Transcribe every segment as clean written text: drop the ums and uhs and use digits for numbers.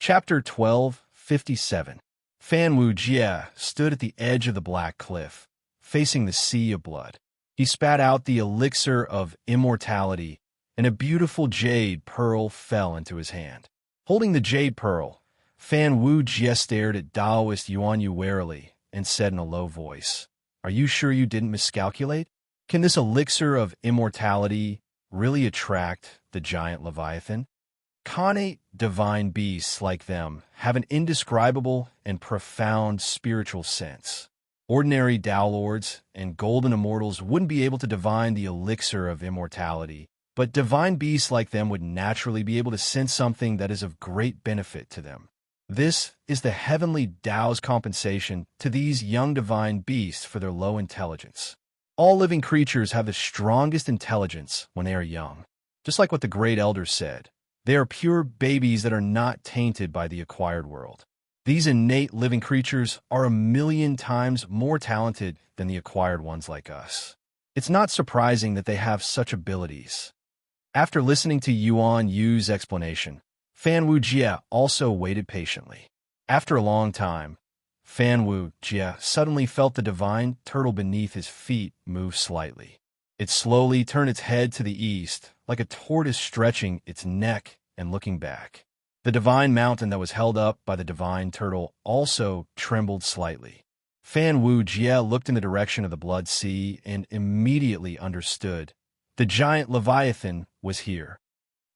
Chapter 12:57. Fan Wu Jie stood at the edge of the black cliff, facing the sea of blood. He spat out the elixir of immortality, and a beautiful jade pearl fell into his hand. Holding the jade pearl, Fan Wu Jie stared at Taoist Yuan Yu warily and said in a low voice, "Are you sure you didn't miscalculate? Can this elixir of immortality really attract the giant Leviathan? Connate divine beasts like them have an indescribable and profound spiritual sense. Ordinary Tao Lords and golden immortals wouldn't be able to divine the elixir of immortality, but divine beasts like them would naturally be able to sense something that is of great benefit to them. This is the heavenly Tao's compensation to these young divine beasts for their low intelligence. All living creatures have the strongest intelligence when they are young. Just like what the great elders said, they are pure babies that are not tainted by the acquired world. These innate living creatures are 1,000,000 times more talented than the acquired ones like us. It's not surprising that they have such abilities." After listening to Yuan Yu's explanation, Fan Wu Jie also waited patiently. After a long time, Fan Wu Jie suddenly felt the divine turtle beneath his feet move slightly. It slowly turned its head to the east, like a tortoise stretching its neck and looking back. The divine mountain that was held up by the divine turtle also trembled slightly. Fan Wu Jie looked in the direction of the blood sea and immediately understood. The giant Leviathan was here.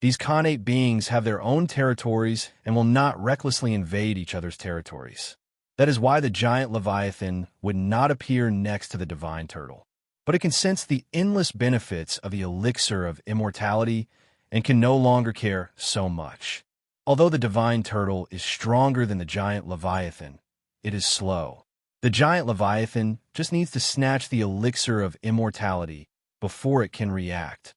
These connate beings have their own territories and will not recklessly invade each other's territories. That is why the giant Leviathan would not appear next to the divine turtle. But it can sense the endless benefits of the elixir of immortality and can no longer care so much. Although the divine turtle is stronger than the giant Leviathan, it is slow. The giant Leviathan just needs to snatch the elixir of immortality before it can react.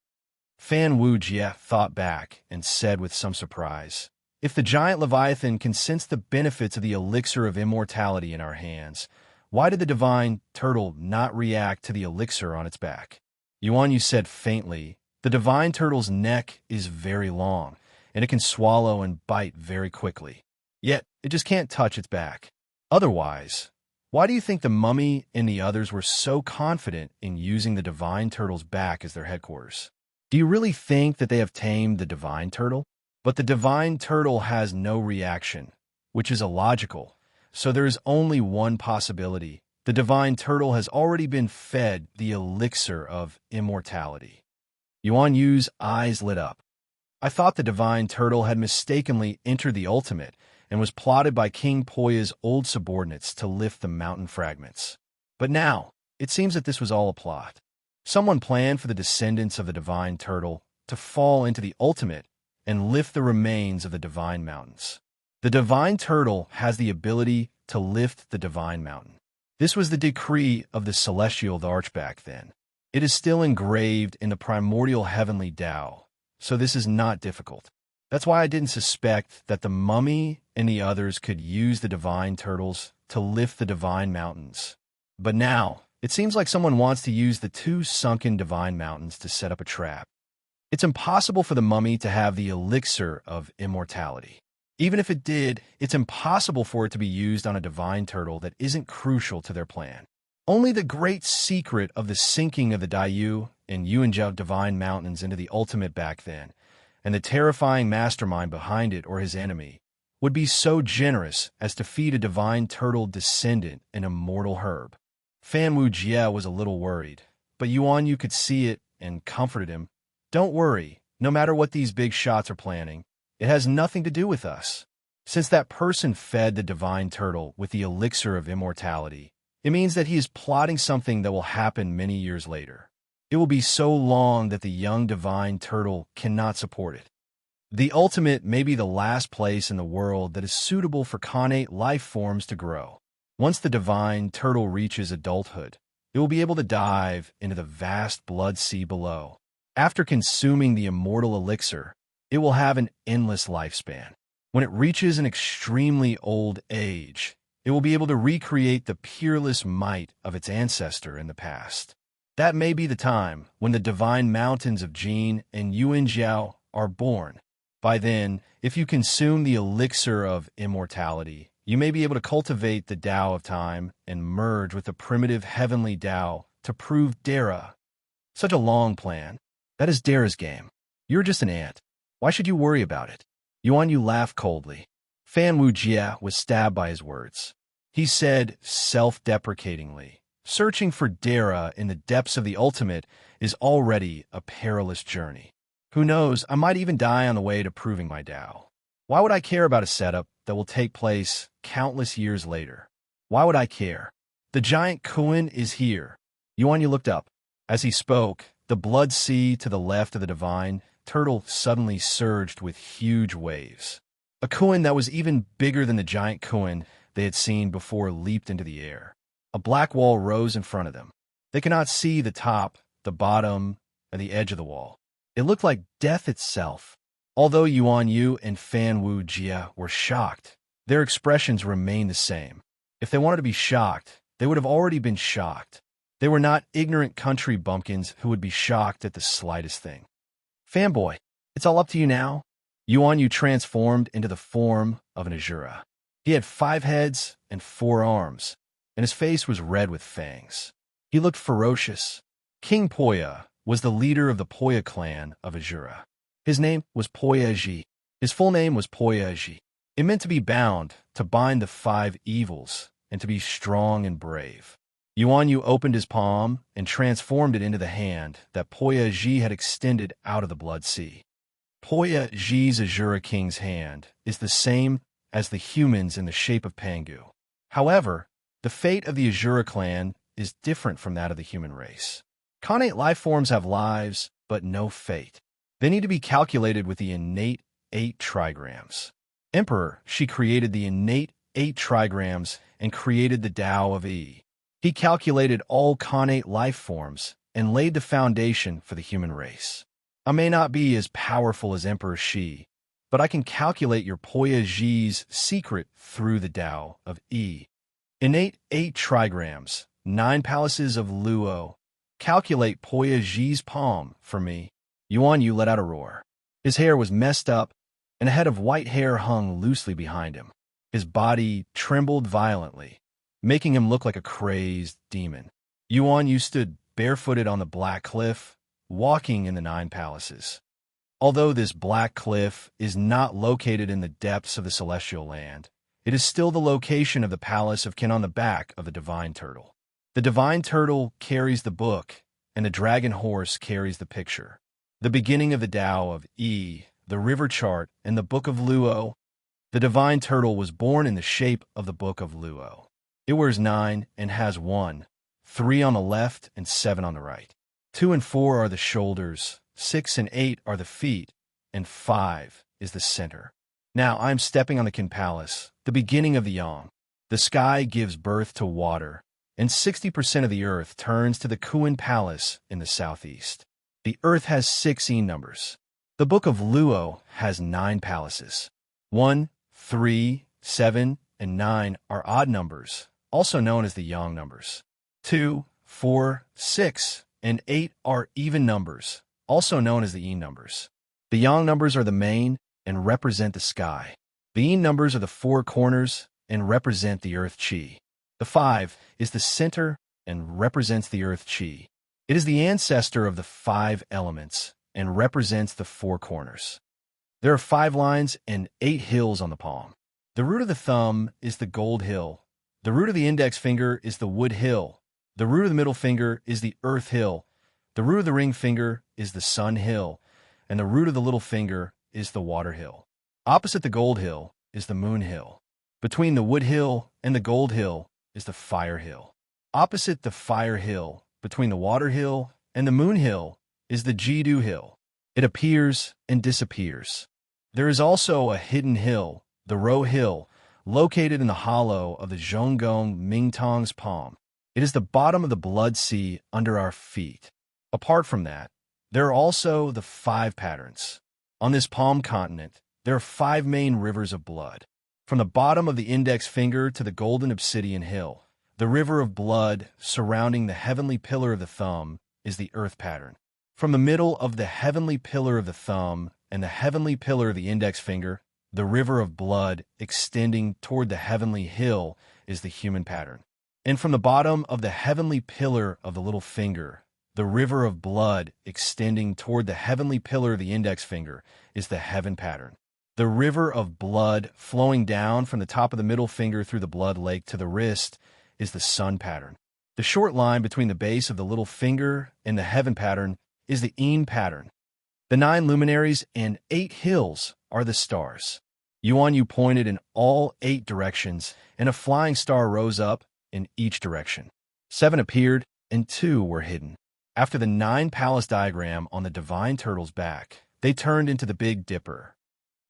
Fan Wu Jie thought back and said with some surprise, "If the giant Leviathan can sense the benefits of the elixir of immortality in our hands, why did the divine turtle not react to the elixir on its back?" Yuan Yu said faintly, "The divine turtle's neck is very long, and it can swallow and bite very quickly. Yet, it just can't touch its back. Otherwise, why do you think the mummy and the others were so confident in using the divine turtle's back as their headquarters? Do you really think that they have tamed the divine turtle? But the divine turtle has no reaction, which is illogical. So there is only one possibility. The divine turtle has already been fed the elixir of immortality." Yuan Yu's eyes lit up. "I thought the divine turtle had mistakenly entered the ultimate and was plotted by King Poya's old subordinates to lift the mountain fragments. But now, it seems that this was all a plot. Someone planned for the descendants of the divine turtle to fall into the ultimate and lift the remains of the divine mountains. The divine turtle has the ability to lift the divine mountain. This was the decree of the celestial arch back then. It is still engraved in the primordial heavenly Tao, so this is not difficult. That's why I didn't suspect that the mummy and the others could use the divine turtles to lift the divine mountains. But now, it seems like someone wants to use the two sunken divine mountains to set up a trap. It's impossible for the mummy to have the elixir of immortality. Even if it did, it's impossible for it to be used on a divine turtle that isn't crucial to their plan. Only the great secret of the sinking of the Dayu and Yuanzhou divine mountains into the ultimate back then, and the terrifying mastermind behind it or his enemy, would be so generous as to feed a divine turtle descendant an immortal herb. Fan Wu Jie was a little worried, but Yuan Yu could see it and comforted him. "Don't worry, no matter what these big shots are planning, it has nothing to do with us. Since that person fed the divine turtle with the elixir of immortality, it means that he is plotting something that will happen many years later. It will be so long that the young divine turtle cannot support it. The ultimate may be the last place in the world that is suitable for connate life forms to grow. Once the divine turtle reaches adulthood, it will be able to dive into the vast blood sea below. After consuming the immortal elixir, it will have an endless lifespan. When it reaches an extremely old age, it will be able to recreate the peerless might of its ancestor in the past. That may be the time when the divine mountains of Jin and Yuanzhou are born. By then, if you consume the elixir of immortality, you may be able to cultivate the Tao of time and merge with the primitive heavenly Tao to prove Dara. Such a long plan. That is Dara's game. You're just an ant. Why should you worry about it? Yuan Yu laughed coldly. Fan Wujia was stabbed by his words. He said self-deprecatingly, searching for Dara in the depths of the ultimate is already a perilous journey. Who knows, I might even die on the way to proving my Tao. Why would I care about a setup that will take place countless years later? Why would I care? The giant Kuan is here. Yuan Yu looked up. As he spoke, the blood sea to the left of the divine turtle suddenly surged with huge waves. A Kuan that was even bigger than the giant Kuan they had seen before leaped into the air. A black wall rose in front of them. They could not see the top, the bottom, and the edge of the wall. It looked like death itself. Although Yuan Yu and Fan Wujia were shocked, their expressions remained the same. If they wanted to be shocked, they would have already been shocked. They were not ignorant country bumpkins who would be shocked at the slightest thing. Fanboy, it's all up to you now? Yuan Yu transformed into the form of an Azura. He had 5 heads and 4 arms, and his face was red with fangs. He looked ferocious. King Poya was the leader of the Poya clan of Azura. His name was Poya Ji. His full name was Poya Ji. It meant to be bound, to bind the 5 evils, and to be strong and brave. Yuan Yu opened his palm and transformed it into the hand that Poya Ji had extended out of the blood sea. Poya Ji's Azura King's hand is the same as the humans in the shape of Pangu. However, the fate of the Azura clan is different from that of the human race. Khanate life forms have lives, but no fate. They need to be calculated with the innate 8 trigrams. Emperor, she created the innate 8 trigrams and created the Tao of E. He calculated all Khanate life forms and laid the foundation for the human race. I may not be as powerful as Emperor Shi, but I can calculate your Poya Ji's secret through the Tao of E. Innate 8 trigrams, 9 palaces of Luo. Calculate Poya Ji's palm for me. Yuan Yu let out a roar. His hair was messed up, and a head of white hair hung loosely behind him. His body trembled violently, making him look like a crazed demon. Yuan Yu stood barefooted on the black cliff, walking in the 9 palaces. Although this black cliff is not located in the depths of the celestial land, it is still the location of the palace of Kin on the back of the divine turtle. The divine turtle carries the book, and the dragon horse carries the picture. The beginning of the Tao of E, the river chart, and the book of Luo. The divine turtle was born in the shape of the book of Luo. It wears 9 and has 1, 3 on the left and 7 on the right. 2 and 4 are the shoulders, 6 and 8 are the feet, and 5 is the center. Now I am stepping on the Kin Palace, the beginning of the Yang. The sky gives birth to water, and 60% of the earth turns to the Kuan Palace in the southeast. The earth has 16 numbers. The book of Luo has 9 palaces. 1, 3, 7, and 9 are odd numbers, also known as the Yang numbers. 2, 4, 6, and 8 are even numbers, also known as the Yin numbers. The Yang numbers are the main and represent the sky. The Yin numbers are the 4 corners and represent the earth chi. The 5 is the center and represents the earth chi. It is the ancestor of the 5 elements and represents the 4 corners. There are 5 lines and 8 hills on the palm. The root of the thumb is the gold hill. The root of the index finger is the wood hill. The root of the middle finger is the earth hill. The root of the ring finger is the sun hill. And the root of the little finger is the water hill. Opposite the gold hill is the moon hill. Between the wood hill and the gold hill is the fire hill. Opposite the fire hill, between the water hill and the moon hill, is the Jidu hill. It appears and disappears. There is also a hidden hill, the Ro hill, located in the hollow of the Zhonggong Mingtong's palm. It is the bottom of the blood sea under our feet. Apart from that, there are also the 5 patterns. On this palm continent, there are 5 main rivers of blood. From the bottom of the index finger to the golden obsidian hill, the river of blood surrounding the heavenly pillar of the thumb is the earth pattern. From the middle of the heavenly pillar of the thumb and the heavenly pillar of the index finger, the river of blood extending toward the heavenly hill, is the human pattern. And from the bottom of the heavenly pillar of the little finger, the river of blood extending toward the heavenly pillar of the index finger, is the heaven pattern. The river of blood flowing down from the top of the middle finger through the blood lake to the wrist is the sun pattern. The short line between the base of the little finger and the heaven pattern is the Een pattern. The 9 luminaries and 8 hills are the stars. Yuan pointed in all 8 directions, and a flying star rose up in each direction. 7 appeared, and 2 were hidden. After the 9 palace diagram on the divine turtle's back, they turned into the Big Dipper,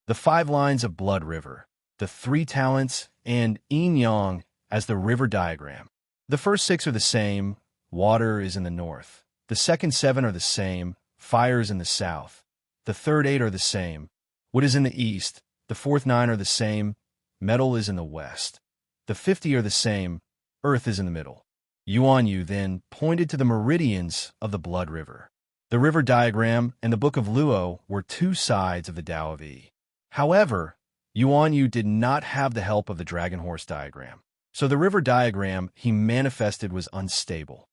the 5 lines of Blood River, the 3 talents, and Yin Yang as the river diagram. The first 6 are the same, water is in the north. The second 7 are the same, fire is in the south. The third 8 are the same, wood is in the east. The fourth 9 are the same, metal is in the west. The 50 are the same, earth is in the middle. Yuan then pointed to the meridians of the Blood River. The river diagram and the Book of Luo were 2 sides of the Tao of Yi. However, Yuan did not have the help of the dragon horse diagram. So the river diagram he manifested was unstable.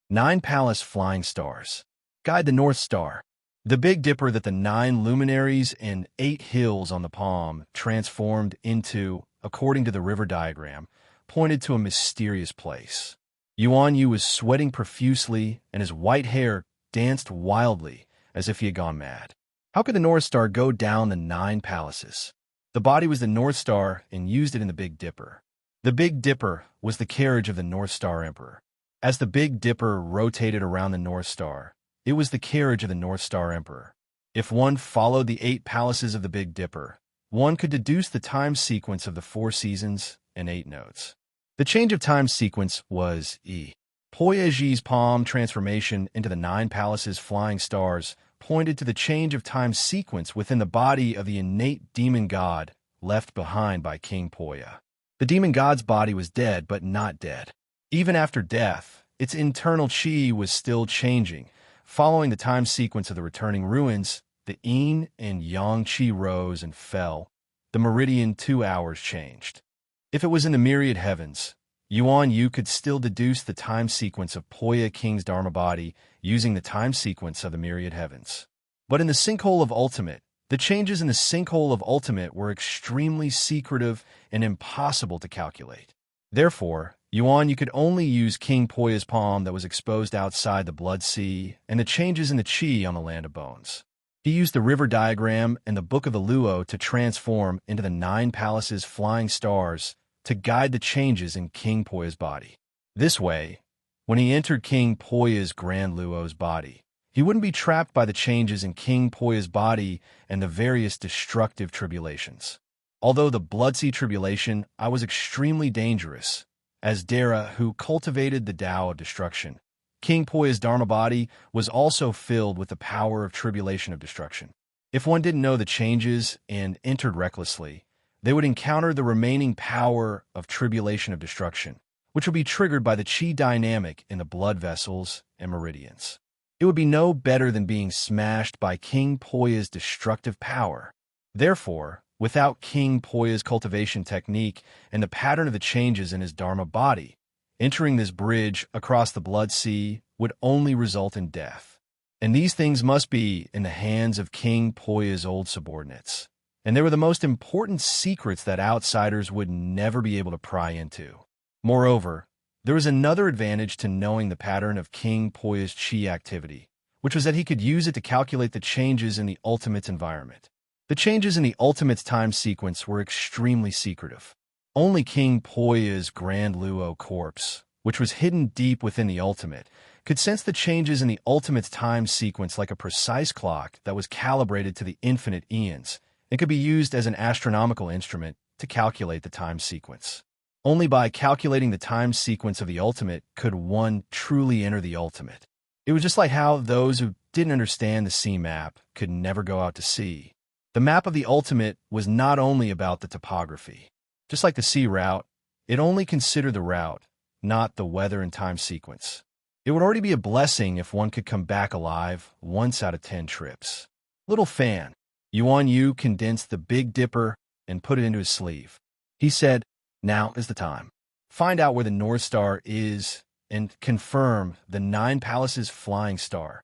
9 palace flying stars. Guide the North Star. The Big Dipper that the 9 luminaries and 8 hills on the palm transformed into, according to the river diagram, pointed to a mysterious place. Yuan was sweating profusely, and his white hair danced wildly as if he had gone mad. How could the North Star go down the 9 palaces? The body was the North Star and used it in the Big Dipper. The Big Dipper was the carriage of the North Star Emperor. As the Big Dipper rotated around the North Star, it was the carriage of the North Star Emperor. If one followed the 8 palaces of the Big Dipper, one could deduce the time sequence of the 4 seasons and 8 notes. The change of time sequence was E. Poyaji's palm transformation into the 9 palaces flying stars pointed to the change of time sequence within the body of the innate demon god left behind by King Poya. The demon god's body was dead, but not dead. Even after death, its internal chi was still changing. Following the time sequence of the returning ruins, the Yin and Yang chi rose and fell. The meridian 2 hours changed. If it was in the myriad heavens, Yuan could still deduce the time sequence of Poya King's Dharma body using the time sequence of the myriad heavens. But in the sinkhole of ultimate, the changes in the sinkhole of ultimate were extremely secretive and impossible to calculate. Therefore, Yuan could only use King Poya's palm that was exposed outside the Blood Sea and the changes in the chi on the Land of Bones. He used the river diagram and the Book of the Luo to transform into the 9 palaces flying stars to guide the changes in King Poya's body. This way, when he entered King Poya's Grand Luo's body, he wouldn't be trapped by the changes in King Poya's body and the various destructive tribulations. Although the Blood Sea tribulation I was extremely dangerous, as Dara who cultivated the Tao of destruction, King Poya's Dharma body was also filled with the power of tribulation of destruction. If one didn't know the changes and entered recklessly, they would encounter the remaining power of tribulation of destruction, which would be triggered by the chi dynamic in the blood vessels and meridians. It would be no better than being smashed by King Poya's destructive power. Therefore, without King Poya's cultivation technique and the pattern of the changes in his Dharma body, entering this bridge across the Blood Sea would only result in death. And these things must be in the hands of King Poya's old subordinates. And they were the most important secrets that outsiders would never be able to pry into. Moreover, there was another advantage to knowing the pattern of King Poya's chi activity, which was that he could use it to calculate the changes in the Ultimate's environment. The changes in the Ultimate's time sequence were extremely secretive. Only King Poya's Grand Luo corpse, which was hidden deep within the Ultimate, could sense the changes in the Ultimate's time sequence like a precise clock that was calibrated to the infinite eons, and could be used as an astronomical instrument to calculate the time sequence. Only by calculating the time sequence of the Ultimate could one truly enter the Ultimate. It was just like how those who didn't understand the sea map could never go out to sea. The map of the Ultimate was not only about the topography. Just like the sea route, it only considered the route, not the weather and time sequence. It would already be a blessing if one could come back alive once out of 10 trips. Little fan. Yuan Yu condensed the Big Dipper and put it into his sleeve. He said, "Now is the time. Find out where the North Star is and confirm the Nine Palaces flying star."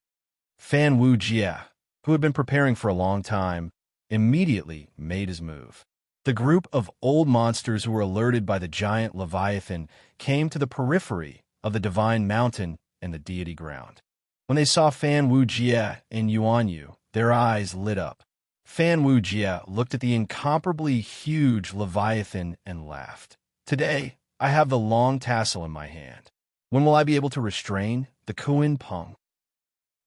Fan Wu Jie, who had been preparing for a long time, immediately made his move. The group of old monsters who were alerted by the giant Leviathan came to the periphery of the divine mountain and the deity ground. When they saw Fan Wu Jie and Yuan Yu, their eyes lit up. Fan Wu Jie looked at the incomparably huge Leviathan and laughed. "Today, I have the long tassel in my hand. When will I be able to restrain the Kuin Peng?"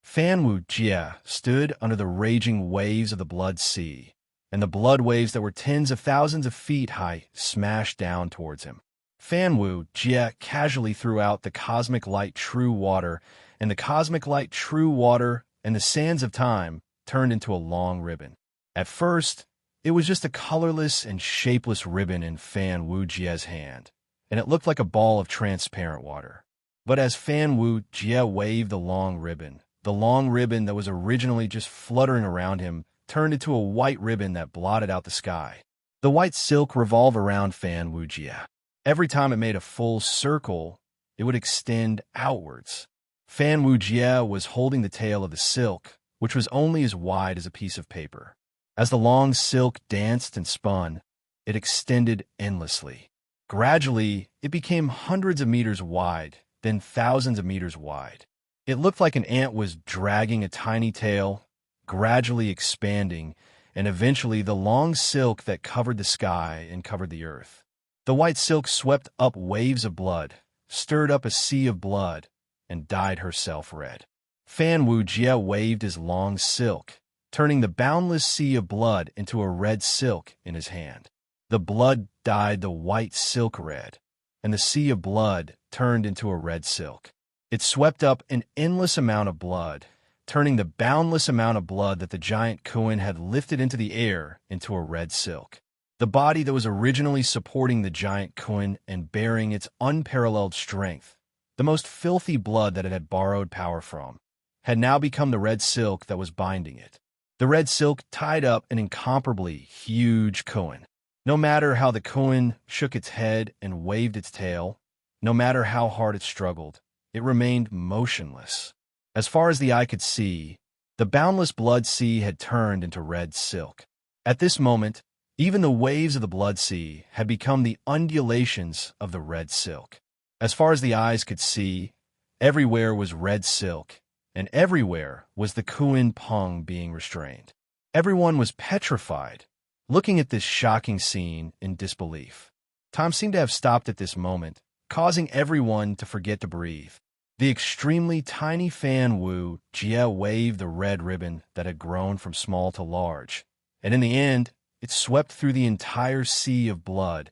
Fan Wu Jie stood under the raging waves of the Blood Sea, and the blood waves that were tens of thousands of feet high smashed down towards him. Fan Wu Jie casually threw out the cosmic light true water, and the cosmic light true water and the sands of time turned into a long ribbon. At first, it was just a colorless and shapeless ribbon in Fan Wu Jie's hand, and it looked like a ball of transparent water. But as Fan Wu Jie waved the long ribbon that was originally just fluttering around him turned into a white ribbon that blotted out the sky. The white silk revolved around Fan Wu Jie. Every time it made a full circle, it would extend outwards. Fan Wu Jie was holding the tail of the silk, which was only as wide as a piece of paper. As the long silk danced and spun, it extended endlessly. Gradually, it became hundreds of meters wide, then thousands of meters wide. It looked like an ant was dragging a tiny tail, gradually expanding, and eventually the long silk that covered the sky and covered the earth. The white silk swept up waves of blood, stirred up a sea of blood, and dyed herself red. Fan Wu Jie waved his long silk, turning the boundless sea of blood into a red silk in his hand. The blood dyed the white silk red, and the sea of blood turned into a red silk. It swept up an endless amount of blood, turning the boundless amount of blood that the giant Kuin had lifted into the air into a red silk. The body that was originally supporting the giant Kuin and bearing its unparalleled strength, the most filthy blood that it had borrowed power from, had now become the red silk that was binding it. The red silk tied up an incomparably huge Kuin. No matter how the Kuin shook its head and waved its tail, no matter how hard it struggled, it remained motionless. As far as the eye could see, the boundless blood sea had turned into red silk. At this moment, even the waves of the blood sea had become the undulations of the red silk. As far as the eyes could see, everywhere was red silk, and everywhere was the Kuin Peng being restrained. Everyone was petrified, looking at this shocking scene in disbelief. Time seemed to have stopped at this moment, causing everyone to forget to breathe. The extremely tiny Fan Wu Jie waved the red ribbon that had grown from small to large, and in the end, it swept through the entire sea of blood,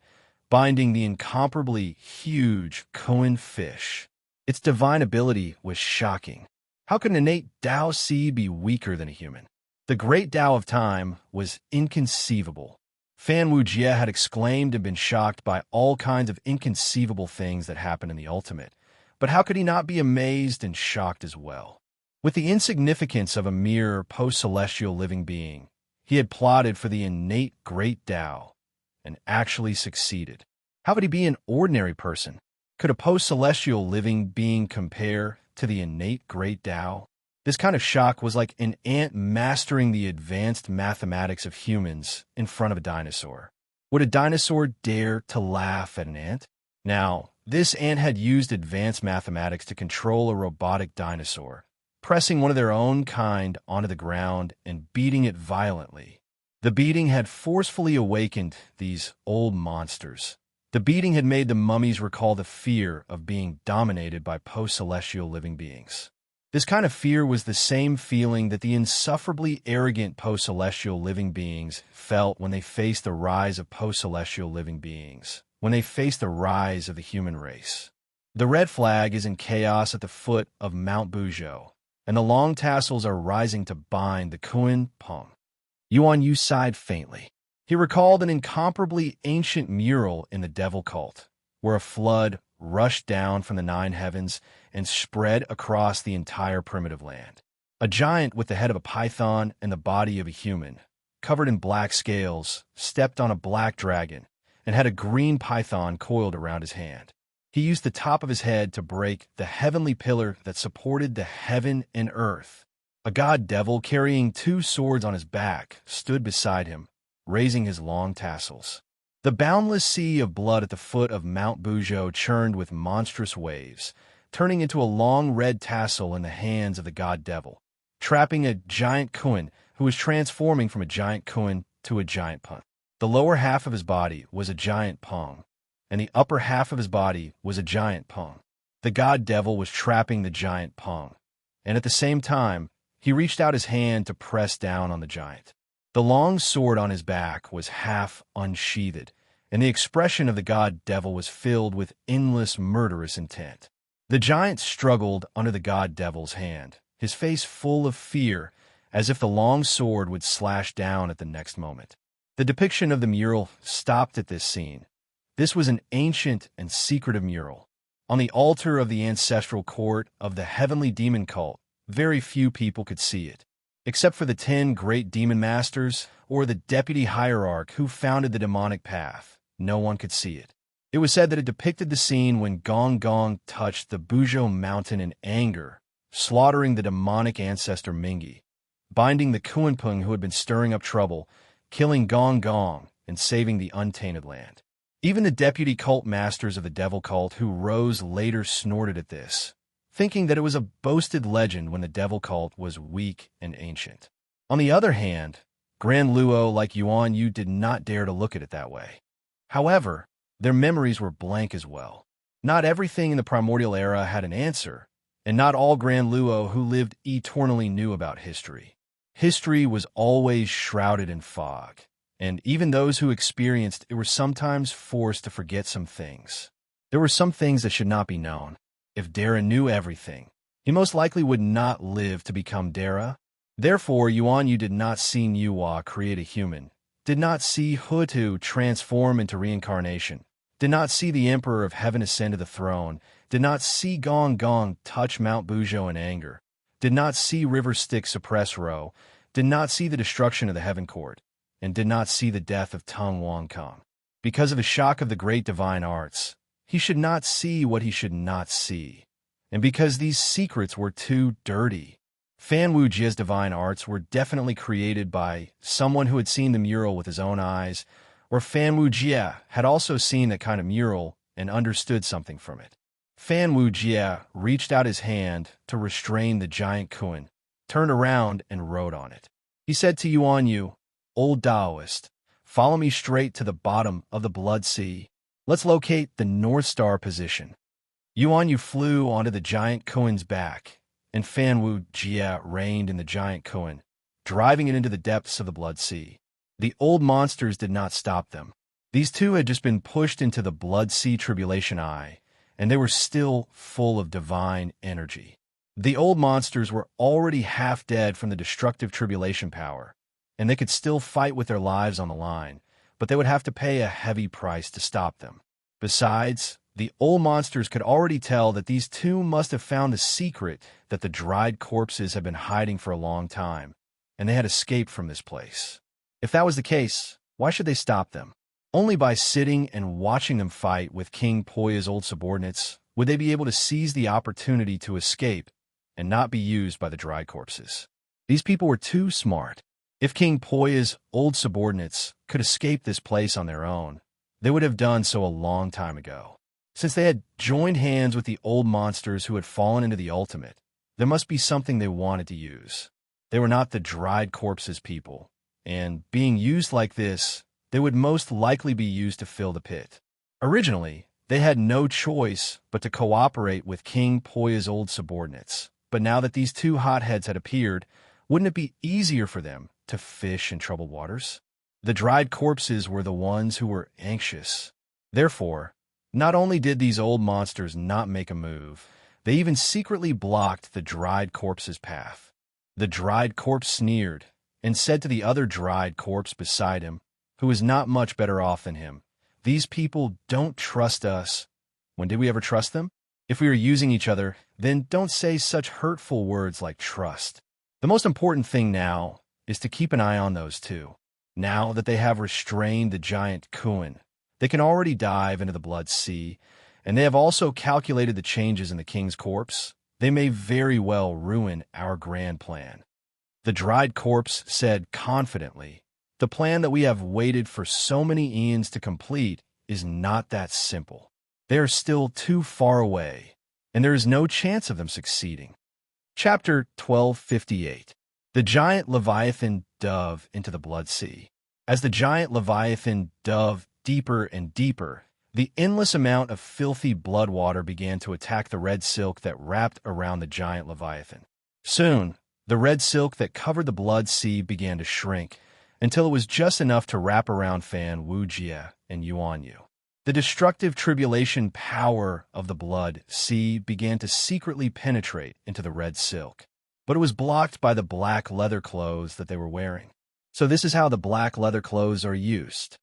binding the incomparably huge Kuin fish. Its divine ability was shocking. How could an innate Tao seed be weaker than a human? The great Tao of time was inconceivable. Fan Wu Jie had exclaimed and been shocked by all kinds of inconceivable things that happened in the ultimate. But how could he not be amazed and shocked as well? With the insignificance of a mere post-celestial living being, he had plotted for the innate great Tao and actually succeeded. How could he be an ordinary person? Could a post-celestial living being compare to the innate great Tao? This kind of shock was like an ant mastering the advanced mathematics of humans in front of a dinosaur. Would a dinosaur dare to laugh at an ant? Now, this ant had used advanced mathematics to control a robotic dinosaur, pressing one of their own kind onto the ground and beating it violently. The beating had forcefully awakened these old monsters. The beating had made the mummies recall the fear of being dominated by post-celestial living beings. This kind of fear was the same feeling that the insufferably arrogant post-celestial living beings felt when they faced the rise of post-celestial living beings, when they faced the rise of the human race. The red flag is in chaos at the foot of Mount Buzhou, and the long tassels are rising to bind the Kuin Peng. Yuan Yu sighed faintly. He recalled an incomparably ancient mural in the devil cult, where a flood rushed down from the nine heavens and spread across the entire primitive land. A giant with the head of a python and the body of a human, covered in black scales, stepped on a black dragon, and had a green python coiled around his hand. He used the top of his head to break the heavenly pillar that supported the heaven and earth. A god devil carrying 2 swords on his back stood beside him, raising his long tassels. The boundless sea of blood at the foot of Mount Bujo churned with monstrous waves, turning into a long red tassel in the hands of the god devil, trapping a giant Kuan who was transforming from a giant Kuan to a giant Pun. The lower half of his body was a giant Pung, and the upper half of his body was a giant Pung. The god devil was trapping the giant Pung, and at the same time, he reached out his hand to press down on the giant. The long sword on his back was half unsheathed, and the expression of the god devil was filled with endless murderous intent. The giant struggled under the god devil's hand, his face full of fear, as if the long sword would slash down at the next moment. The depiction of the mural stopped at this scene. This was an ancient and secretive mural. On the altar of the ancestral court of the heavenly demon cult, very few people could see it, except for the 10 great demon masters or the deputy hierarch who founded the demonic path. No one could see it. It was said that it depicted the scene when Gong Gong touched the Bujo mountain in anger, slaughtering the demonic ancestor Mingi, binding the Kuanpung who had been stirring up trouble, killing Gong Gong, and saving the untainted land. Even the deputy cult masters of the devil cult who rose later snorted at this, thinking that it was a boasted legend when the devil cult was weak and ancient. On the other hand, Grand Luo like Yuan Yu did not dare to look at it that way. However, their memories were blank as well. Not everything in the primordial era had an answer, and not all Grand Luo who lived eternally knew about history. History was always shrouded in fog, and even those who experienced it were sometimes forced to forget some things. There were some things that should not be known. If Dara knew everything, he most likely would not live to become Dara. Therefore, Yuan Yu did not see Nuwa create a human, did not see Hutu transform into reincarnation, did not see the Emperor of Heaven ascend to the throne, did not see Gong Gong touch Mount Bujo in anger, did not see River Styx suppress Ro, did not see the destruction of the Heaven Court, and did not see the death of Tung Wang Kong. Because of the shock of the great divine arts, he should not see what he should not see, and because these secrets were too dirty. Fan Wujia's divine arts were definitely created by someone who had seen the mural with his own eyes, or Fan Wujia had also seen that kind of mural and understood something from it. Fan Wujia reached out his hand to restrain the giant Kuan, turned around and wrote on it. He said to Yuan Yu, "Old Taoist, follow me straight to the bottom of the Blood Sea. Let's locate the North Star position." Yuan Yu flew onto the giant Kuan's back, and Fan Wujia reigned in the giant Kuan, driving it into the depths of the Blood Sea. The old monsters did not stop them. These two had just been pushed into the Blood Sea Tribulation Eye, and they were still full of divine energy. The old monsters were already half dead from the destructive tribulation power, and they could still fight with their lives on the line, but they would have to pay a heavy price to stop them. Besides, the old monsters could already tell that these two must have found the secret that the dried corpses had been hiding for a long time, and they had escaped from this place. If that was the case, why should they stop them? Only by sitting and watching them fight with King Poya's old subordinates would they be able to seize the opportunity to escape and not be used by the dried corpses. These people were too smart. If King Poya's old subordinates could escape this place on their own, they would have done so a long time ago. Since they had joined hands with the old monsters who had fallen into the ultimate, there must be something they wanted to use. They were not the dried corpses people, and being used like this, they would most likely be used to fill the pit. Originally, they had no choice but to cooperate with King Poya's old subordinates, but now that these two hotheads had appeared, wouldn't it be easier for them to fish in troubled waters? The dried corpses were the ones who were anxious. Therefore, not only did these old monsters not make a move, they even secretly blocked the dried corpse's path. The dried corpse sneered and said to the other dried corpse beside him, who was not much better off than him, "These people don't trust us." When did we ever trust them? If we are using each other, then don't say such hurtful words like trust. The most important thing now is to keep an eye on those two. Now that they have restrained the giant Kuin, they can already dive into the Blood Sea, and they have also calculated the changes in the king's corpse. They may very well ruin our grand plan. The dried corpse said confidently, "The plan that we have waited for so many eons to complete is not that simple. They are still too far away, and there is no chance of them succeeding." Chapter 1258. The giant Leviathan dove into the Blood Sea. As the giant Leviathan dove deeper and deeper, the endless amount of filthy blood water began to attack the red silk that wrapped around the giant Leviathan. Soon, the red silk that covered the Blood Sea began to shrink, until it was just enough to wrap around Fan Wujie and Yuan Yu. The destructive tribulation power of the Blood Sea began to secretly penetrate into the red silk, but it was blocked by the black leather clothes that they were wearing. So this is how the black leather clothes are used.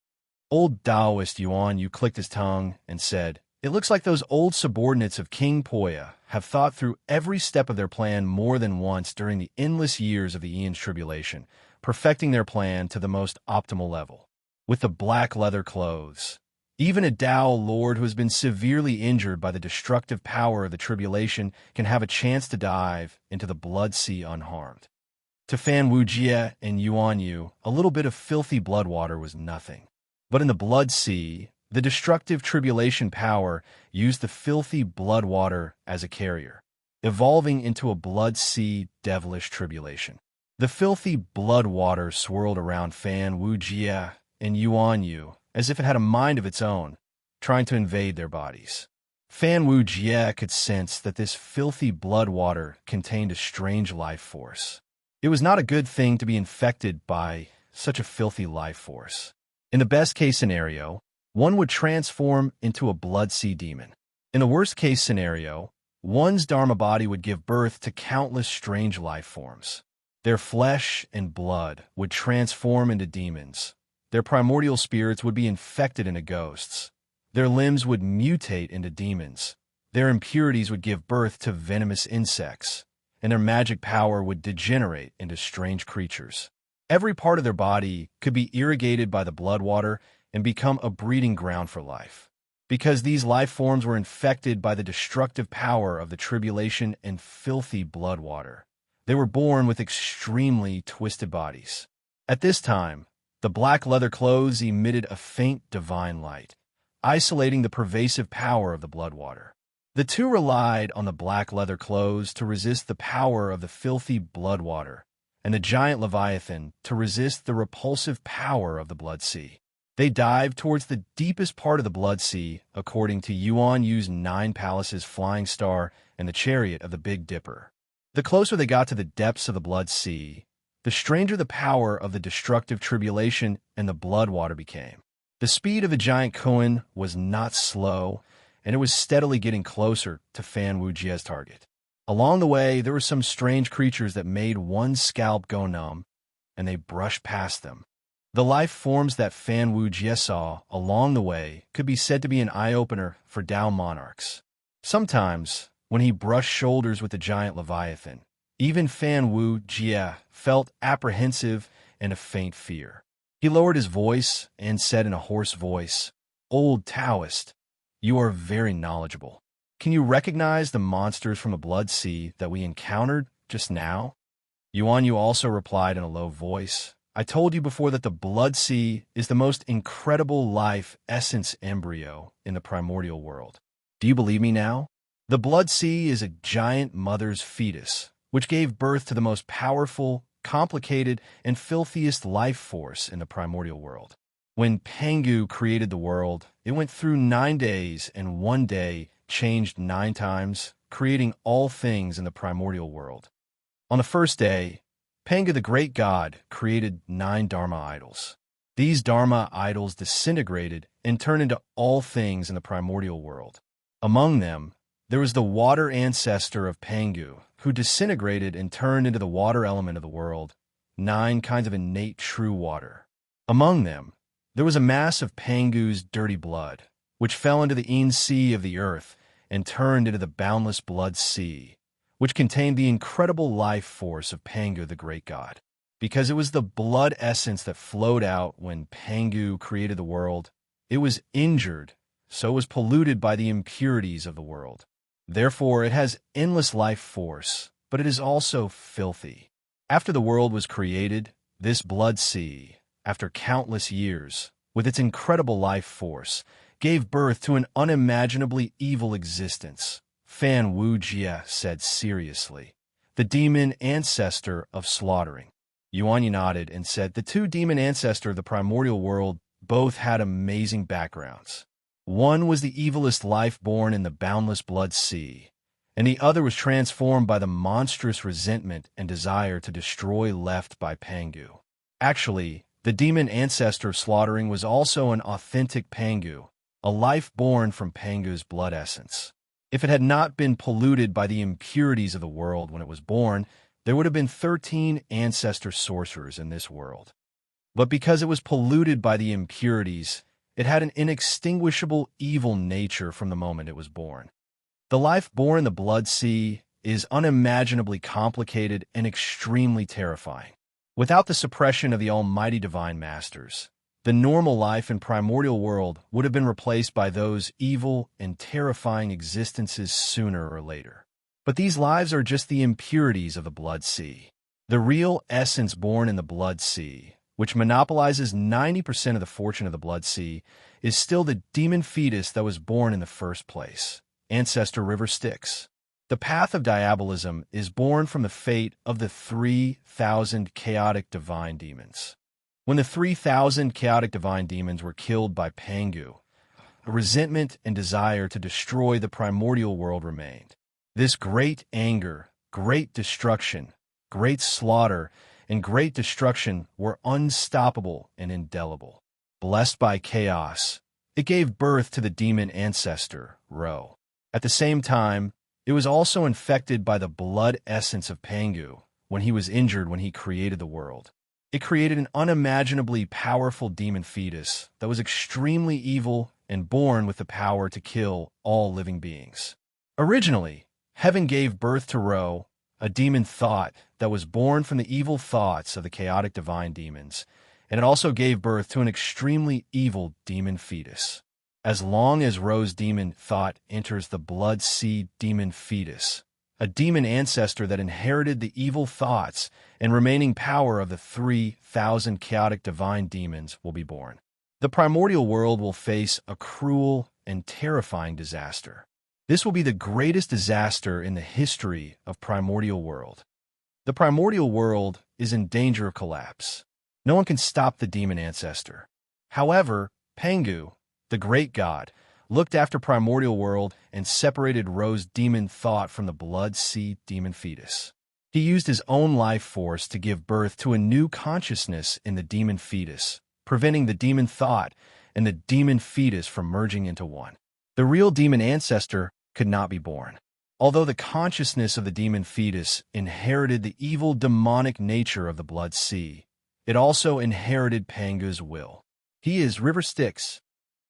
Old Taoist Yuan Yu clicked his tongue and said, "It looks like those old subordinates of King Poya have thought through every step of their plan more than once during the endless years of the Eon's tribulation, perfecting their plan to the most optimal level. With the black leather clothes, even a Dao Lord who has been severely injured by the destructive power of the tribulation can have a chance to dive into the Blood Sea unharmed." To Fan Wujie and Yuan Yu, a little bit of filthy blood water was nothing. But in the Blood Sea, the destructive tribulation power used the filthy blood water as a carrier, evolving into a Blood Sea devilish tribulation. The filthy blood water swirled around Fan Wujie and Yuan Yu as if it had a mind of its own, trying to invade their bodies. Fan Wujie could sense that this filthy blood water contained a strange life force. It was not a good thing to be infected by such a filthy life force. In the best-case scenario, one would transform into a Blood Sea demon. In the worst-case scenario, one's Dharma body would give birth to countless strange life forms. Their flesh and blood would transform into demons. Their primordial spirits would be infected into ghosts. Their limbs would mutate into demons. Their impurities would give birth to venomous insects, and their magic power would degenerate into strange creatures. Every part of their body could be irrigated by the blood water and become a breeding ground for life. Because these life forms were infected by the destructive power of the tribulation and filthy blood water, they were born with extremely twisted bodies. At this time, the black leather clothes emitted a faint divine light, isolating the pervasive power of the blood water. The two relied on the black leather clothes to resist the power of the filthy blood water, and the giant Leviathan to resist the repulsive power of the Blood Sea. They dived towards the deepest part of the Blood Sea, according to Yuan Yu's 9 palaces flying star and the chariot of the Big Dipper. The closer they got to the depths of the Blood Sea, the stranger the power of the destructive tribulation and the blood water became. The speed of the giant Kuin was not slow, and it was steadily getting closer to Fan Wujie's target. Along the way, there were some strange creatures that made one's scalp go numb, and they brushed past them. The life forms that Fan Wujie saw along the way could be said to be an eye-opener for Dao monarchs. Sometimes, when he brushed shoulders with the giant Leviathan, even Fan Wujie felt apprehensive and a faint fear. He lowered his voice and said in a hoarse voice, "Old Taoist, you are very knowledgeable. Can you recognize the monsters from the Blood Sea that we encountered just now?" Yuan Yu also replied in a low voice, "I told you before that the Blood Sea is the most incredible life essence embryo in the primordial world. Do you believe me now? The Blood Sea is a giant mother's fetus, which gave birth to the most powerful, complicated, and filthiest life force in the primordial world. When Pangu created the world, it went through 9 days and 1 day changed 9 times, creating all things in the primordial world. On the first day, Pangu the great god created 9 Dharma idols. These Dharma idols disintegrated and turned into all things in the primordial world. Among them, there was the water ancestor of Pangu, who disintegrated and turned into the water element of the world, 9 kinds of innate true water. Among them, there was a mass of Pangu's dirty blood, which fell into the Eon Sea of the earth and turned into the boundless Blood Sea, which contained the incredible life force of Pangu the great god. Because it was the blood essence that flowed out when Pangu created the world. It was injured, so it was polluted by the impurities of the world. Therefore, it has endless life force, but it is also filthy. After the world was created, this blood sea, after countless years, with its incredible life force, gave birth to an unimaginably evil existence. Fan Wu Jie said seriously, the demon ancestor of slaughtering. Yuan nodded and said the two demon ancestors of the primordial world both had amazing backgrounds. One was the evilest life born in the boundless blood sea, and the other was transformed by the monstrous resentment and desire to destroy left by Pangu. Actually, the demon ancestor of slaughtering was also an authentic Pangu, a life born from Pangu's blood essence. If it had not been polluted by the impurities of the world when it was born, there would have been 13 ancestor sorcerers in this world. But because it was polluted by the impurities, it had an inextinguishable evil nature from the moment it was born. The life born in the blood sea is unimaginably complicated and extremely terrifying. Without the suppression of the almighty divine masters, the normal life in primordial world would have been replaced by those evil and terrifying existences sooner or later. But these lives are just the impurities of the blood sea. The real essence born in the blood sea, which monopolizes 90% of the fortune of the blood sea, is still the demon fetus that was born in the first place, ancestor River Styx. The path of diabolism is born from the fate of the 3,000 chaotic divine demons. When the 3,000 chaotic divine demons were killed by Pangu, a resentment and desire to destroy the primordial world remained. This great anger, great destruction, great slaughter, and great destruction were unstoppable and indelible. Blessed by chaos, it gave birth to the demon ancestor, Ro. At the same time, it was also infected by the blood essence of Pangu when he was injured when he created the world. It created an unimaginably powerful demon fetus that was extremely evil and born with the power to kill all living beings. Originally, heaven gave birth to Ro, a demon thought that was born from the evil thoughts of the chaotic divine demons, and it also gave birth to an extremely evil demon fetus. As long as Ro's demon thought enters the blood sea demon fetus, a demon ancestor that inherited the evil thoughts and remaining power of the 3,000 chaotic divine demons will be born. The primordial world will face a cruel and terrifying disaster. This will be the greatest disaster in the history of primordial world. The primordial world is in danger of collapse. No one can stop the demon ancestor. However, Pangu, the great god, looked after primordial world and separated Ro's demon thought from the blood sea demon fetus. He used his own life force to give birth to a new consciousness in the demon fetus, preventing the demon thought and the demon fetus from merging into one. The real demon ancestor could not be born. Although the consciousness of the demon fetus inherited the evil demonic nature of the blood sea, it also inherited Pangu's will. He is River Styx.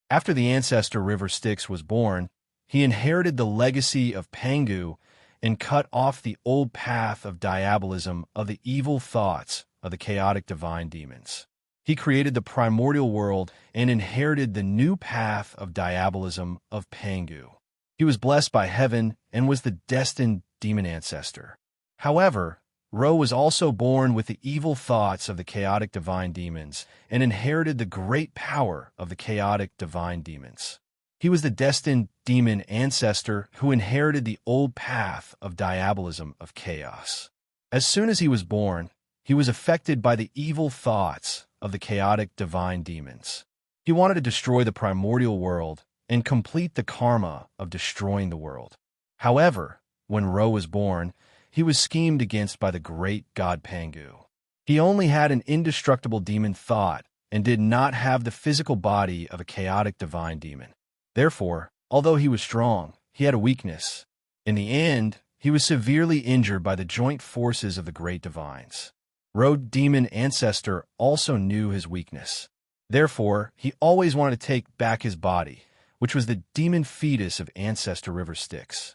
After the ancestor River Styx was born, he inherited the legacy of Pangu and cut off the old path of diabolism of the evil thoughts of the chaotic divine demons. He created the primordial world and inherited the new path of diabolism of Pangu. He was blessed by heaven and was the destined demon ancestor. However, Ro was also born with the evil thoughts of the chaotic divine demons and inherited the great power of the chaotic divine demons. He was the destined demon ancestor who inherited the old path of diabolism of chaos. As soon as he was born, he was affected by the evil thoughts of the chaotic divine demons. He wanted to destroy the primordial world and complete the karma of destroying the world. However, when Ro was born, he was schemed against by the great god Pangu. He only had an indestructible demon thought and did not have the physical body of a chaotic divine demon. Therefore, although he was strong, he had a weakness. In the end, he was severely injured by the joint forces of the great divines. Ro demon ancestor also knew his weakness. Therefore, he always wanted to take back his body, which was the demon fetus of ancestor River Styx.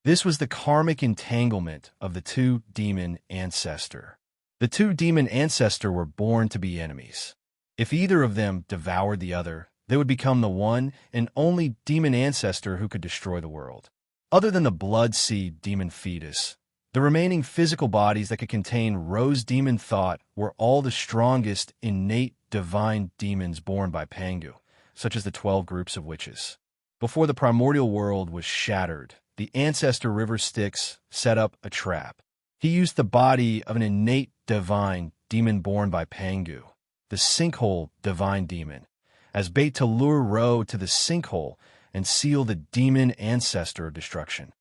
This was the karmic entanglement of the two demon ancestor. The two demon ancestors were born to be enemies. If either of them devoured the other, they would become the one and only demon ancestor who could destroy the world. Other than the blood seed demon fetus, the remaining physical bodies that could contain Rose demon thought were all the strongest innate divine demons born by Pangu, such as the 12 groups of witches. Before the primordial world was shattered, the ancestor River Styx set up a trap. He used the body of an innate divine demon born by Pangu, the sinkhole divine demon, as bait to lure Ro to the sinkhole and seal the demon ancestor of destruction.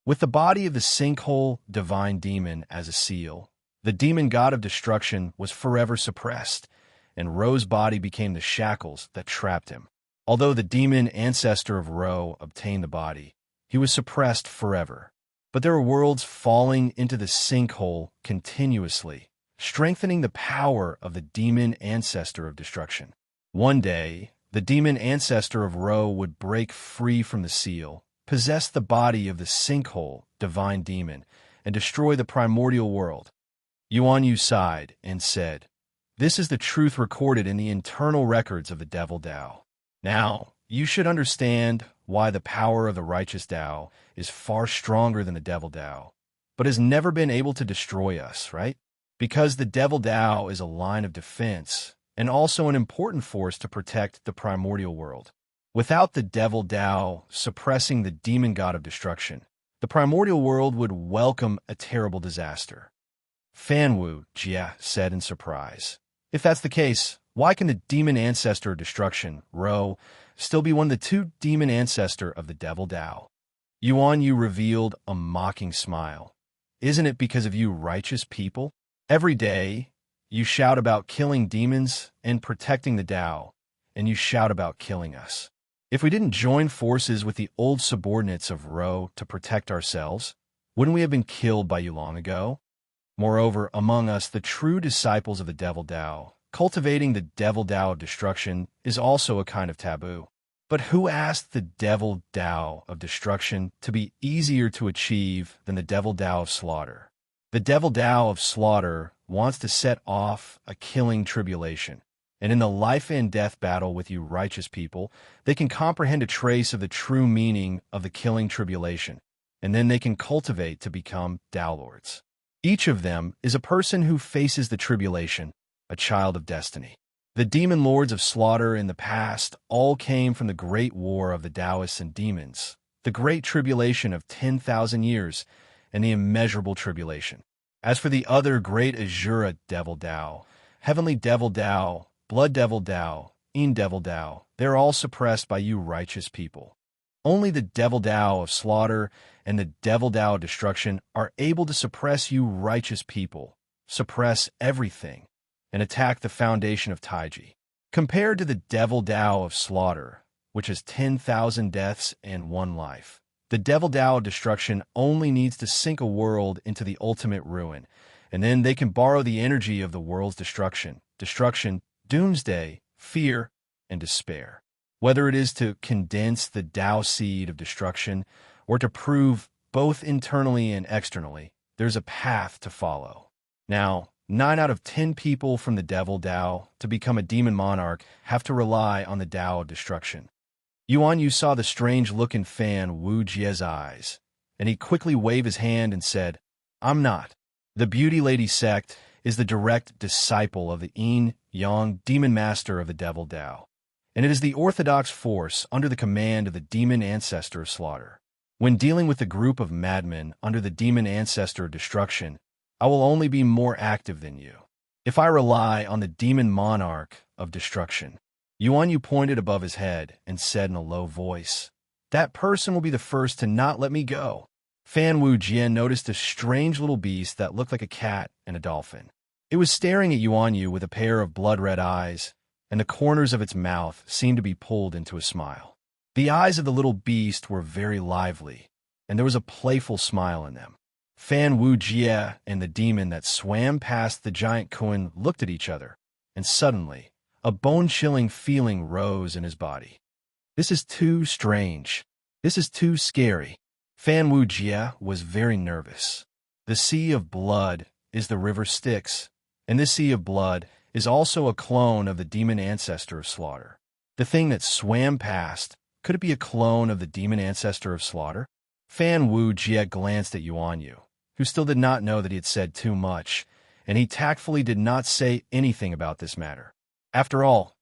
With the body of the sinkhole divine demon as a seal, the demon god of destruction was forever suppressed, and Ro's body became the shackles that trapped him. Although the demon ancestor of Ro obtained the body, he was suppressed forever. But there were worlds falling into the sinkhole continuously, strengthening the power of the demon ancestor of destruction. One day, the demon ancestor of Ro would break free from the seal, possess the body of the sinkhole divine demon, and destroy the primordial world. Yuan Yu sighed and said, "This is the truth recorded in the internal records of the Devil Tao. Now, you should understand why the power of the righteous Tao is far stronger than the Devil Tao, but has never been able to destroy us, right? Because the Devil Tao is a line of defense and also an important force to protect the primordial world. Without the Devil Tao suppressing the demon god of destruction, the primordial world would welcome a terrible disaster." Fanwu Jia said in surprise, "If that's the case, why can the demon ancestor of destruction, Ro, still be one of the two demon ancestor of the Devil Tao?" Yuan Yu revealed a mocking smile. "Isn't it because of you righteous people? Every day, you shout about killing demons and protecting the Tao, and you shout about killing us. If we didn't join forces with the old subordinates of Ro to protect ourselves, wouldn't we have been killed by you long ago? Moreover, among us, the true disciples of the Devil Tao, cultivating the Devil Tao of destruction is also a kind of taboo. But who asked the Devil Tao of destruction to be easier to achieve than the Devil Tao of slaughter? The Devil Tao of slaughter wants to set off a killing tribulation, and in the life and death battle with you righteous people, they can comprehend a trace of the true meaning of the killing tribulation, and then they can cultivate to become Tao Lords. Each of them is a person who faces the tribulation, a child of destiny. The demon lords of slaughter in the past all came from the great war of the Taoists and demons, the great tribulation of 10,000 years, and the immeasurable tribulation. As for the other great Azura Devil Tao, Heavenly Devil Tao, Blood Devil Tao, In Devil Tao, they're all suppressed by you righteous people. Only the Devil Tao of slaughter and the Devil Tao of destruction are able to suppress you righteous people, suppress everything, and attack the foundation of Taiji. Compared to the Devil Tao of slaughter, which has 10,000 deaths and 1 life, the Devil Tao of destruction only needs to sink a world into the ultimate ruin, and then they can borrow the energy of the world's destruction, doomsday, fear, and despair. Whether it is to condense the Tao seed of destruction or to prove both internally and externally, there's a path to follow. Now, 9 out of 10 people from the Devil Tao to become a demon monarch have to rely on the Tao of destruction. Yuan Yu saw the strange look in Fan Wu Jie's eyes, and he quickly waved his hand and said, "I'm not. The Beauty Lady sect is the direct disciple of the Yin Yang demon master of the Devil Tao, and it is the orthodox force under the command of the demon ancestor of slaughter. When dealing with the group of madmen under the demon ancestor of destruction, I will only be more active than you. If I rely on the demon monarch of destruction." Yuan Yu pointed above his head and said in a low voice, "That person will be the first to not let me go." Fan Wu Jian noticed a strange little beast that looked like a cat and a dolphin. It was staring at Yuan Yu with a pair of blood-red eyes, and the corners of its mouth seemed to be pulled into a smile. The eyes of the little beast were very lively, and there was a playful smile in them. Fan Wu Jie and the demon that swam past the giant Kun looked at each other, and suddenly, a bone-chilling feeling rose in his body. This is too strange. This is too scary. Fan Wu Jie was very nervous. The sea of blood is the river Styx, And this sea of blood is also a clone of the demon ancestor of slaughter. The thing that swam past, could it be a clone of the demon ancestor of slaughter? Fan Wu Jie glanced at Yuan Yu, who still did not know that he had said too much, and he tactfully did not say anything about this matter. After all,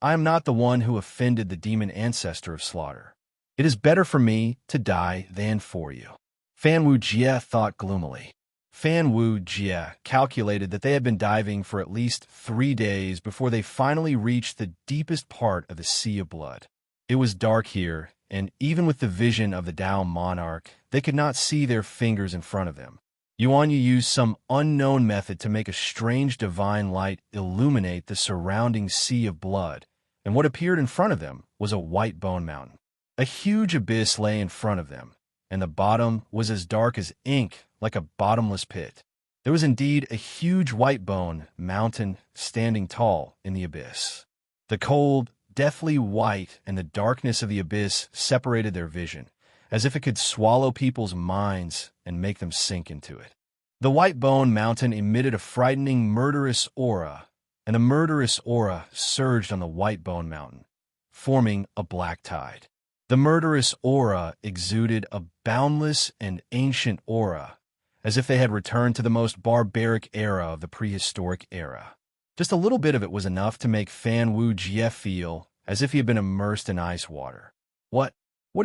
I am not the one who offended the demon ancestor of slaughter. It is better for me to die than for you. Fan Wu Jie thought gloomily. Fan Wu Jie calculated that they had been diving for at least 3 days before they finally reached the deepest part of the Sea of Blood. It was dark here, and even with the vision of the Dao monarch, they could not see their fingers in front of them. Yuan Yu used some unknown method to make a strange divine light illuminate the surrounding Sea of Blood, and what appeared in front of them was a white bone mountain. A huge abyss lay in front of them, and the bottom was as dark as ink, like a bottomless pit. There was indeed a huge white bone mountain standing tall in the abyss. The cold, deathly white and the darkness of the abyss separated their vision, as if it could swallow people's minds and make them sink into it. The white bone mountain emitted a frightening, murderous aura, and the murderous aura surged on the white bone mountain, forming a black tide. The murderous aura exuded a boundless and ancient aura, as if they had returned to the most barbaric era of the prehistoric era. Just a little bit of it was enough to make Fan Wu Jie feel as if he had been immersed in ice water. What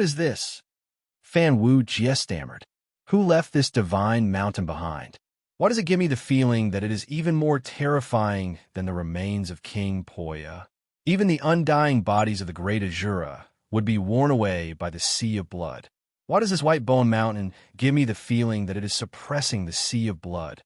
is this? Fan Wu Jie stammered. Who left this divine mountain behind? Why does it give me the feeling that it is even more terrifying than the remains of King Poya? Even the undying bodies of the great Azura would be worn away by the Sea of Blood. Why does this white bone mountain give me the feeling that it is suppressing the Sea of Blood?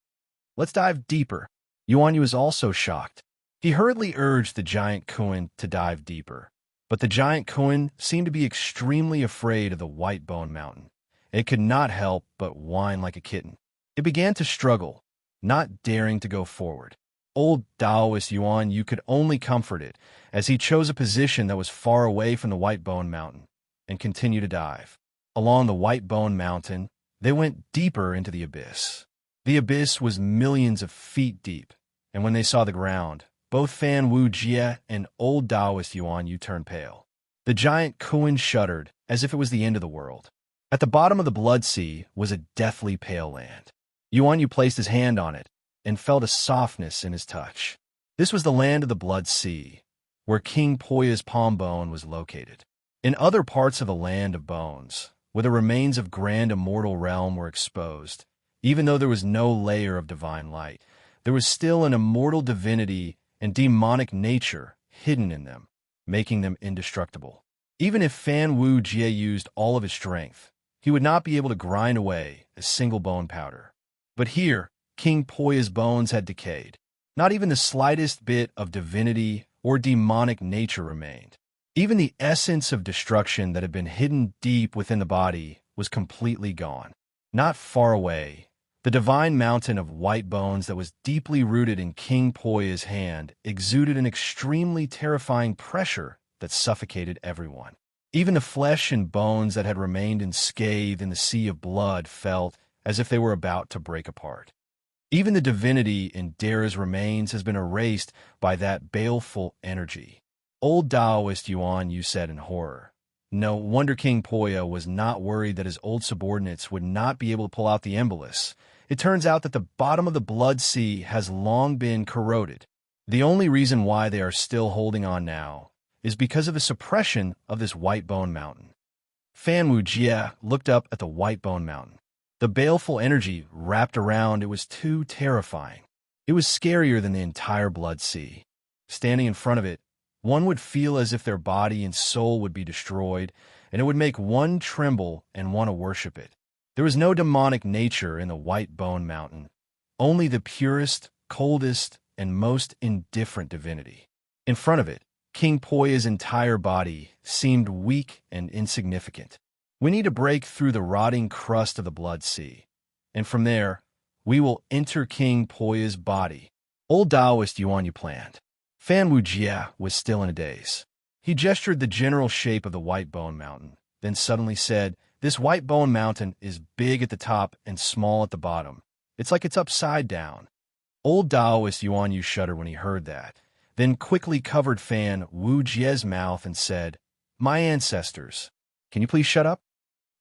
Let's dive deeper. Yuan Yu is also shocked. He hurriedly urged the giant Kuan to dive deeper, but the giant Kuan seemed to be extremely afraid of the white bone mountain. It could not help but whine like a kitten. It began to struggle, not daring to go forward. Old Taoist Yuan Yu could only comfort it, as he chose a position that was far away from the white bone mountain, and continued to dive. Along the white bone mountain, they went deeper into the abyss. The abyss was millions of feet deep, and when they saw the ground, both Fan Wu Jie and old Taoist Yuan Yu turned pale. The giant Kuan shuddered, as if it was the end of the world. At the bottom of the Blood Sea was a deathly pale land. Yuan Yu placed his hand on it, and felt a softness in his touch. This was the land of the Blood Sea, where King Poya's palm bone was located. In other parts of the Land of Bones, where the remains of Grand Immortal Realm were exposed, even though there was no layer of divine light, there was still an immortal divinity and demonic nature hidden in them, making them indestructible. Even if Fan Wu Jie used all of his strength, he would not be able to grind away a single bone powder. But here, King Poya's bones had decayed. Not even the slightest bit of divinity or demonic nature remained. Even the essence of destruction that had been hidden deep within the body was completely gone. Not far away, the divine mountain of white bones that was deeply rooted in King Poya's hand exuded an extremely terrifying pressure that suffocated everyone. Even the flesh and bones that had remained unscathed in the Sea of Blood felt as if they were about to break apart. Even the divinity in Dara's remains has been erased by that baleful energy. Old Taoist Yuan Yu said in horror. No wonder King Poya was not worried that his old subordinates would not be able to pull out the embolus. It turns out that the bottom of the Blood Sea has long been corroded. The only reason why they are still holding on now is because of the suppression of this white bone mountain. Fan Wu Jie looked up at the white bone mountain. The baleful energy wrapped around it was too terrifying. It was scarier than the entire Blood Sea. Standing in front of it, one would feel as if their body and soul would be destroyed, and it would make one tremble and want to worship it. There was no demonic nature in the white bone mountain, only the purest, coldest, and most indifferent divinity. In front of it, King Poya's entire body seemed weak and insignificant. We need to break through the rotting crust of the Blood Sea, and from there, we will enter King Poya's body. Old Taoist Yuan Yu planned. Fan Wu Jie was still in a daze. He gestured the general shape of the white bone mountain, then suddenly said, "This white bone mountain is big at the top and small at the bottom. It's like it's upside down." Old Taoist Yuan Yu shuddered when he heard that, then quickly covered Fan Wu Jie's mouth and said, "My ancestors, can you please shut up?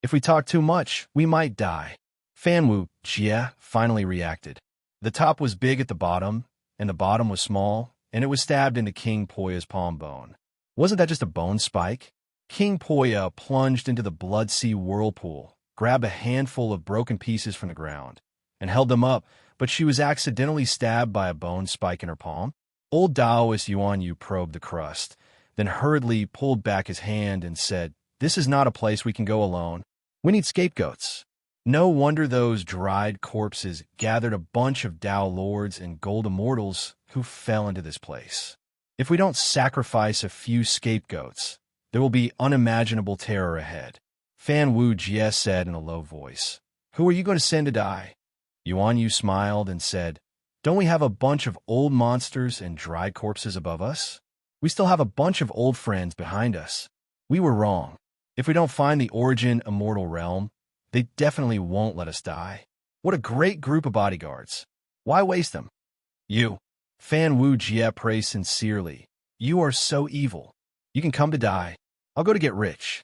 If we talk too much, we might die." Fan Wu Jie finally reacted. The top was big at the bottom, and the bottom was small, and it was stabbed into King Poya's palm bone. Wasn't that just a bone spike? King Poya plunged into the blood sea whirlpool, grabbed a handful of broken pieces from the ground, and held them up, but she was accidentally stabbed by a bone spike in her palm. Old Taoist Yuan Yu probed the crust, then hurriedly pulled back his hand and said, "This is not a place we can go alone. We need scapegoats." No wonder those dried corpses gathered a bunch of Tao lords and gold immortals who fell into this place. If we don't sacrifice a few scapegoats, there will be unimaginable terror ahead. Fan Wu Jie said in a low voice, "Who are you going to send to die?" Yuan Yu smiled and said, "Don't we have a bunch of old monsters and dried corpses above us? We still have a bunch of old friends behind us. We were wrong. If we don't find the origin immortal realm, they definitely won't let us die. What a great group of bodyguards. Why waste them?" "You," Fan Wu Jie praised sincerely, "you are so evil. You can come to die. I'll go to get rich."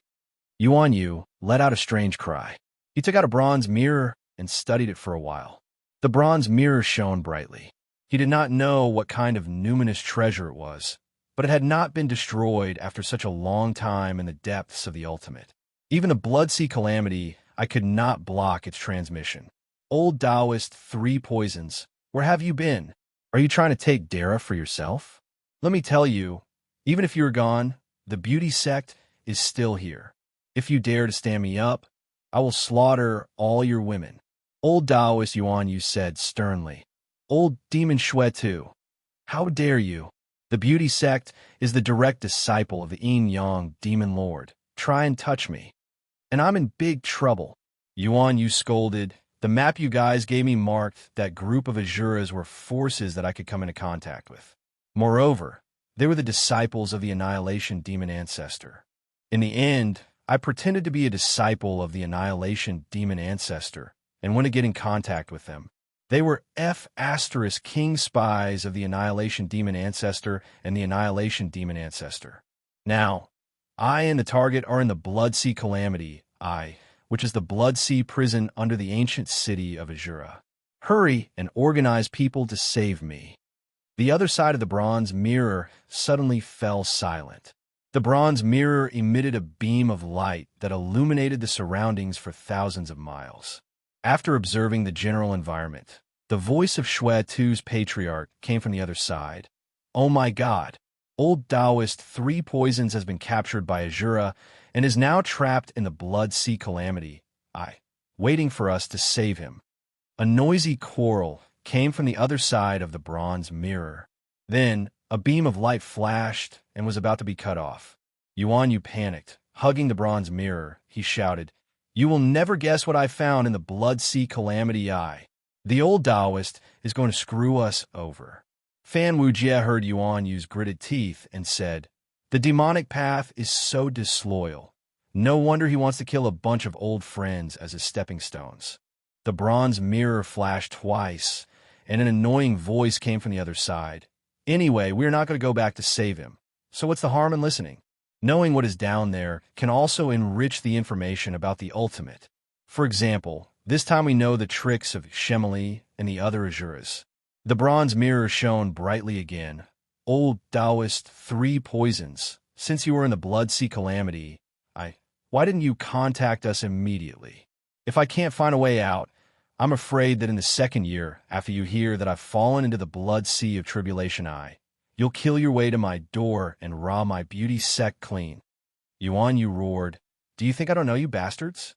Yuan Yu let out a strange cry. He took out a bronze mirror and studied it for a while. The bronze mirror shone brightly. He did not know what kind of numinous treasure it was, but it had not been destroyed after such a long time in the depths of the ultimate. Even a blood sea calamity, I could not block its transmission. Old Taoist 3 Poisons, where have you been? Are you trying to take Dara for yourself? Let me tell you, even if you're gone, the beauty sect is still here. If you dare to stand me up, I will slaughter all your women." Old Taoist Yuan Yu said sternly, "Old Demon Shui too. How dare you? The beauty sect is the direct disciple of the Yin Yang Demon Lord. Try and touch me, and I'm in big trouble." Yuan Yu scolded, "The map you guys gave me marked that group of Asuras were forces that I could come into contact with. Moreover, they were the disciples of the Annihilation Demon Ancestor. In the end, I pretended to be a disciple of the Annihilation Demon Ancestor and went to get in contact with them. They were King spies of the Annihilation Demon Ancestor and the Annihilation Demon Ancestor. Now, I and the target are in the Blood Sea Calamity, which is the Blood Sea prison under the ancient city of Azura. Hurry and organize people to save me." The other side of the bronze mirror suddenly fell silent. The bronze mirror emitted a beam of light that illuminated the surroundings for thousands of miles. After observing the general environment, the voice of Shui Tu's patriarch came from the other side. "Oh my God! Old Taoist 3 Poisons has been captured by Azura and is now trapped in the Blood Sea Calamity, waiting for us to save him." A noisy quarrel came from the other side of the bronze mirror. Then, a beam of light flashed and was about to be cut off. Yuan Yu panicked. Hugging the bronze mirror, he shouted, "You will never guess what I found in the Blood Sea Calamity Eye. The old Taoist is going to screw us over." Fan Wu Jie heard Yuan Yu's gritted teeth and said, "The demonic path is so disloyal. No wonder he wants to kill a bunch of old friends as his stepping stones." The bronze mirror flashed twice, and an annoying voice came from the other side. "Anyway, we're not going to go back to save him. So what's the harm in listening? Knowing what is down there can also enrich the information about the ultimate. For example, this time we know the tricks of Shemali and the other Azuras." The bronze mirror shone brightly again. "Old Taoist 3 Poisons, since you were in the Blood Sea Calamity, why didn't you contact us immediately? If I can't find a way out, I'm afraid that in the second year, after you hear that I've fallen into the Blood Sea of Tribulation you'll kill your way to my door and rob my beauty sect clean." Yuan Yu roared, "Do you think I don't know you bastards?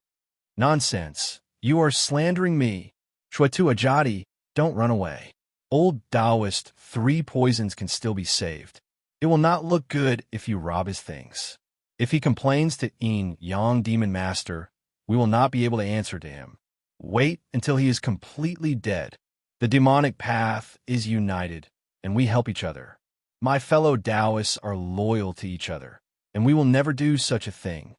Nonsense. You are slandering me. Shuetu Ajadi, don't run away. Old Taoist 3 Poisons can still be saved. It will not look good if you rob his things. If he complains to Yin Yang Demon Master, we will not be able to answer to him. Wait until he is completely dead. The demonic path is united, and we help each other. My fellow Taoists are loyal to each other, and we will never do such a thing."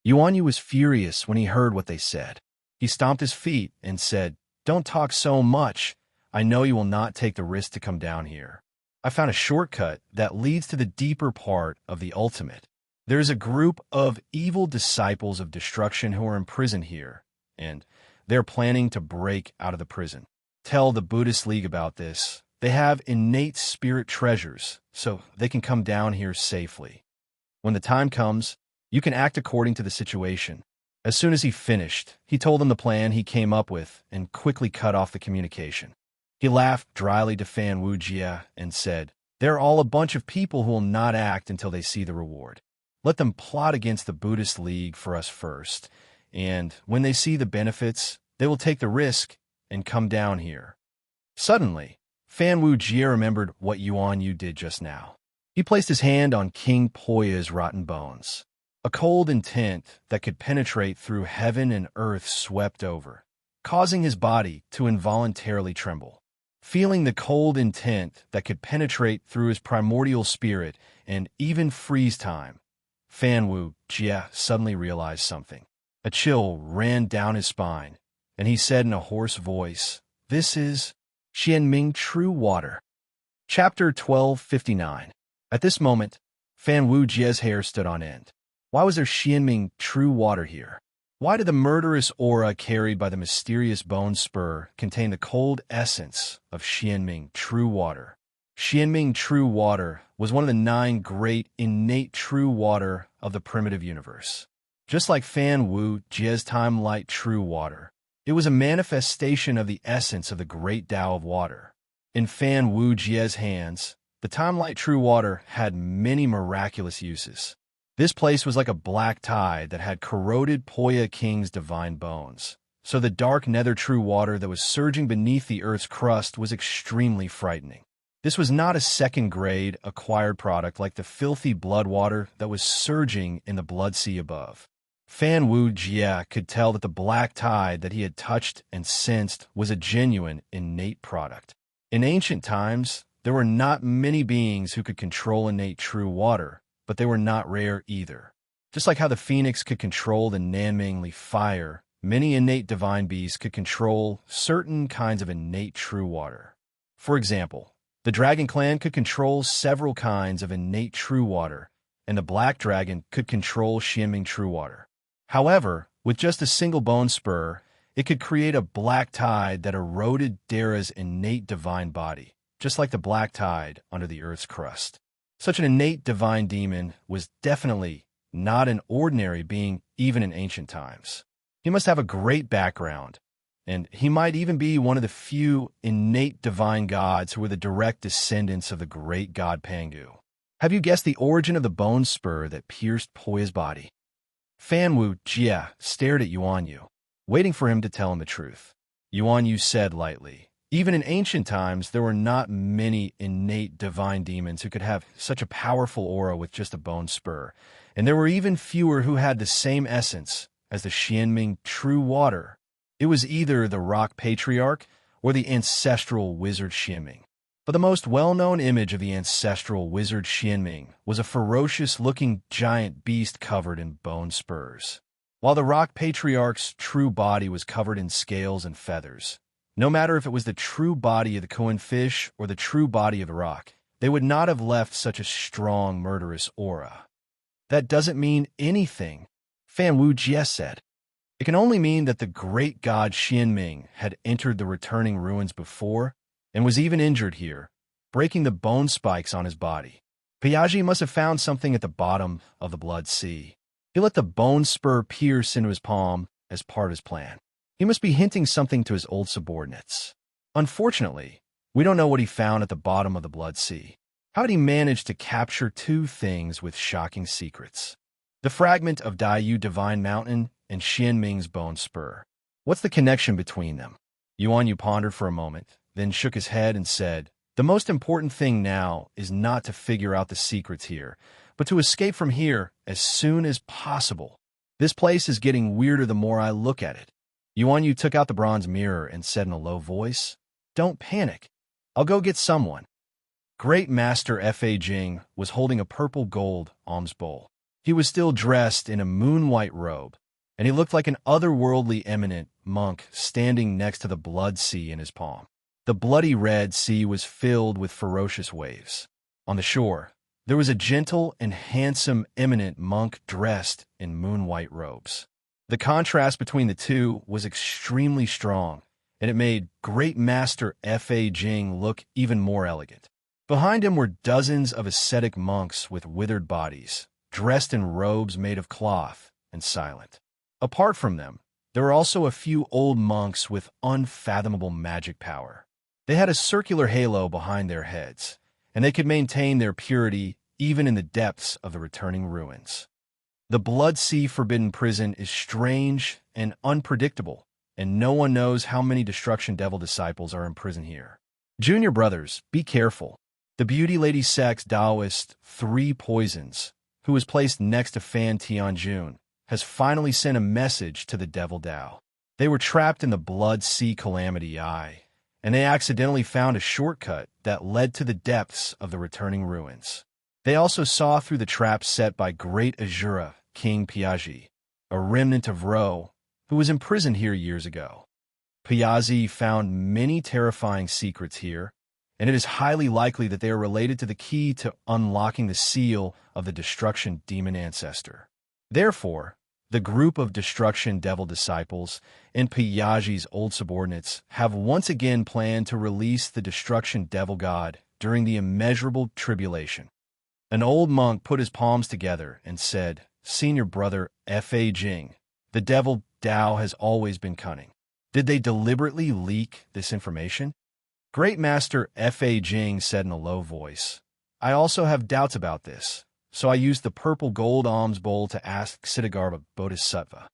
Yuan Yu was furious when he heard what they said. He stomped his feet and said, "Don't talk so much. I know you will not take the risk to come down here. I found a shortcut that leads to the deeper part of the ultimate. There is a group of evil disciples of destruction who are imprisoned here, and they're planning to break out of the prison. Tell the Buddhist League about this. They have innate spirit treasures, so they can come down here safely. When the time comes, you can act according to the situation. As soon as he finished, he told them the plan he came up with and quickly cut off the communication. He laughed dryly to Fan Wujie and said, "They're all a bunch of people who will not act until they see the reward. Let them plot against the Buddhist League for us first, and when they see the benefits, they will take the risk and come down here." Suddenly, Fan Wujie remembered what Yuan Yu did just now. He placed his hand on King Poya's rotten bones. A cold intent that could penetrate through heaven and earth swept over, causing his body to involuntarily tremble. Feeling the cold intent that could penetrate through his primordial spirit and even freeze time, Fan Wujie suddenly realized something. A chill ran down his spine, and he said in a hoarse voice, "This is Xianming True Water." Chapter 1259. At this moment, Fan Wujie's hair stood on end. Why was there Xianming True Water here? Why did the murderous aura carried by the mysterious bone spur contain the cold essence of Xianming True Water? Xianming True Water was one of the 9 great innate true water of the primitive universe. Just like Fan Wujie's time light true water, it was a manifestation of the essence of the great Tao of water. In Fan Wujie's hands, the time light true water had many miraculous uses. This place was like a black tide that had corroded Poya King's divine bones. So the dark nether true water that was surging beneath the earth's crust was extremely frightening. This was not a second-grade acquired product like the filthy blood water that was surging in the blood sea above. Fan Wujie could tell that the black tide that he had touched and sensed was a genuine, innate product. In ancient times, there were not many beings who could control innate true water, but they were not rare either. Just like how the phoenix could control the Nanmingli fire, many innate divine beasts could control certain kinds of innate true water. For example, the dragon clan could control several kinds of innate true water, and the black dragon could control Xianming true water. However, with just a single bone spur, it could create a black tide that eroded Dara's innate divine body, just like the black tide under the earth's crust. Such an innate divine demon was definitely not an ordinary being even in ancient times. He must have a great background, and he might even be one of the few innate divine gods who were the direct descendants of the great god Pangu. Have you guessed the origin of the bone spur that pierced Poya's body? Fan Wujie stared at Yuan Yu, waiting for him to tell him the truth. Yuan Yu said lightly, "Even in ancient times, there were not many innate divine demons who could have such a powerful aura with just a bone spur, and there were even fewer who had the same essence as the Xianming True Water. It was either the Rock Patriarch or the ancestral wizard Xianming. But the most well-known image of the ancestral wizard Xianming was a ferocious-looking giant beast covered in bone spurs, while the Rock Patriarch's true body was covered in scales and feathers. No matter if it was the true body of the Koan fish or the true body of the rock, they would not have left such a strong, murderous aura." "That doesn't mean anything," Fan Wujie said. "It can only mean that the great god Xianming had entered the returning ruins before and was even injured here, breaking the bone spikes on his body. Piaget must have found something at the bottom of the blood sea. He let the bone spur pierce into his palm as part of his plan. He must be hinting something to his old subordinates. Unfortunately, we don't know what he found at the bottom of the blood sea. How did he manage to capture 2 things with shocking secrets? The fragment of Daiyu Divine Mountain and Xianming's bone spur. What's the connection between them?" Yuan Yu pondered for a moment, then shook his head and said, "The most important thing now is not to figure out the secrets here, but to escape from here as soon as possible. This place is getting weirder the more I look at it." Yuan Yu took out the bronze mirror and said in a low voice, "Don't panic. I'll go get someone." Great Master Fa Jing was holding a purple gold alms bowl. He was still dressed in a moon-white robe, and he looked like an otherworldly eminent monk standing next to the blood sea in his palm. The bloody Red Sea was filled with ferocious waves. On the shore, there was a gentle and handsome eminent monk dressed in moon-white robes. The contrast between the two was extremely strong, and it made Great Master Fa Jing look even more elegant. Behind him were dozens of ascetic monks with withered bodies, dressed in robes made of cloth and silent. Apart from them, there were also a few old monks with unfathomable magic power. They had a circular halo behind their heads, and they could maintain their purity even in the depths of the returning ruins. The Blood Sea Forbidden Prison is strange and unpredictable, and no one knows how many Destruction Devil disciples are in prison here. Junior brothers, be careful. The Beauty Lady Sect's Taoist 3 Poisons, who was placed next to Fan Tianjun, has finally sent a message to the Devil Tao. They were trapped in the Blood Sea Calamity Eye, and they accidentally found a shortcut that led to the depths of the returning ruins. They also saw through the trap set by Great Azura, King Piazi, a remnant of Ro, who was imprisoned here years ago. Piazi found many terrifying secrets here, and it is highly likely that they are related to the key to unlocking the seal of the Destruction Demon Ancestor. Therefore, the group of Destruction Devil disciples and Piazi's old subordinates have once again planned to release the Destruction Devil God during the immeasurable tribulation. An old monk put his palms together and said, "Senior brother Fa Jing, the Devil Tao has always been cunning. Did they deliberately leak this information?" Great Master Fa Jing said in a low voice, "I also have doubts about this, so I used the purple gold alms bowl to ask Siddhagarbha Bodhisattva."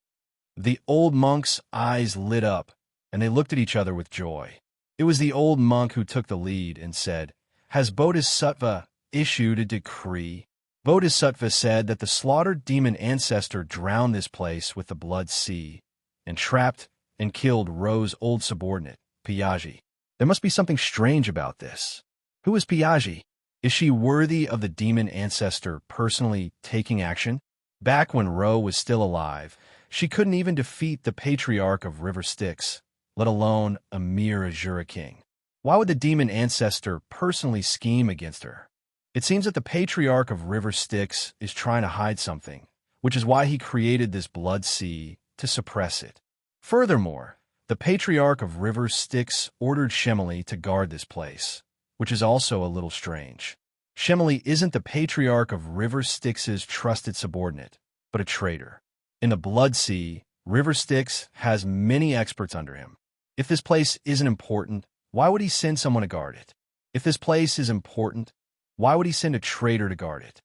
The old monk's eyes lit up, and they looked at each other with joy. It was the old monk who took the lead and said, "Has Bodhisattva issued a decree?" Bodhisattva said that the slaughtered demon ancestor drowned this place with the Blood Sea, and trapped and killed Ro's old subordinate, Piazi. There must be something strange about this. Who is Piazi? Is she worthy of the demon ancestor personally taking action? Back when Ro was still alive, she couldn't even defeat the Patriarch of River Styx, let alone a mere Azura King. Why would the demon ancestor personally scheme against her? It seems that the Patriarch of River Styx is trying to hide something, which is why he created this Blood Sea to suppress it. Furthermore, the Patriarch of River Styx ordered Shemali to guard this place, which is also a little strange. Shemali isn't the Patriarch of River Styx's trusted subordinate, but a traitor. In the Blood Sea, River Styx has many experts under him. If this place isn't important, why would he send someone to guard it? If this place is important, why would he send a traitor to guard it?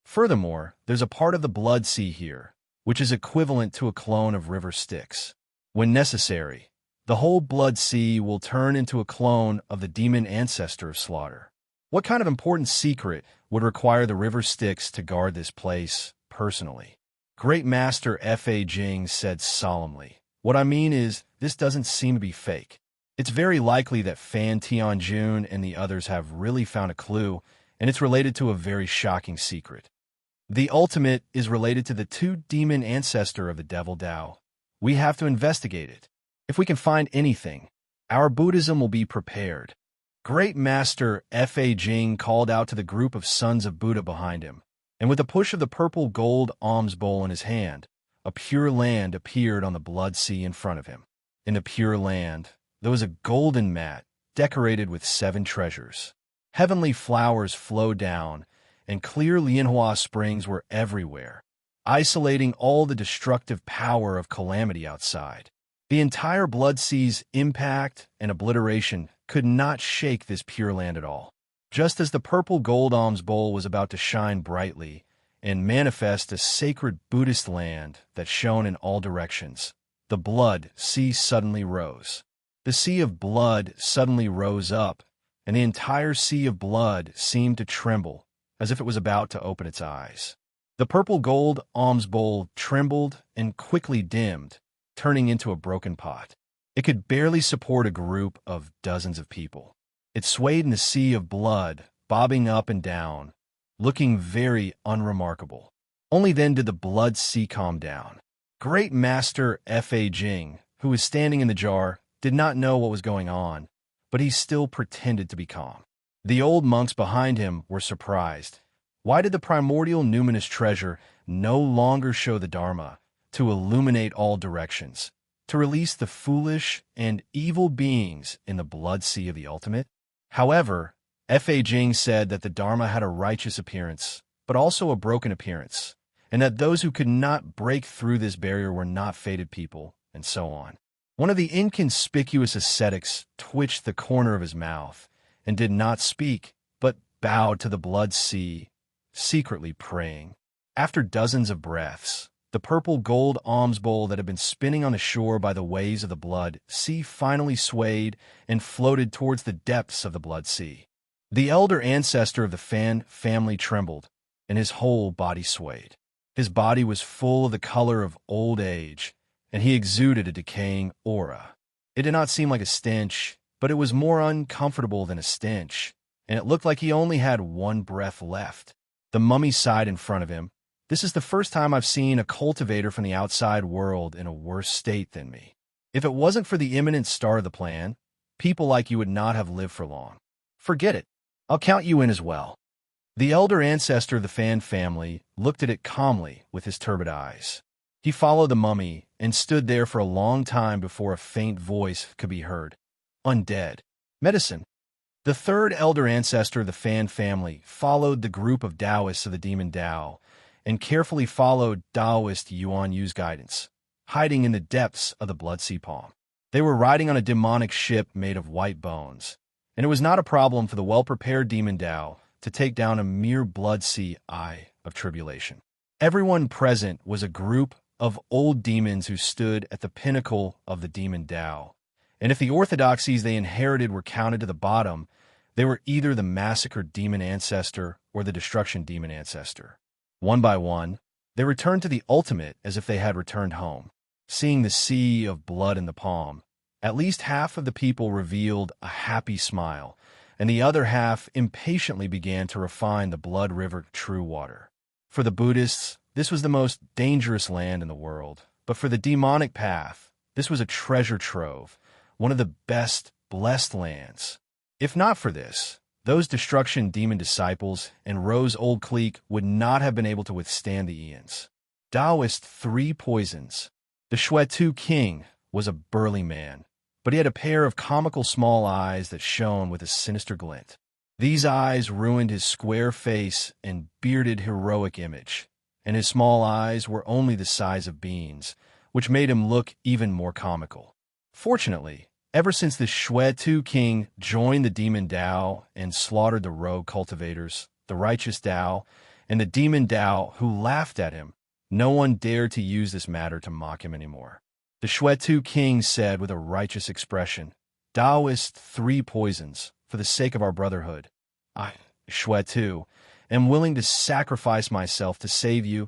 Furthermore, there's a part of the Blood Sea here, which is equivalent to a clone of River Styx. When necessary, the whole Blood Sea will turn into a clone of the demon ancestor of slaughter. What kind of important secret would require the River Styx to guard this place personally? Great Master Fa Jing said solemnly, "What I mean is, this doesn't seem to be fake. It's very likely that Fan Tianjun and the others have really found a clue, and it's related to a very shocking secret. The ultimate is related to the 2 demon ancestor of the Devil Tao. We have to investigate it. If we can find anything, our Buddhism will be prepared." Great Master Fa Jing called out to the group of sons of Buddha behind him, and with a push of the purple gold alms bowl in his hand, a pure land appeared on the Blood Sea in front of him. In the pure land, there was a golden mat decorated with 7 treasures. Heavenly flowers flowed down, and clear Lianhua springs were everywhere, isolating all the destructive power of calamity outside. The entire Blood Sea's impact and obliteration could not shake this pure land at all. Just as the purple gold alms bowl was about to shine brightly and manifest a sacred Buddhist land that shone in all directions, the Blood Sea suddenly rose. The Sea of Blood suddenly rose up, and the entire Sea of Blood seemed to tremble, as if it was about to open its eyes. The purple gold alms bowl trembled and quickly dimmed, turning into a broken pot. It could barely support a group of dozens of people. It swayed in the Sea of Blood, bobbing up and down, looking very unremarkable. Only then did the Blood Sea calm down. Great Master Fa Jing, who was standing in the jar, did not know what was going on, but he still pretended to be calm. The old monks behind him were surprised. Why did the primordial numinous treasure no longer show the Dharma to illuminate all directions, to release the foolish and evil beings in the blood sea of the ultimate? However, Fa Jing said that the Dharma had a righteous appearance, but also a broken appearance, and that those who could not break through this barrier were not fated people, and so on. One of the inconspicuous ascetics twitched the corner of his mouth and did not speak, but bowed to the blood sea, secretly praying. After dozens of breaths, the purple gold alms bowl that had been spinning on the shore by the waves of the blood sea finally swayed and floated towards the depths of the blood sea. The elder ancestor of the Fan family trembled, and his whole body swayed. His body was full of the color of old age, and he exuded a decaying aura. It did not seem like a stench, but it was more uncomfortable than a stench, and it looked like he only had one breath left. The mummy sighed in front of him. This is the first time I've seen a cultivator from the outside world in a worse state than me. If it wasn't for the imminent start of the plan, people like you would not have lived for long. Forget it. I'll count you in as well. The elder ancestor of the Fan family looked at it calmly with his turbid eyes. He followed the mummy and stood there for a long time before a faint voice could be heard. Undead. Medicine. The third elder ancestor of the Fan family followed the group of Taoists of the Demon Tao and carefully followed Taoist Yuan Yu's guidance, hiding in the depths of the Blood Sea Palm. They were riding on a demonic ship made of white bones, and it was not a problem for the well-prepared Demon Tao to take down a mere Blood Sea eye of tribulation. Everyone present was a group of old demons who stood at the pinnacle of the Demon Tao, and if the orthodoxies they inherited were counted to the bottom, they were either the massacred demon ancestor or the destruction demon ancestor. One by one, they returned to the ultimate as if they had returned home. Seeing the sea of blood in the palm, at least half of the people revealed a happy smile, and the other half impatiently began to refine the blood river true water. For the Buddhists, this was the most dangerous land in the world, but for the demonic path, this was a treasure trove, one of the best blessed lands. If not for this, those destruction demon disciples and Rose Old Clique would not have been able to withstand the eons. Taoist 3 poisons. The Shui-Tu King was a burly man, but he had a pair of comical small eyes that shone with a sinister glint. These eyes ruined his square face and bearded heroic image, and his small eyes were only the size of beans, which made him look even more comical. Fortunately, ever since the Shui-Tu King joined the Demon Tao and slaughtered the rogue cultivators, the righteous Tao, and the Demon Tao who laughed at him, no one dared to use this matter to mock him anymore. The Shui-Tu King said with a righteous expression, Taoist 3 poisons, for the sake of our brotherhood. I, Shui-Tu, am willing to sacrifice myself to save you,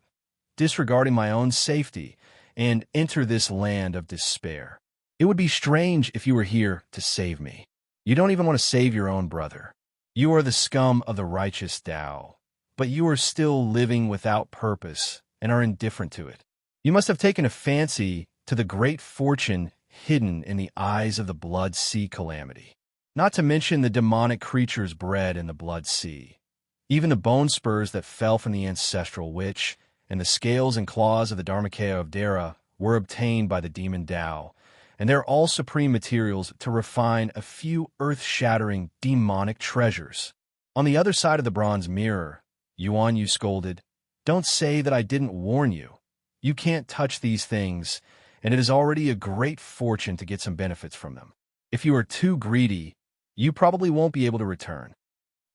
disregarding my own safety, and enter this land of despair. It would be strange if you were here to save me. You don't even want to save your own brother. You are the scum of the righteous Tao, but you are still living without purpose and are indifferent to it. You must have taken a fancy to the great fortune hidden in the eyes of the Blood Sea calamity, not to mention the demonic creatures bred in the Blood Sea. Even the bone spurs that fell from the ancestral witch and the scales and claws of the Dharmakaya of Dara were obtained by the Demon Tao, and they're all supreme materials to refine a few earth-shattering demonic treasures. On the other side of the bronze mirror, Yuan Yu scolded, Don't say that I didn't warn you. You can't touch these things, and it is already a great fortune to get some benefits from them. If you are too greedy, you probably won't be able to return.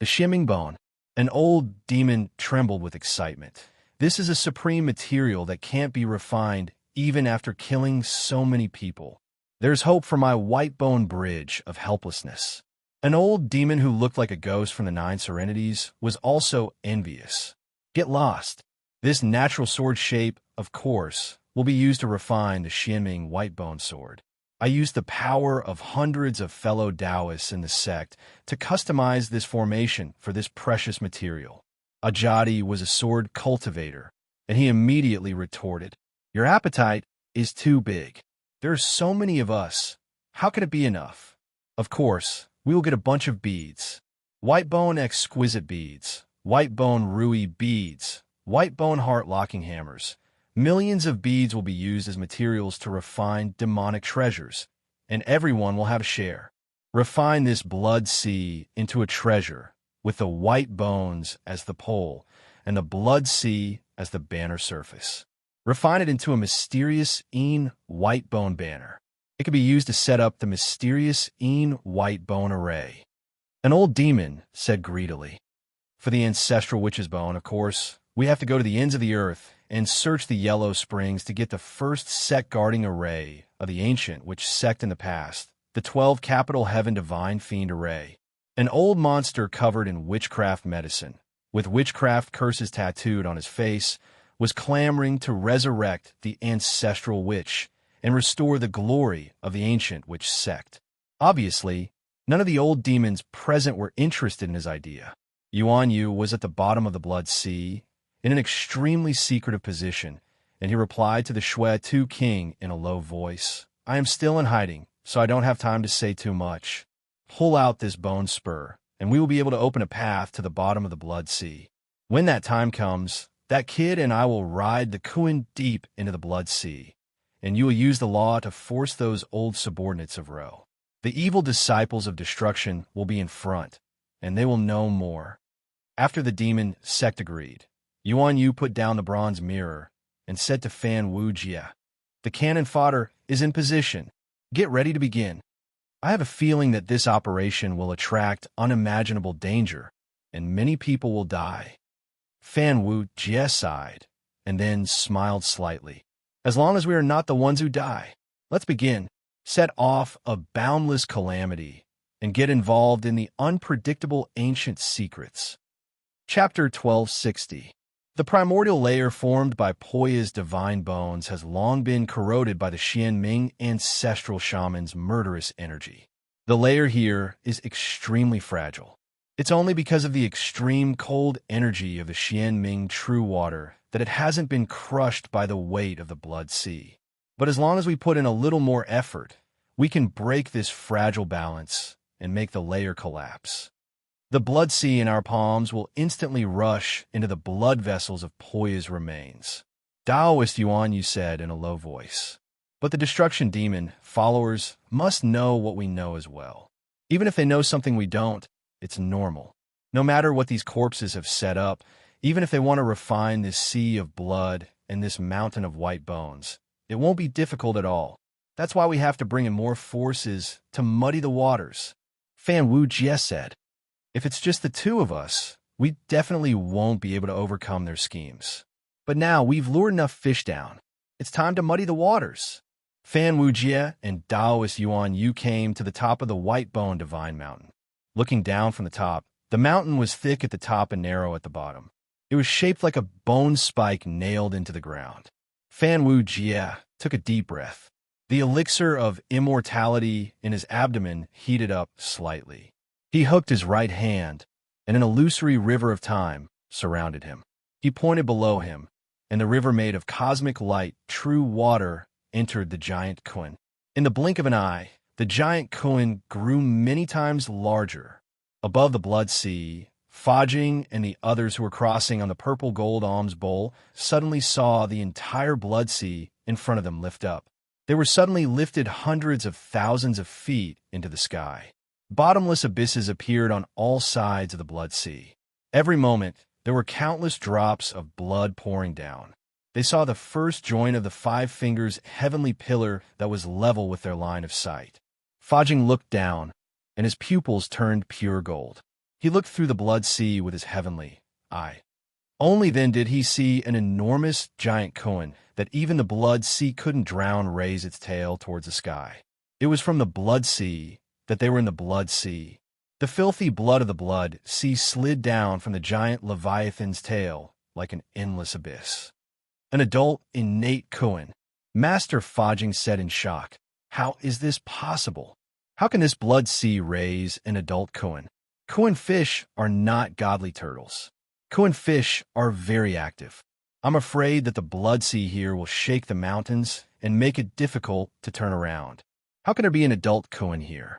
The shimming bone. An old demon trembled with excitement. This is a supreme material that can't be refined even after killing so many people. There's hope for my white bone bridge of helplessness. An old demon who looked like a ghost from the 9 Serenities was also envious. Get lost. This natural sword shape, of course, will be used to refine the shimming white bone sword. I used the power of hundreds of fellow Taoists in the sect to customize this formation for this precious material. Ajadi was a sword cultivator, and he immediately retorted, Your appetite is too big. There are so many of us. How can it be enough? Of course, we will get a bunch of beads. White bone exquisite beads, white bone rui beads, white bone heart-locking hammers. Millions of beads will be used as materials to refine demonic treasures, and everyone will have a share. Refine this blood sea into a treasure, with the white bones as the pole, and the blood sea as the banner surface. Refine it into a mysterious white bone banner. It can be used to set up the mysterious white bone array. An old demon said greedily, "For the ancestral witch's bone, of course, we have to go to the ends of the earth and search the yellow springs to get the first sect guarding array of the ancient witch sect in the past, the 12 capital heaven divine fiend array." An old monster covered in witchcraft medicine, with witchcraft curses tattooed on his face, was clamoring to resurrect the ancestral witch and restore the glory of the ancient witch sect. Obviously, none of the old demons present were interested in his idea. Yuan Yu was at the bottom of the blood sea, in an extremely secretive position, and he replied to the Shui Tu king in a low voice, "I am still in hiding, so I don't have time to say too much. Pull out this bone spur, and we will be able to open a path to the bottom of the blood sea. When that time comes, that kid and I will ride the Kuan deep into the blood sea, and you will use the law to force those old subordinates of Ro. The evil disciples of destruction will be in front, and they will know more." After the demon sect agreed, Yuan Yu put down the bronze mirror and said to Fan Wujie, "The cannon fodder is in position. Get ready to begin. I have a feeling that this operation will attract unimaginable danger, and many people will die." Fan Wujie sighed, and then smiled slightly. "As long as we are not the ones who die, let's begin. Set off a boundless calamity, and get involved in the unpredictable ancient secrets." Chapter 1260. The primordial layer formed by Poya's divine bones has long been corroded by the Xianming ancestral shaman's murderous energy. The layer here is extremely fragile. It's only because of the extreme cold energy of the Xianming true water that it hasn't been crushed by the weight of the blood sea. But as long as we put in a little more effort, we can break this fragile balance and make the layer collapse. The blood sea in our palms will instantly rush into the blood vessels of Poya's remains. Taoist Yuan Yu said in a low voice. But the destruction demon followers must know what we know as well. Even if they know something we don't, it's normal. No matter what these corpses have set up, even if they want to refine this sea of blood and this mountain of white bones, it won't be difficult at all. That's why we have to bring in more forces to muddy the waters. Fan Wujie said. If it's just the two of us, we definitely won't be able to overcome their schemes. But now we've lured enough fish down. It's time to muddy the waters. Fan Wujie and Taoist Yuan Yu came to the top of the White Bone Divine Mountain. Looking down from the top, the mountain was thick at the top and narrow at the bottom. It was shaped like a bone spike nailed into the ground. Fan Wujie took a deep breath. The elixir of immortality in his abdomen heated up slightly. He hooked his right hand, and an illusory river of time surrounded him. He pointed below him, and the river made of cosmic light, true water, entered the giant Kuan. In the blink of an eye, the giant Kuan grew many times larger. Above the blood sea, Fajing and the others who were crossing on the purple gold alms bowl suddenly saw the entire blood sea in front of them lift up. They were suddenly lifted hundreds of thousands of feet into the sky. Bottomless abysses appeared on all sides of the blood sea. Every moment, there were countless drops of blood pouring down. They saw the first joint of the 5 fingers heavenly pillar that was level with their line of sight. Fajing looked down, and his pupils turned pure gold. He looked through the blood sea with his heavenly eye. Only then did he see an enormous giant Kuan that even the blood sea couldn't drown raise its tail towards the sky. It was from the blood sea that they were in the blood sea. The filthy blood of the blood sea slid down from the giant Leviathan's tail like an endless abyss. An adult innate Kuan. Master Fajing said in shock, "How is this possible? How can this blood sea raise an adult Kuan? Kuan fish are not godly turtles. Kuan fish are very active. I'm afraid that the blood sea here will shake the mountains and make it difficult to turn around. How can there be an adult Kuan here?"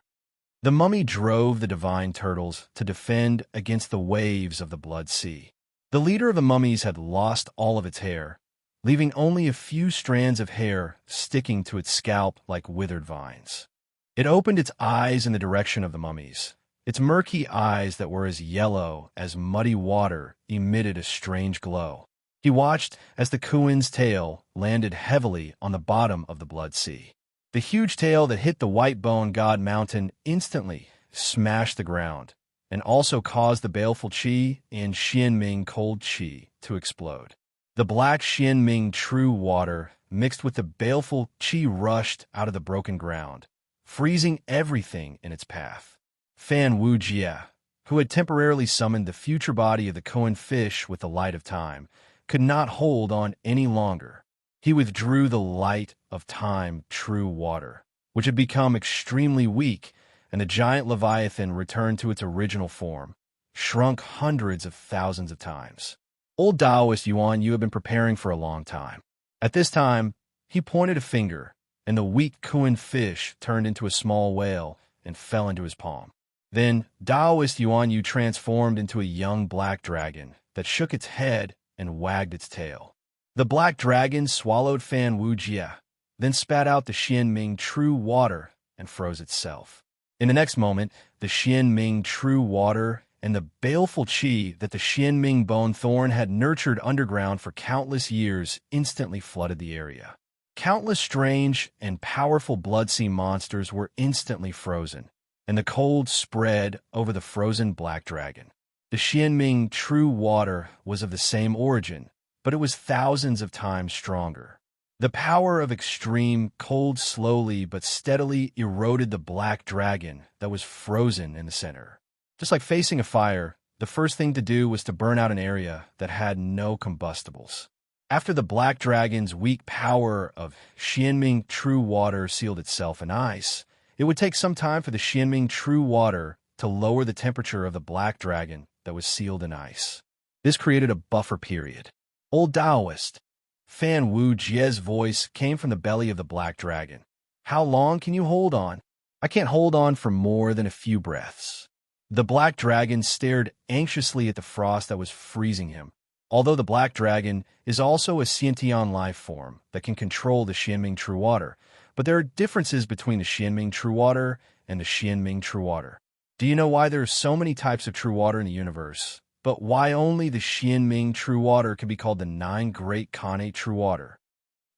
The mummy drove the divine turtles to defend against the waves of the blood sea. The leader of the mummies had lost all of its hair, leaving only a few strands of hair sticking to its scalp like withered vines. It opened its eyes in the direction of the mummies. Its murky eyes that were as yellow as muddy water emitted a strange glow. He watched as the Kuin's tail landed heavily on the bottom of the blood sea. The huge tail that hit the white bone god mountain instantly smashed the ground and also caused the baleful qi and Xianming cold qi to explode. The black Xianming true water mixed with the baleful qi rushed out of the broken ground, freezing everything in its path. Fan Wujie, who had temporarily summoned the future body of the Koan fish with the light of time, could not hold on any longer. He withdrew the light of time true water, which had become extremely weak, and the giant Leviathan returned to its original form, shrunk hundreds of thousands of times. Old Taoist Yuan Yu had been preparing for a long time. At this time, he pointed a finger, and the weak Kuan fish turned into a small whale and fell into his palm. Then Taoist Yuan Yu transformed into a young black dragon that shook its head and wagged its tail. The black dragon swallowed Fan Wujie, then spat out the Xianming true water and froze itself. In the next moment, the Xianming true water and the baleful qi that the Xianming bone thorn had nurtured underground for countless years instantly flooded the area. Countless strange and powerful blood sea monsters were instantly frozen, and the cold spread over the frozen black dragon. The Xianming true water was of the same origin, but it was thousands of times stronger. The power of extreme cold slowly but steadily eroded the black dragon that was frozen in the center. Just like facing a fire, the first thing to do was to burn out an area that had no combustibles. After the black dragon's weak power of Xianming true water sealed itself in ice, it would take some time for the Xianming true water to lower the temperature of the black dragon that was sealed in ice. This created a buffer period. Old Taoist, Fan Wujie's voice came from the belly of the black dragon. How long can you hold on? I can't hold on for more than a few breaths. The black dragon stared anxiously at the frost that was freezing him. Although the black dragon is also a sentient life form that can control the Xianming true water, but there are differences between the Xianming true water and the Xianming true water. Do you know why there are so many types of true water in the universe, but why only the Xianming true water can be called the 9 great Khanate true water?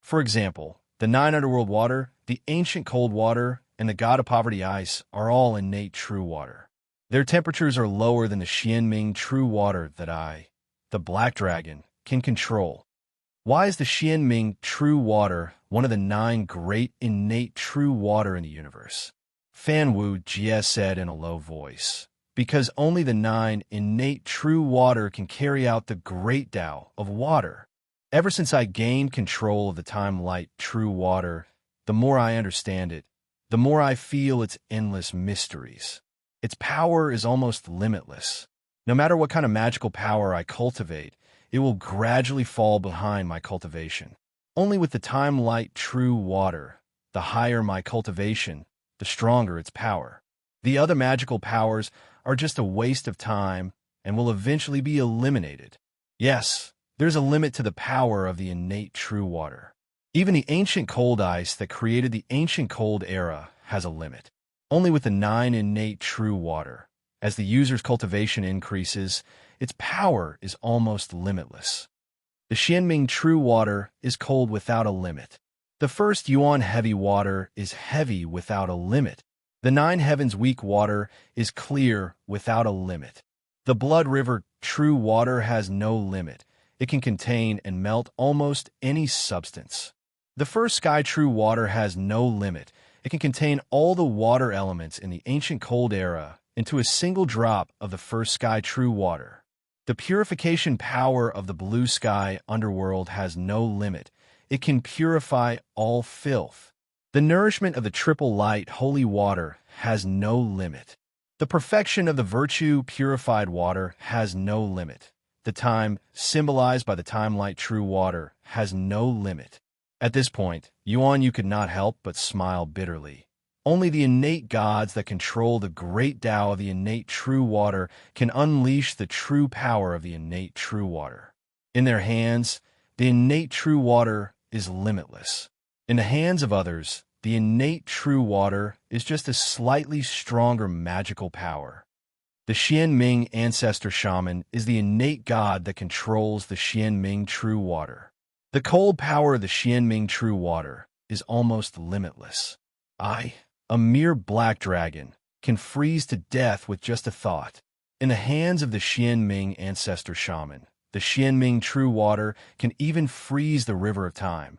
For example, the 9 underworld water, the ancient cold water, and the god of poverty ice are all innate true water. Their temperatures are lower than the Xianming true water that I, the black dragon, can control. Why is the Xianming true water one of the 9 great innate true water in the universe? Fan Wujie said in a low voice. Because only the 9 innate true water can carry out the great Tao of water. Ever since I gained control of the time light true water, the more I understand it, the more I feel its endless mysteries. Its power is almost limitless. No matter what kind of magical power I cultivate, it will gradually fall behind my cultivation. Only with the time light true water, the higher my cultivation, the stronger its power. The other magical powers are just a waste of time and will eventually be eliminated. Yes, there's a limit to the power of the innate true water. Even the ancient cold ice that created the ancient cold era has a limit. Only with the 9 innate true water, as the user's cultivation increases, its power is almost limitless. The Xianming true water is cold without a limit. The first Yuan heavy water is heavy without a limit. The 9 heavens weak water is clear without a limit. The blood river true water has no limit. It can contain and melt almost any substance. The first sky true water has no limit. It can contain all the water elements in the ancient cold era into a single drop of the first sky true water. The purification power of the blue sky underworld has no limit. It can purify all filth. The nourishment of the triple light holy water has no limit. The perfection of the virtue purified water has no limit. The time, symbolized by the time light true water, has no limit. At this point, Yuan Yu could not help but smile bitterly. Only the innate gods that control the great Tao of the innate true water can unleash the true power of the innate true water. In their hands, the innate true water is limitless. In the hands of others, the innate true water is just a slightly stronger magical power. The Xianming ancestor shaman is the innate god that controls the Xianming true water. The cold power of the Xianming true water is almost limitless. A mere black dragon, can freeze to death with just a thought. In the hands of the Xianming ancestor shaman, the Xianming true water can even freeze the river of time.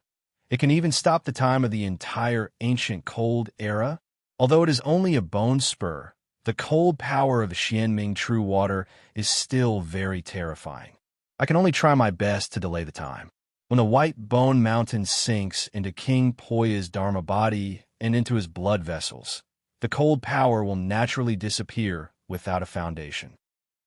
It can even stop the time of the entire ancient cold era. Although it is only a bone spur, the cold power of the Xianming true water is still very terrifying. I can only try my best to delay the time. When the white bone mountain sinks into King Poya's Dharma body and into his blood vessels, the cold power will naturally disappear without a foundation.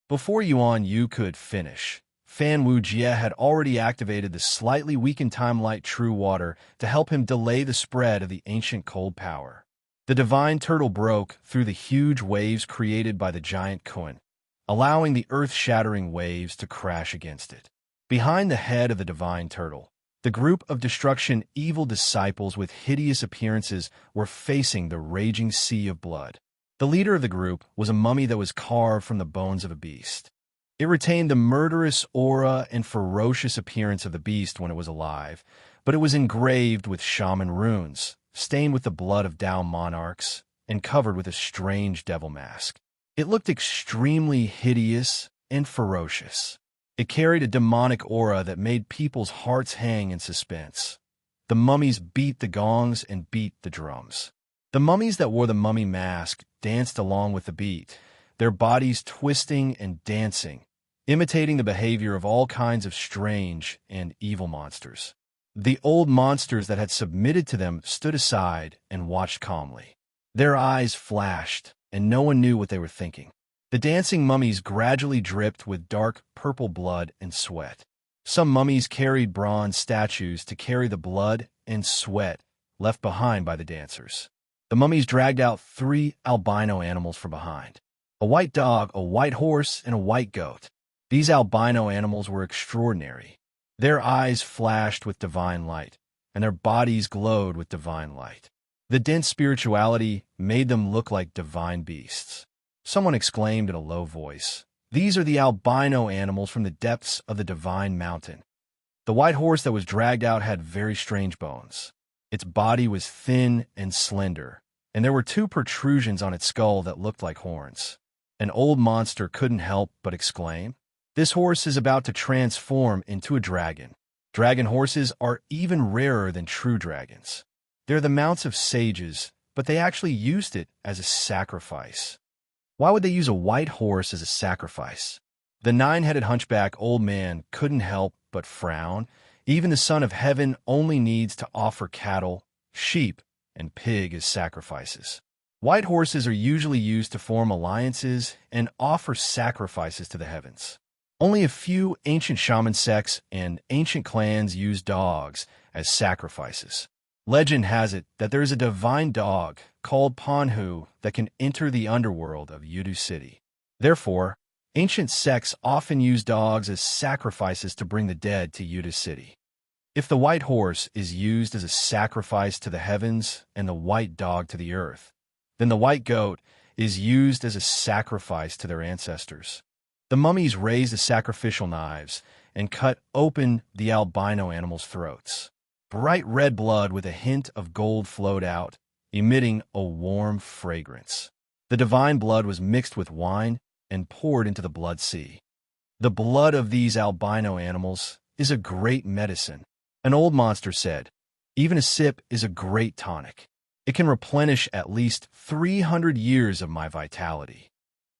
Before you could finish, Fan Wu Jie had already activated the slightly weakened time light true water to help him delay the spread of the ancient cold power. The divine turtle broke through the huge waves created by the giant Kun, allowing the earth-shattering waves to crash against it. Behind the head of the divine turtle, the group of destruction evil disciples with hideous appearances were facing the raging sea of blood. The leader of the group was a mummy that was carved from the bones of a beast. It retained the murderous aura and ferocious appearance of the beast when it was alive, but it was engraved with shaman runes, stained with the blood of Tao monarchs, and covered with a strange devil mask. It looked extremely hideous and ferocious. It carried a demonic aura that made people's hearts hang in suspense. The mummies beat the gongs and beat the drums. The mummies that wore the mummy mask danced along with the beat, their bodies twisting and dancing, imitating the behavior of all kinds of strange and evil monsters. The old monsters that had submitted to them stood aside and watched calmly. Their eyes flashed, and no one knew what they were thinking. The dancing mummies gradually dripped with dark purple blood and sweat. Some mummies carried bronze statues to carry the blood and sweat left behind by the dancers. The mummies dragged out 3 albino animals from behind: a white dog, a white horse, and a white goat. These albino animals were extraordinary. Their eyes flashed with divine light, and their bodies glowed with divine light. The dense spirituality made them look like divine beasts. Someone exclaimed in a low voice, "These are the albino animals from the depths of the divine mountain." The white horse that was dragged out had very strange bones. Its body was thin and slender, and there were 2 protrusions on its skull that looked like horns. An old monster couldn't help but exclaim, "This horse is about to transform into a dragon." Dragon horses are even rarer than true dragons. They're the mounts of sages, but they actually used it as a sacrifice. Why would they use a white horse as a sacrifice? The 9-headed hunchback old man couldn't help but frown. Even the Son of Heaven only needs to offer cattle, sheep, and pig as sacrifices. White horses are usually used to form alliances and offer sacrifices to the heavens. Only a few ancient shaman sects and ancient clans use dogs as sacrifices. Legend has it that there is a divine dog called Panhu that can enter the underworld of Yudu City. Therefore, ancient sects often use dogs as sacrifices to bring the dead to Yudu City. If the white horse is used as a sacrifice to the heavens and the white dog to the earth, then the white goat is used as a sacrifice to their ancestors. The mummies raised the sacrificial knives and cut open the albino animals' throats. Bright red blood with a hint of gold flowed out, emitting a warm fragrance. The divine blood was mixed with wine and poured into the blood sea. The blood of these albino animals is a great medicine. An old monster said, "Even a sip is a great tonic. It can replenish at least 300 years of my vitality."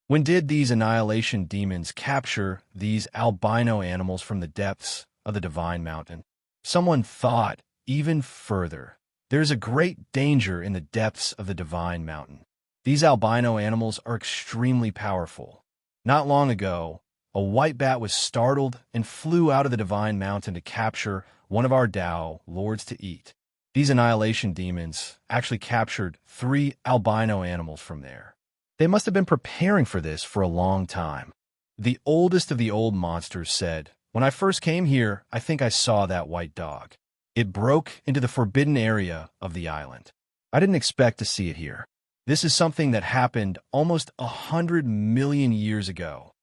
When did these annihilation demons capture these albino animals from the depths of the divine mountain? Someone thought even further. There's a great danger in the depths of the divine mountain. These albino animals are extremely powerful. Not long ago, a white bat was startled and flew out of the divine mountain to capture one of our Tao lords to eat. These annihilation demons actually captured 3 albino animals from there. They must have been preparing for this for a long time. The oldest of the old monsters said, "When I first came here, I think I saw that white dog. It broke into the forbidden area of the island. I didn't expect to see it here. This is something that happened almost 100 million years ago."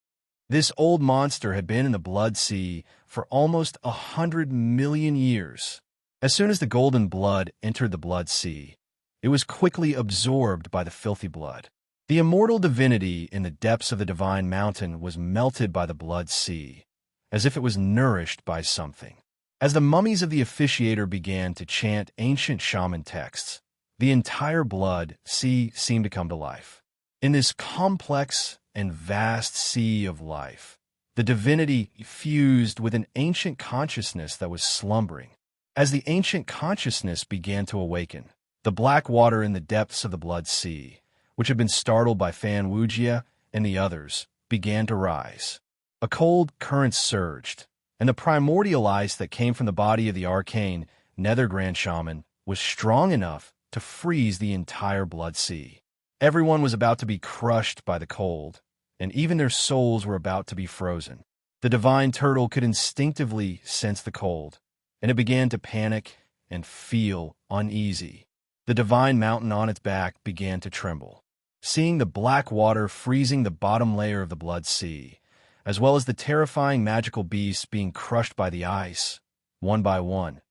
This old monster had been in the Blood Sea for almost 100 million years. As soon as the golden blood entered the Blood Sea, it was quickly absorbed by the filthy blood. The immortal divinity in the depths of the divine mountain was melted by the Blood Sea, as if it was nourished by something. As the mummies of the officiator began to chant ancient shaman texts, the entire Blood Sea seemed to come to life. In this complex and vast sea of life, the divinity fused with an ancient consciousness that was slumbering. As the ancient consciousness began to awaken, the black water in the depths of the Blood Sea, which had been startled by Fan Wujia and the others, began to rise. A cold current surged, and the primordial ice that came from the body of the arcane Nether Grand Shaman was strong enough to freeze the entire Blood Sea. Everyone was about to be crushed by the cold, and even their souls were about to be frozen. The divine turtle could instinctively sense the cold, and it began to panic and feel uneasy. The divine mountain on its back began to tremble. Seeing the black water freezing the bottom layer of the Blood Sea, as well as the terrifying magical beasts being crushed by the ice, one by one,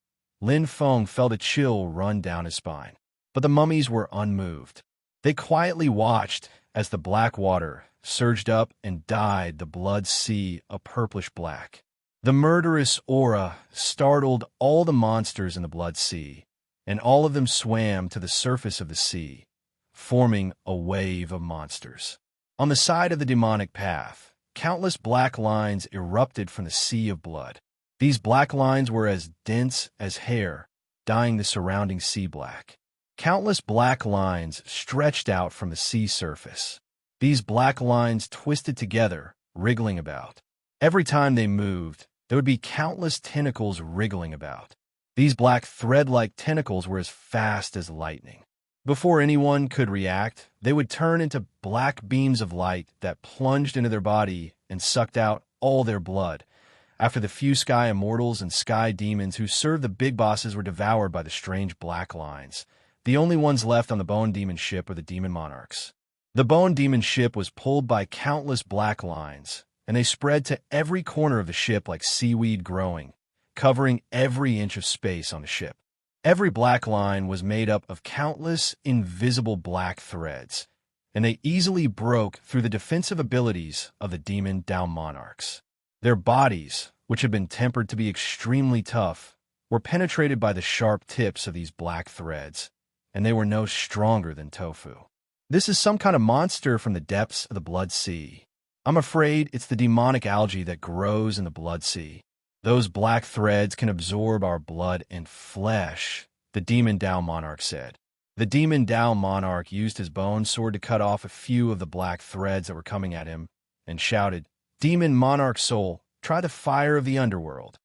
Lin Feng felt a chill run down his spine. But the mummies were unmoved. They quietly watched as the black water surged up and dyed the Blood Sea a purplish black. The murderous aura startled all the monsters in the Blood Sea, and all of them swam to the surface of the sea, forming a wave of monsters. On the side of the demonic path, countless black lines erupted from the sea of blood. These black lines were as dense as hair, dyeing the surrounding sea black. Countless black lines stretched out from the sea surface. These black lines twisted together, wriggling about. Every time they moved, there would be countless tentacles wriggling about. These black thread-like tentacles were as fast as lightning. Before anyone could react, they would turn into black beams of light that plunged into their body and sucked out all their blood. After the few sky immortals and sky demons who served the big bosses were devoured by the strange black lines, the only ones left on the Bone Demon ship were the Demon Monarchs. The Bone Demon ship was pulled by countless black lines, and they spread to every corner of the ship like seaweed growing, covering every inch of space on the ship. Every black line was made up of countless invisible black threads, and they easily broke through the defensive abilities of the Demon Down Monarchs. Their bodies, which had been tempered to be extremely tough, were penetrated by the sharp tips of these black threads, and they were no stronger than tofu. This is some kind of monster from the depths of the Blood Sea. I'm afraid it's the demonic algae that grows in the Blood Sea. Those black threads can absorb our blood and flesh, the Demon Down Monarch said. The Demon Down Monarch used his bone sword to cut off a few of the black threads that were coming at him, and shouted, "Demon Monarch Soul, try the fire of the underworld."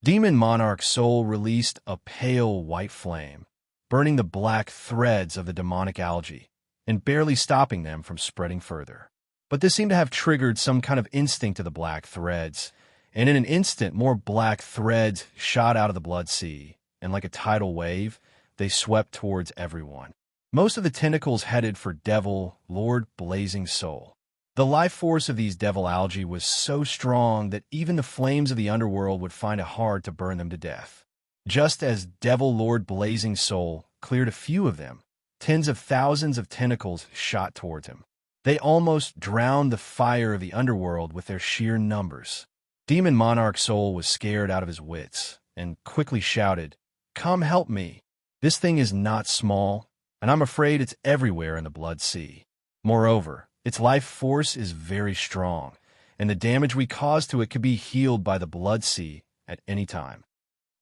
Demon Monarch Soul released a pale white flame, burning the black threads of the demonic algae, and barely stopping them from spreading further. But this seemed to have triggered some kind of instinct of the black threads, and in an instant more black threads shot out of the Blood Sea, and like a tidal wave, they swept towards everyone. Most of the tentacles headed for Devil Lord Blazing Soul. The life force of these devil algae was so strong that even the flames of the underworld would find it hard to burn them to death. Just as Devil Lord Blazing Soul cleared a few of them, tens of thousands of tentacles shot towards him. They almost drowned the fire of the underworld with their sheer numbers. Demon Monarch Soul was scared out of his wits and quickly shouted, "Come help me. This thing is not small, and I'm afraid it's everywhere in the Blood Sea. Moreover, its life force is very strong, and the damage we cause to it could be healed by the Blood Sea at any time."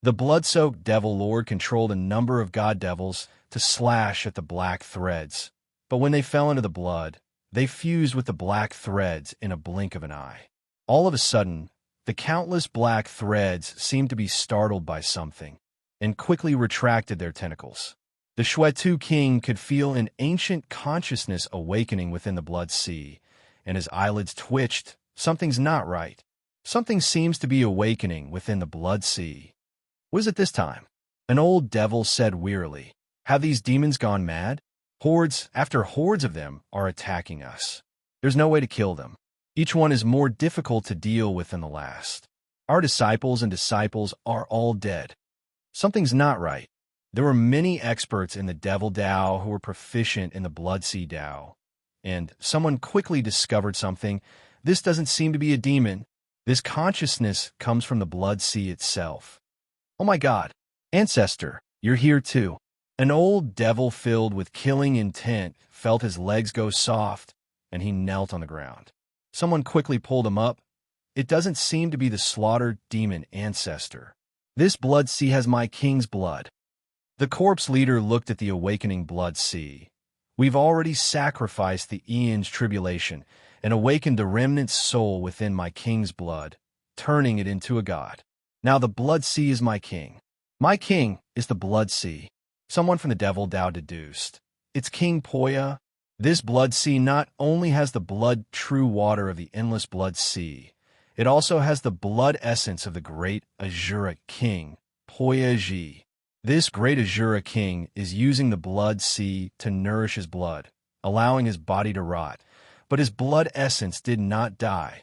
The blood-soaked Devil Lord controlled a number of god devils to slash at the black threads, but when they fell into the blood, they fused with the black threads in a blink of an eye. All of a sudden, the countless black threads seemed to be startled by something, and quickly retracted their tentacles. The Shuetu king could feel an ancient consciousness awakening within the blood sea, and his eyelids twitched. Something's not right. Something seems to be awakening within the blood sea. What is it this time? An old devil said wearily. Have these demons gone mad? Hordes after hordes of them are attacking us. There's no way to kill them. Each one is more difficult to deal with than the last. Our disciples are all dead. Something's not right. There were many experts in the Devil Dao who were proficient in the Blood Sea Dao. And someone quickly discovered something. This doesn't seem to be a demon. This consciousness comes from the Blood Sea itself. Oh my God. Ancestor, you're here too. An old devil filled with killing intent felt his legs go soft, and he knelt on the ground. Someone quickly pulled him up. It doesn't seem to be the slaughtered demon ancestor. This blood sea has my king's blood. The corpse leader looked at the awakening blood sea. We've already sacrificed the Eon's tribulation and awakened the remnant soul within my king's blood, turning it into a god. Now the blood sea is my king. My king is the blood sea. Someone from the Devil Dao deduced. It's King Poya. This blood sea not only has the blood true water of the endless blood sea, it also has the blood essence of the great Azura king, Poya Ji. This great Azura king is using the blood sea to nourish his blood, allowing his body to rot, but his blood essence did not die.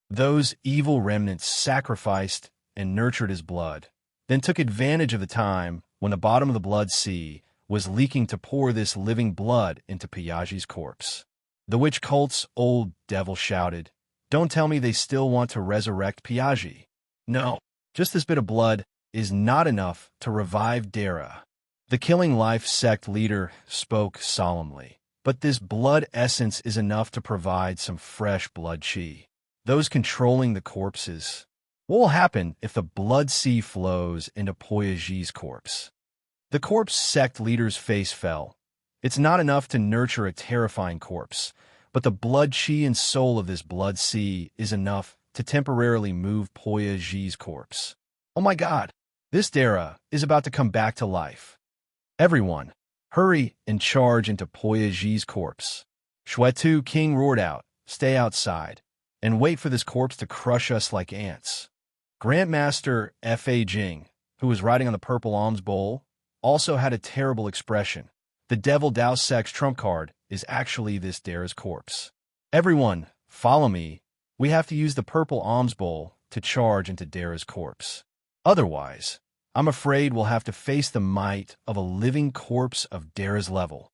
Those evil remnants sacrificed and nurtured his blood, then took advantage of the time when the bottom of the blood sea was leaking to pour this living blood into Piaget's corpse. The witch cult's old devil shouted, "Don't tell me they still want to resurrect Piaget. No, just this bit of blood is not enough to revive Dara." The Killing Life sect leader spoke solemnly. But this blood essence is enough to provide some fresh blood chi. Those controlling the corpses. What will happen if the blood sea flows into Poyaji's corpse? The corpse sect leader's face fell. It's not enough to nurture a terrifying corpse, but the blood chi and soul of this blood sea is enough to temporarily move Poyaji's corpse. Oh my God, this Dara is about to come back to life. Everyone, hurry and charge into Poyaji's corpse. Shuetu King roared out, "Stay outside, and wait for this corpse to crush us like ants." Grandmaster F.A. Jing, who was riding on the purple alms bowl, also had a terrible expression. The Devil Dao Sect's trump card is actually this Dara's corpse. Everyone, follow me. We have to use the purple alms bowl to charge into Dara's corpse. Otherwise, I'm afraid we'll have to face the might of a living corpse of Dara's level.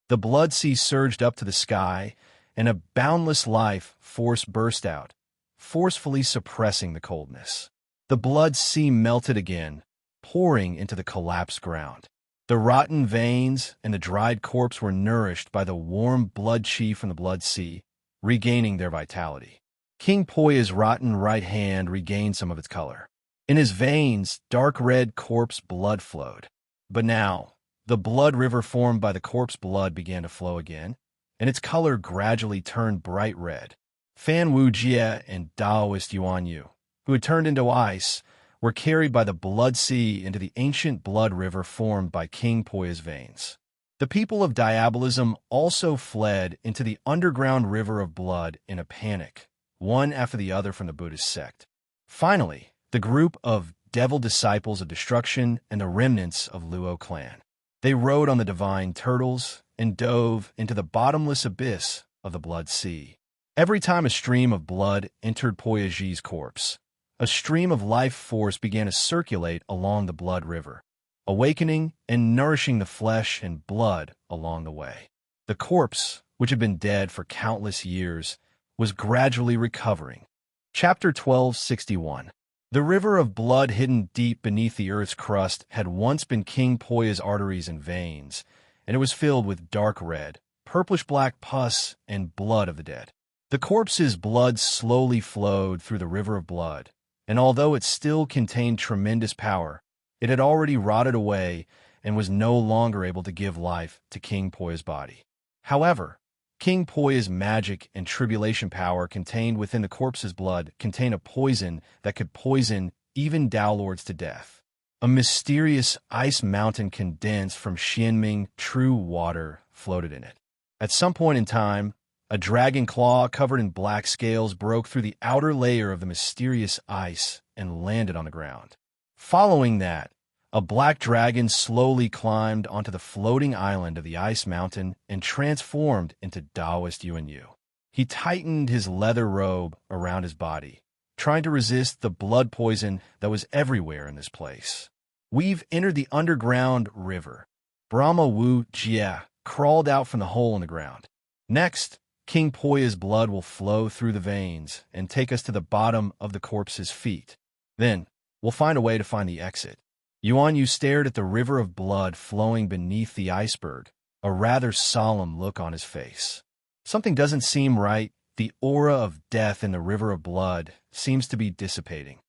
The blood sea surged up to the sky, and a boundless life force burst out, forcefully suppressing the coldness. The blood sea melted again, pouring into the collapsed ground. The rotten veins and the dried corpse were nourished by the warm blood chi from the blood sea, regaining their vitality. King Poya's rotten right hand regained some of its color. In his veins, dark red corpse blood flowed. But now, the blood river formed by the corpse blood began to flow again, and its color gradually turned bright red. Fan Wu Jie and Taoist Yuan Yu, who had turned into ice, were carried by the blood sea into the ancient blood river formed by King Poya's veins. The people of Diabolism also fled into the underground river of blood in a panic, one after the other from the Buddhist sect. Finally, the group of devil disciples of destruction and the remnants of Luo clan. They rode on the divine turtles and dove into the bottomless abyss of the blood sea. Every time a stream of blood entered Poyaji's corpse, a stream of life force began to circulate along the blood river, awakening and nourishing the flesh and blood along the way. The corpse, which had been dead for countless years, was gradually recovering. Chapter 1261. The river of blood hidden deep beneath the earth's crust had once been King Poya's arteries and veins, and it was filled with dark red, purplish-black pus and blood of the dead. The corpse's blood slowly flowed through the river of blood, and although it still contained tremendous power, it had already rotted away and was no longer able to give life to King Poya's body. However, King Poya's magic and tribulation power contained within the corpse's blood contained a poison that could poison even Dao Lords to death. A mysterious ice mountain condensed from Xianming true water floated in it. At some point in time, a dragon claw covered in black scales broke through the outer layer of the mysterious ice and landed on the ground. Following that, a black dragon slowly climbed onto the floating island of the ice mountain and transformed into Taoist Yuanyu. He tightened his leather robe around his body, trying to resist the blood poison that was everywhere in this place. We've entered the underground river. Brahma Wu Jie crawled out from the hole in the ground. Next, King Poya's blood will flow through the veins and take us to the bottom of the corpse's feet. Then, we'll find a way to find the exit. Yuanyu stared at the river of blood flowing beneath the iceberg, a rather solemn look on his face. Something doesn't seem right. The aura of death in the river of blood seems to be dissipating.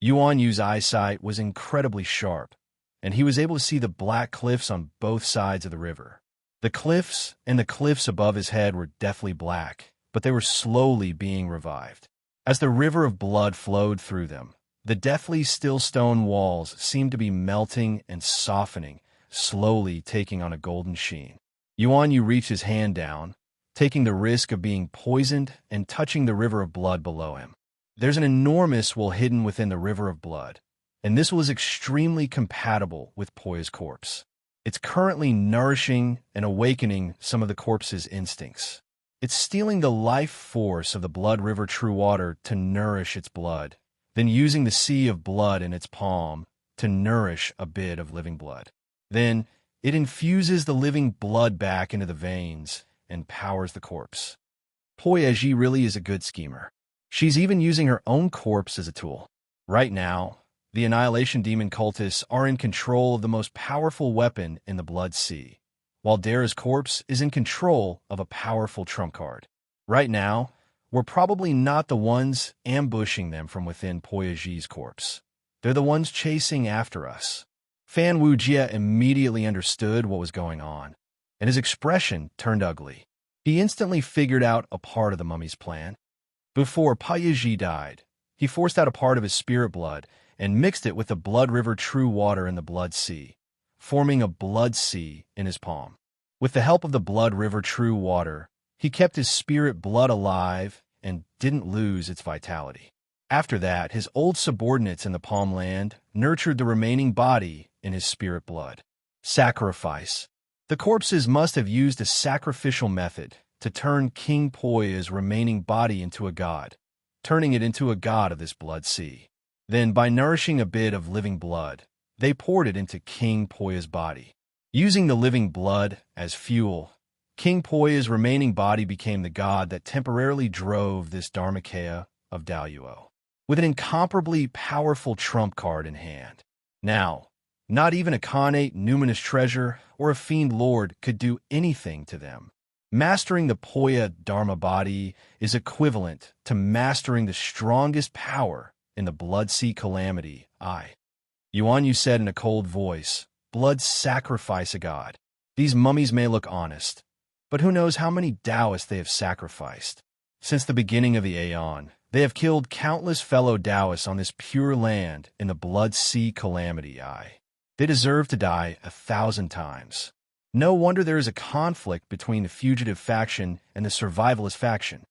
Yuanyu's eyesight was incredibly sharp, and he was able to see the black cliffs on both sides of the river. The cliffs and the cliffs above his head were deathly black, but they were slowly being revived. As the river of blood flowed through them, the deathly still stone walls seemed to be melting and softening, slowly taking on a golden sheen. Yuanyu reached his hand down, taking the risk of being poisoned and touching the river of blood below him. There's an enormous well hidden within the river of blood, and this well is extremely compatible with Poya's corpse. It's currently nourishing and awakening some of the corpse's instincts. It's stealing the life force of the blood river true water to nourish its blood, then using the sea of blood in its palm to nourish a bit of living blood. Then it infuses the living blood back into the veins and powers the corpse. Poya Ji really is a good schemer. She's even using her own corpse as a tool. Right now, the Annihilation Demon cultists are in control of the most powerful weapon in the Blood Sea, while Dara's corpse is in control of a powerful trump card. Right now, we're probably not the ones ambushing them from within Poya Ji's corpse. They're the ones chasing after us. Fan Wujie immediately understood what was going on, and his expression turned ugly. He instantly figured out a part of the mummy's plan. Before Poya Ji died, he forced out a part of his spirit blood and mixed it with the blood river true water in the blood sea, forming a blood sea in his palm. With the help of the blood river true water, he kept his spirit blood alive and didn't lose its vitality. After that, his old subordinates in the Palm Land nurtured the remaining body in his spirit blood. Sacrifice. The corpses must have used a sacrificial method to turn King Poya's remaining body into a god, turning it into a god of this blood sea. Then, by nourishing a bit of living blood, they poured it into King Poya's body. Using the living blood as fuel, King Poya's remaining body became the god that temporarily drove this Dharmakaya of Daoyuo, with an incomparably powerful trump card in hand. Now, not even a Khanate numinous treasure or a fiend lord could do anything to them. Mastering the Poya Dharma body is equivalent to mastering the strongest power in the Blood Sea Calamity, Yuanyu said in a cold voice, blood sacrifice a god. These mummies may look honest, but who knows how many Taoists they have sacrificed. Since the beginning of the Aeon, they have killed countless fellow Taoists on this pure land in the Blood Sea Calamity, They deserve to die 1,000 times. No wonder there is a conflict between the fugitive faction and the survivalist faction.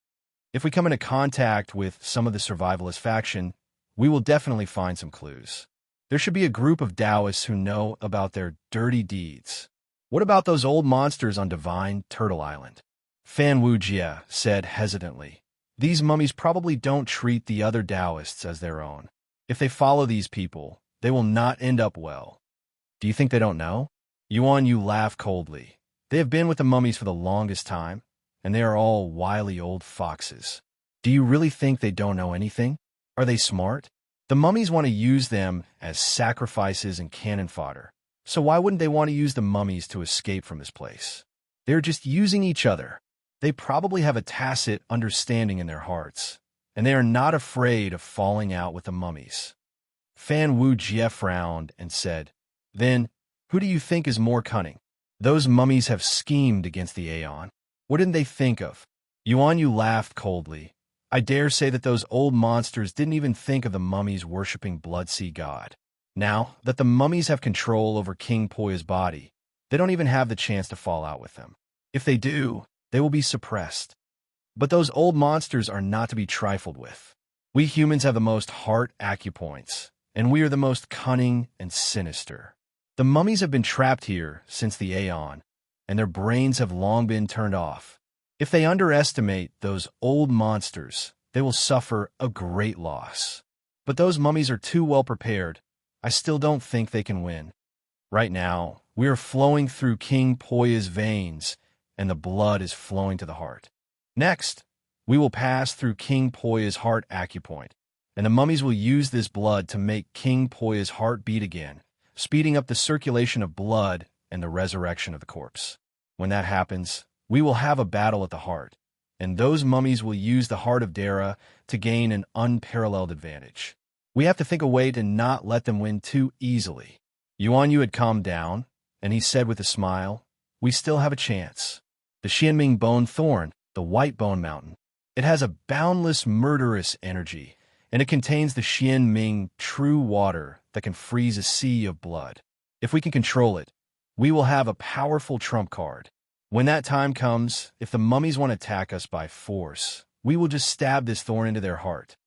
If we come into contact with some of the survivalist faction, we will definitely find some clues. There should be a group of Taoists who know about their dirty deeds. What about those old monsters on Divine Turtle Island? Fan Wujie said hesitantly. These mummies probably don't treat the other Taoists as their own. If they follow these people, they will not end up well. Do you think they don't know? Yuanyu laughed coldly. They have been with the mummies for the longest time, and they are all wily old foxes. Do you really think they don't know anything? Are they smart? The mummies want to use them as sacrifices and cannon fodder, so why wouldn't they want to use the mummies to escape from this place? They're just using each other. They probably have a tacit understanding in their hearts, and they are not afraid of falling out with the mummies. Fan Wujie frowned and said, Then, who do you think is more cunning? Those mummies have schemed against the Aeon. What didn't they think of? Yuanyu laughed coldly. I dare say that those old monsters didn't even think of the mummies worshipping Blood Sea God. Now that the mummies have control over King Poya's body, they don't even have the chance to fall out with them. If they do, they will be suppressed. But those old monsters are not to be trifled with. We humans have the most heart acupoints, and we are the most cunning and sinister. The mummies have been trapped here since the Aeon, and their brains have long been turned off. If they underestimate those old monsters, they will suffer a great loss. But those mummies are too well prepared. I still don't think they can win. Right now, we are flowing through King Poya's veins, and the blood is flowing to the heart. Next, we will pass through King Poya's heart acupoint, and the mummies will use this blood to make King Poya's heart beat again, speeding up the circulation of blood and the resurrection of the corpse. When that happens, we will have a battle at the heart, and those mummies will use the heart of Dara to gain an unparalleled advantage. We have to think a way to not let them win too easily. Yuan Yu had calmed down, and he said with a smile, "We still have a chance. The Xianming Bone Thorn, the White Bone Mountain. It has a boundless, murderous energy, and it contains the Xianming true water that can freeze a sea of blood. If we can control it, we will have a powerful trump card. When that time comes, if the mummies want to attack us by force, we will just stab this thorn into their heart."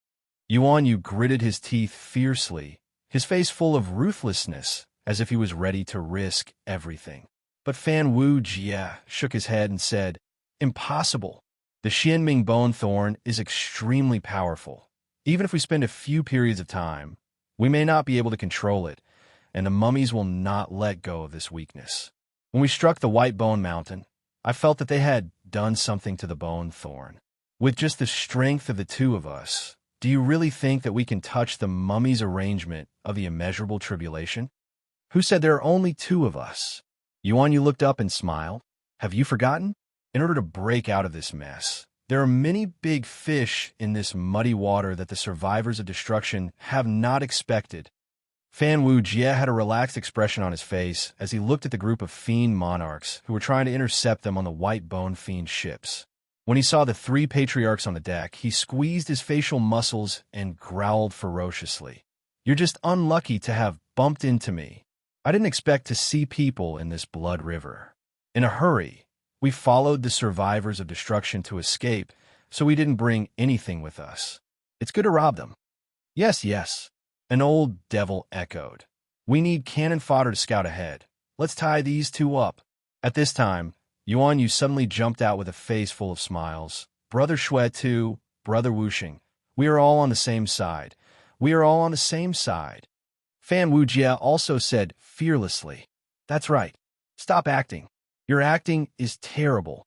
Yuan Yu gritted his teeth fiercely, his face full of ruthlessness, as if he was ready to risk everything. But Fan Wu Jie shook his head and said, "Impossible. The Xianming Bone Thorn is extremely powerful. Even if we spend a few periods of time, we may not be able to control it, and the mummies will not let go of this weakness." When we struck the White Bone Mountain, I felt that they had done something to the Bone Thorn. With just the strength of the two of us, do you really think that we can touch the mummy's arrangement of the immeasurable tribulation? Who said there are only two of us? Yuan Yu looked up and smiled. Have you forgotten? In order to break out of this mess, there are many big fish in this muddy water that the survivors of destruction have not expected. Fan Wu Jie had a relaxed expression on his face as he looked at the group of fiend monarchs who were trying to intercept them on the White Bone Fiend ships. When he saw the three patriarchs on the deck, he squeezed his facial muscles and growled ferociously. "You're just unlucky to have bumped into me. I didn't expect to see people in this blood river. In a hurry, we followed the survivors of destruction to escape, so we didn't bring anything with us. It's good to rob them." "Yes, yes," an old devil echoed. "We need cannon fodder to scout ahead. Let's tie these two up." At this time, Yuan Yu suddenly jumped out with a face full of smiles. "Brother Shui Tu, Brother Wuxing, we are all on the same side. We are all on the same side." Fan Wu Jie also said fearlessly, "That's right. Stop acting. Your acting is terrible."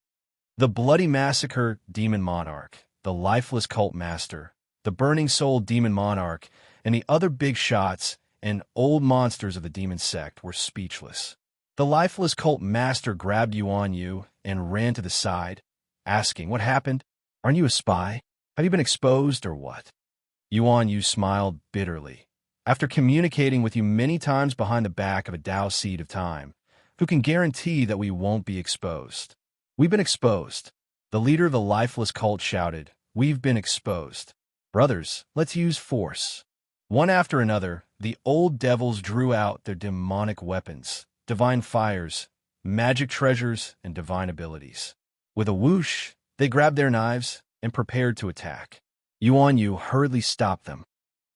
The Bloody Massacre Demon Monarch, the Lifeless Cult Master, the Burning Soul Demon Monarch, and the other big shots and old monsters of the demon sect were speechless. The Lifeless Cult Master grabbed Yuan Yu and ran to the side, asking, "What happened? Aren't you a spy? Have you been exposed or what?" Yuan Yu smiled bitterly. "After communicating with you many times behind the back of a Tao seed of time, who can guarantee that we won't be exposed?" "We've been exposed." The leader of the Lifeless Cult shouted, "We've been exposed. Brothers, let's use force." One after another, the old devils drew out their demonic weapons, divine fires, magic treasures, and divine abilities. With a whoosh, they grabbed their knives and prepared to attack. Yuan Yu hurriedly stopped them.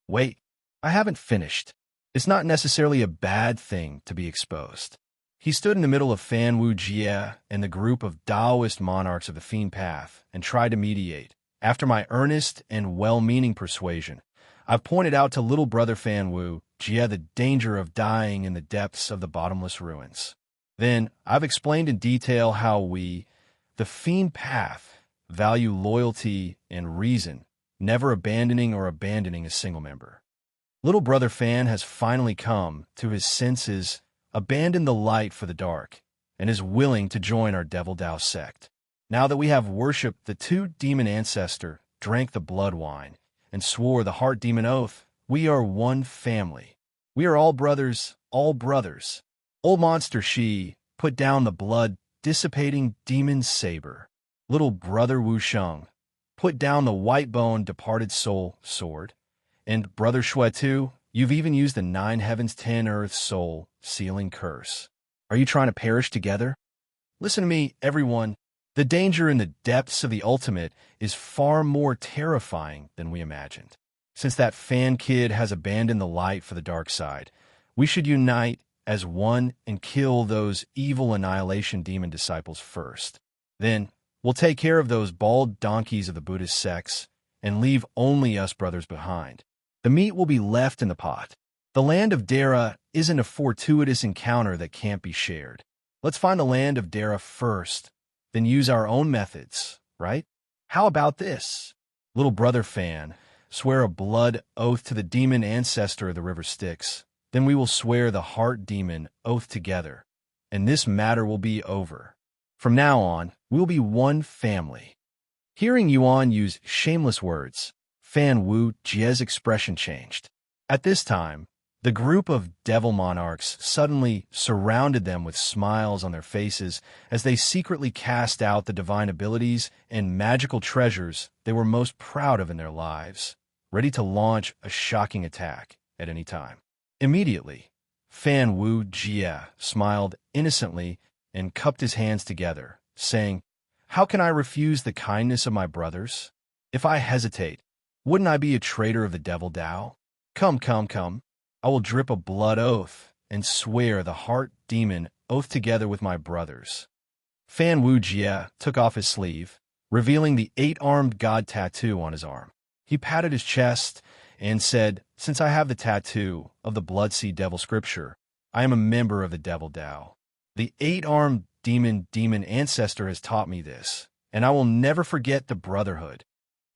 "Wait, I haven't finished. It's not necessarily a bad thing to be exposed." He stood in the middle of Fan Wu Jie and the group of Taoist monarchs of the Fiend Path and tried to mediate. After my earnest and well-meaning persuasion, I've pointed out to little brother Fan Wu Jie the danger of dying in the depths of the bottomless ruins. Then I've explained in detail how we, the Fiend Path, value loyalty and reason, never abandoning a single member. Little brother Fan has finally come to his senses, abandoned the light for the dark, and is willing to join our Devil Tao sect. Now that we have worshipped the two demon ancestor, drank the blood wine, and swore the heart demon oath, we are one family. We are all brothers, all brothers. Old monster Shi, put down the blood-dissipating demon saber. Little brother Wu Sheng, put down the white-bone departed soul sword. And brother Shui Tu, You've even used the 9 heavens 10 earth soul sealing curse. Are you trying to perish together? Listen to me, everyone. The danger in the depths of the ultimate is far more terrifying than we imagined. Since that fan kid has abandoned the light for the dark side, we should unite as one and kill those evil annihilation demon disciples first. Then, we'll take care of those bald donkeys of the Buddhist sects and leave only us brothers behind. The meat will be left in the pot. The land of Dara isn't a fortuitous encounter that can't be shared. Let's find the land of Dara first, then use our own methods, right? How about this? Little brother fan, swear a blood oath to the demon ancestor of the river Styx. Then we will swear the heart demon oath together, and this matter will be over. From now on, we'll be one family. Hearing Yuan use shameless words, Fan Wu Jie's expression changed. At this time, the group of devil monarchs suddenly surrounded them with smiles on their faces as they secretly cast out the divine abilities and magical treasures they were most proud of in their lives, ready to launch a shocking attack at any time. Immediately, Fan Wu Jie smiled innocently and cupped his hands together, saying, "How can I refuse the kindness of my brothers? If I hesitate, wouldn't I be a traitor of the devil Tao? Come, come, come. I will drip a blood oath and swear the heart demon oath together with my brothers." Fan Wu Jie took off his sleeve, revealing the 8-armed god tattoo on his arm. He patted his chest and said, "Since I have the tattoo of the Blood Sea Devil scripture, I am a member of the Devil Tao. The 8-armed demon ancestor has taught me this, and I will never forget the brotherhood.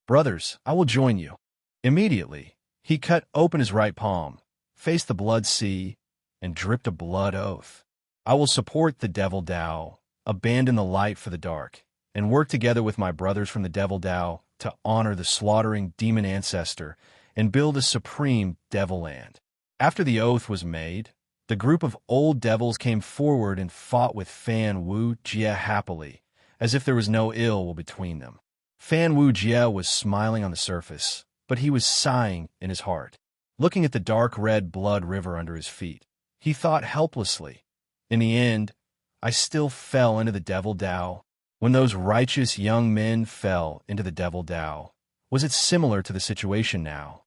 Brothers, I will join you." Immediately, he cut open his right palm, faced the blood sea, and dripped a blood oath. "I will support the Devil Tao, abandon the light for the dark, and work together with my brothers from the Devil Tao to honor the slaughtering demon ancestor and build a supreme devil land." After the oath was made, the group of old devils came forward and fought with Fan Wu Jie happily, as if there was no ill will between them. Fan Wu Jie was smiling on the surface, but he was sighing in his heart. Looking at the dark red blood river under his feet, he thought helplessly, "In the end, I still fell into the Devil Tao. When those righteous young men fell into the Devil Tao, was it similar to the situation now?"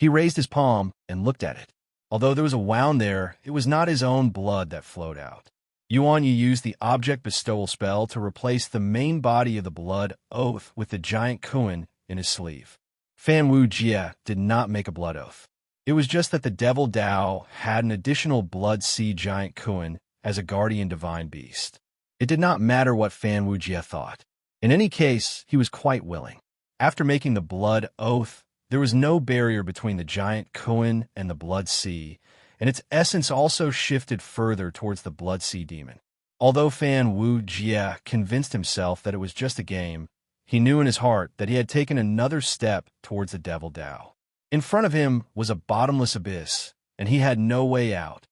He raised his palm and looked at it. Although there was a wound there, it was not his own blood that flowed out. Yuan Yi used the object bestowal spell to replace the main body of the blood oath with the giant Kuan in his sleeve. Fan Wu Jie did not make a blood oath. It was just that the Devil Tao had an additional blood sea giant Kuan as a guardian divine beast. It did not matter what Fan Wu Jie thought. In any case, he was quite willing. After making the blood oath, there was no barrier between the giant Kuan and the blood sea, and its essence also shifted further towards the blood sea demon. Although Fan Wu Jie convinced himself that it was just a game, he knew in his heart that he had taken another step towards the Devil Tao. In front of him was a bottomless abyss, and he had no way out.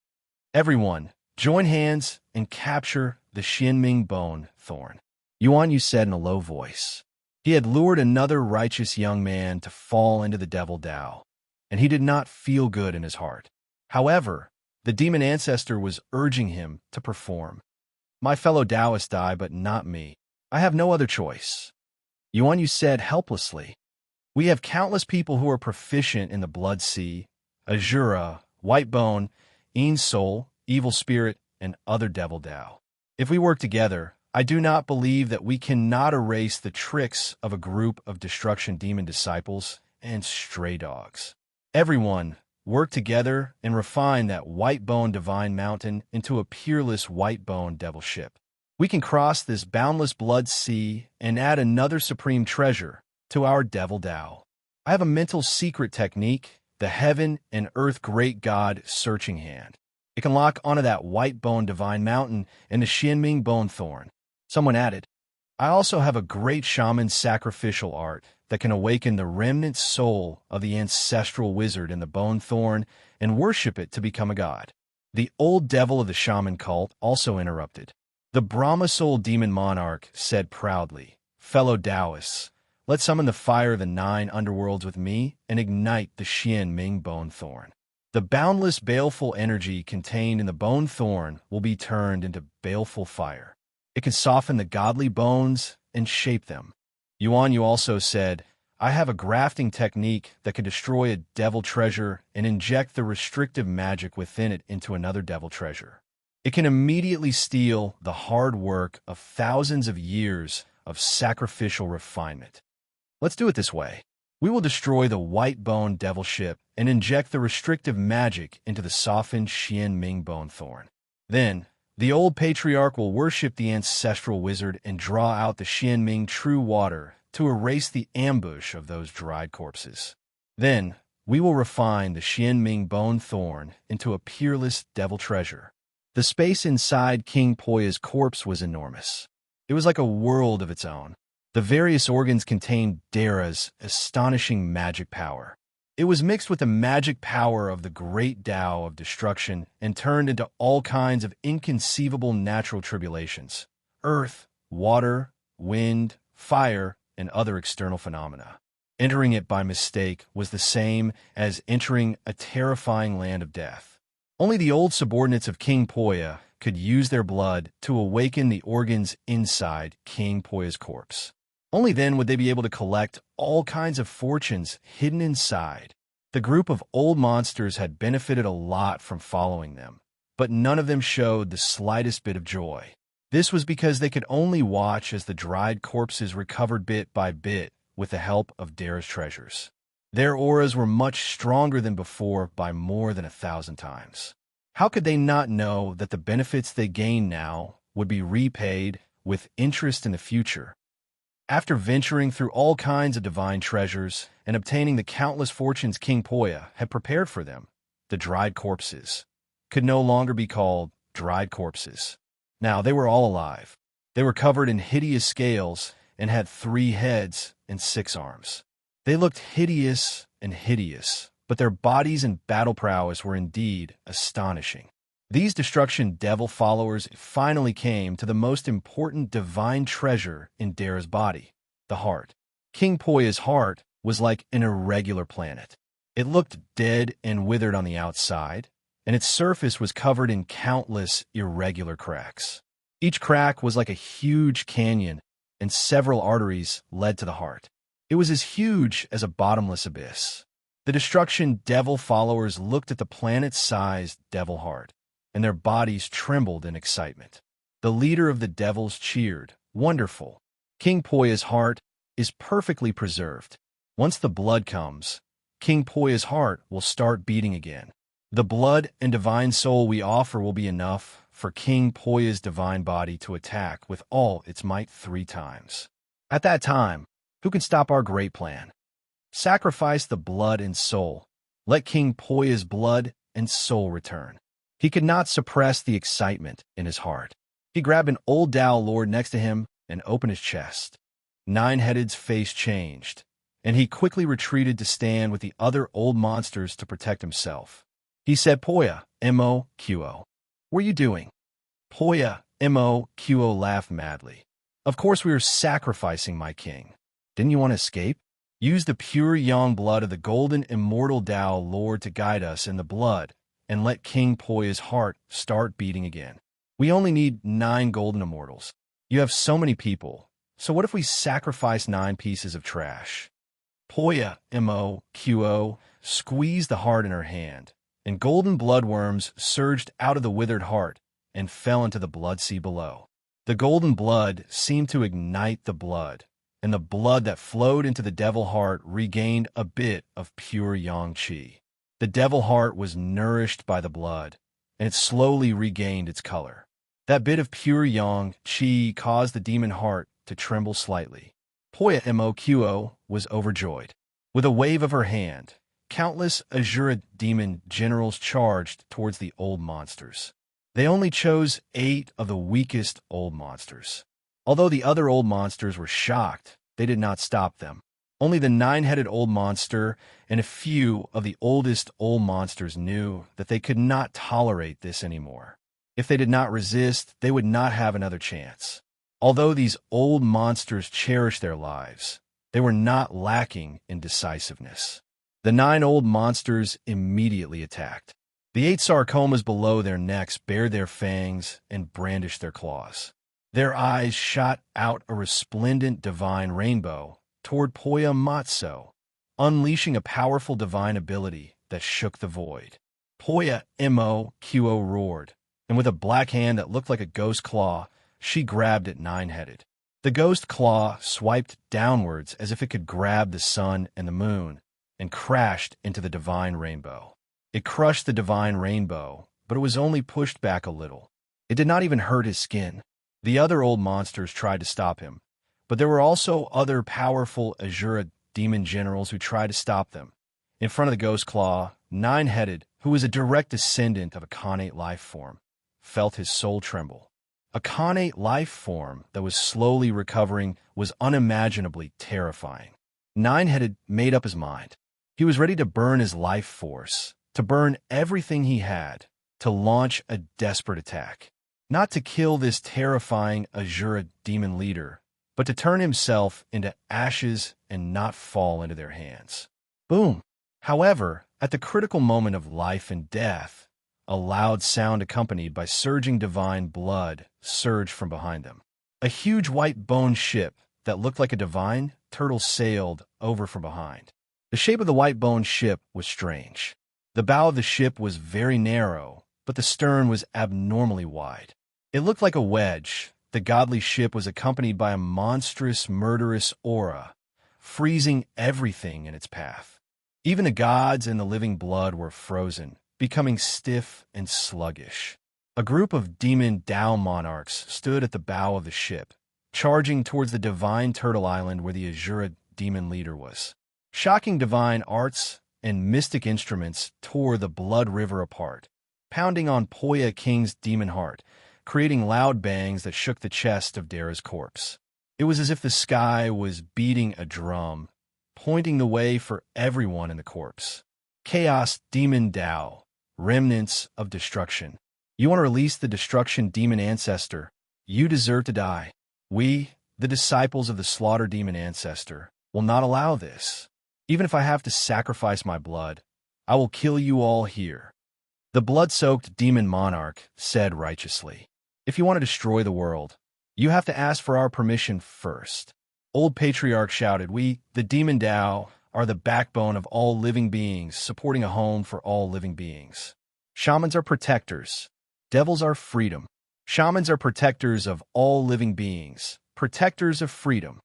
"Everyone, join hands and capture the Xianming bone thorn," Yuan Yu said in a low voice. He had lured another righteous young man to fall into the Devil Tao, and he did not feel good in his heart. However, the demon ancestor was urging him to perform. "My fellow Taoists die, but not me. I have no other choice," Yuan Yu said helplessly. "We have countless people who are proficient in the Blood Sea, Azura, White Bone, Een Soul, Evil Spirit, and other Devil Tao. If we work together, I do not believe that we cannot erase the tricks of a group of destruction demon disciples and stray dogs. Everyone, work together and refine that white bone divine mountain into a peerless white bone devil ship. We can cross this boundless blood sea and add another supreme treasure to our Devil Tao. I have a mental secret technique, the Heaven and Earth Great God Searching Hand. It can lock onto that white bone divine mountain and the Xianming bone thorn." Someone added, "I also have a great shaman sacrificial art that can awaken the remnant soul of the ancestral wizard in the bone thorn and worship it to become a god." The old devil of the shaman cult also interrupted. The Brahma soul demon monarch said proudly, "Fellow Taoists, let's summon the fire of the 9 underworlds with me and ignite the Xianming bone thorn." The boundless baleful energy contained in the bone thorn will be turned into baleful fire. It can soften the godly bones and shape them. Yuan Yu also said, I have a grafting technique that can destroy a devil treasure and inject the restrictive magic within it into another devil treasure. It can immediately steal the hard work of thousands of years of sacrificial refinement. Let's do it this way. We will destroy the white bone devil ship and inject the restrictive magic into the softened Xian Ming bone thorn. Then, the old patriarch will worship the ancestral wizard and draw out the Xian Ming true water to erase the ambush of those dried corpses. Then, we will refine the Xian Ming bone thorn into a peerless devil treasure. The space inside King Poya's corpse was enormous. It was like a world of its own. The various organs contained Dara's astonishing magic power. It was mixed with the magic power of the great Tao of destruction and turned into all kinds of inconceivable natural tribulations: earth, water, wind, fire, and other external phenomena. Entering it by mistake was the same as entering a terrifying land of death. Only the old subordinates of King Poya could use their blood to awaken the organs inside King Poya's corpse. Only then would they be able to collect all kinds of fortunes hidden inside. The group of old monsters had benefited a lot from following them, but none of them showed the slightest bit of joy. This was because they could only watch as the dried corpses recovered bit by bit with the help of Dara's treasures. Their auras were much stronger than before by more than 1,000 times. How could they not know that the benefits they gained now would be repaid with interest in the future? After venturing through all kinds of divine treasures and obtaining the countless fortunes King Poya had prepared for them, the dried corpses could no longer be called dried corpses. Now they were all alive. They were covered in hideous scales and had 3 heads and 6 arms. They looked hideous, but their bodies and battle prowess were indeed astonishing. These destruction devil followers finally came to the most important divine treasure in Dara's body, the heart. King Poya's heart was like an irregular planet. It looked dead and withered on the outside, and its surface was covered in countless irregular cracks. Each crack was like a huge canyon, and several arteries led to the heart. It was as huge as a bottomless abyss. The destruction devil followers looked at the planet-sized devil heart, and their bodies trembled in excitement. The leader of the devils cheered, "Wonderful! King Poya's heart is perfectly preserved. Once the blood comes, King Poya's heart will start beating again. The blood and divine soul we offer will be enough for King Poya's divine body to attack with all its might 3 times. At that time, who can stop our great plan? Sacrifice the blood and soul. Let King Poya's blood and soul return." He could not suppress the excitement in his heart. He grabbed an old Tao lord next to him and opened his chest. Nine-Headed's face changed, and he quickly retreated to stand with the other old monsters to protect himself. He said, "Poya, Mo-Qo, what are you doing?" Poya, Mo-Qo laughed madly. "Of course we are sacrificing my king. Didn't you want to escape? Use the pure yang blood of the golden immortal Tao Lord to guide us in the blood, and let King Poya's heart start beating again. We only need 9 golden immortals. You have so many people, so what if we sacrifice 9 pieces of trash?" Poya, Mo-Qo, squeezed the heart in her hand, and golden bloodworms surged out of the withered heart and fell into the blood sea below. The golden blood seemed to ignite the blood, and the blood that flowed into the devil heart regained a bit of pure yang qi. The devil heart was nourished by the blood, and it slowly regained its color. That bit of pure yang qi caused the demon heart to tremble slightly. Poya Mo-Qo was overjoyed. With a wave of her hand, countless Azura demon generals charged towards the old monsters. They only chose 8 of the weakest old monsters. Although the other old monsters were shocked, they did not stop them. Only the 9-headed old monster and a few of the oldest old monsters knew that they could not tolerate this anymore. If they did not resist, they would not have another chance. Although these old monsters cherished their lives, they were not lacking in decisiveness. The 9 old monsters immediately attacked. The 8 sarcomas below their necks bared their fangs and brandished their claws. Their eyes shot out a resplendent divine rainbow toward Poya Matso, unleashing a powerful divine ability that shook the void. Poya Mo roared, and with a black hand that looked like a ghost claw, she grabbed at Nine-Headed. The ghost claw swiped downwards as if it could grab the sun and the moon, and crashed into the divine rainbow. It crushed the divine rainbow, but it was only pushed back a little. It did not even hurt his skin. The other old monsters tried to stop him, but there were also other powerful Azura demon generals who tried to stop them. In front of the ghost claw, Nine-Headed, who was a direct descendant of a Khanate life form, felt his soul tremble. A Khanate life form that was slowly recovering was unimaginably terrifying. Nine-Headed made up his mind. He was ready to burn his life force, to burn everything he had, to launch a desperate attack. Not to kill this terrifying Azura demon leader, but to turn himself into ashes and not fall into their hands. Boom! However, at the critical moment of life and death, a loud sound accompanied by surging divine blood surged from behind them. A huge white bone ship that looked like a divine turtle sailed over from behind. The shape of the white bone ship was strange. The bow of the ship was very narrow, but the stern was abnormally wide. It looked like a wedge. The godly ship was accompanied by a monstrous, murderous aura, freezing everything in its path. Even the gods and the living blood were frozen, becoming stiff and sluggish. A group of demon Dao monarchs stood at the bow of the ship, charging towards the divine turtle island where the Azura demon leader was. Shocking divine arts and mystic instruments tore the blood river apart, pounding on Poya King's demon heart, creating loud bangs that shook the chest of Dara's corpse. It was as if the sky was beating a drum, pointing the way for everyone in the corpse. Chaos Demon Dao, remnants of destruction. You want to release the destruction demon ancestor. You deserve to die. We, the disciples of the slaughter demon ancestor, will not allow this. Even if I have to sacrifice my blood, I will kill you all here. The blood-soaked demon monarch said righteously, if you want to destroy the world, you have to ask for our permission first. Old Patriarch shouted, we, the demon Dao, are the backbone of all living beings, supporting a home for all living beings. Shamans are protectors. Devils are freedom. Shamans are protectors of all living beings, protectors of freedom.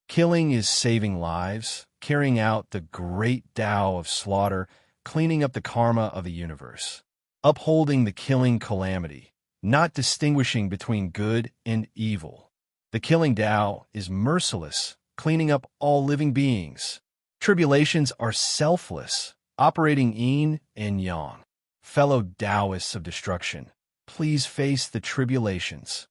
Killing is saving lives, carrying out the great Tao of slaughter, cleaning up the karma of the universe, upholding the killing calamity, not distinguishing between good and evil. The killing Tao is merciless, cleaning up all living beings. Tribulations are selfless, operating yin and yang. Fellow Taoists of destruction, please face the tribulations.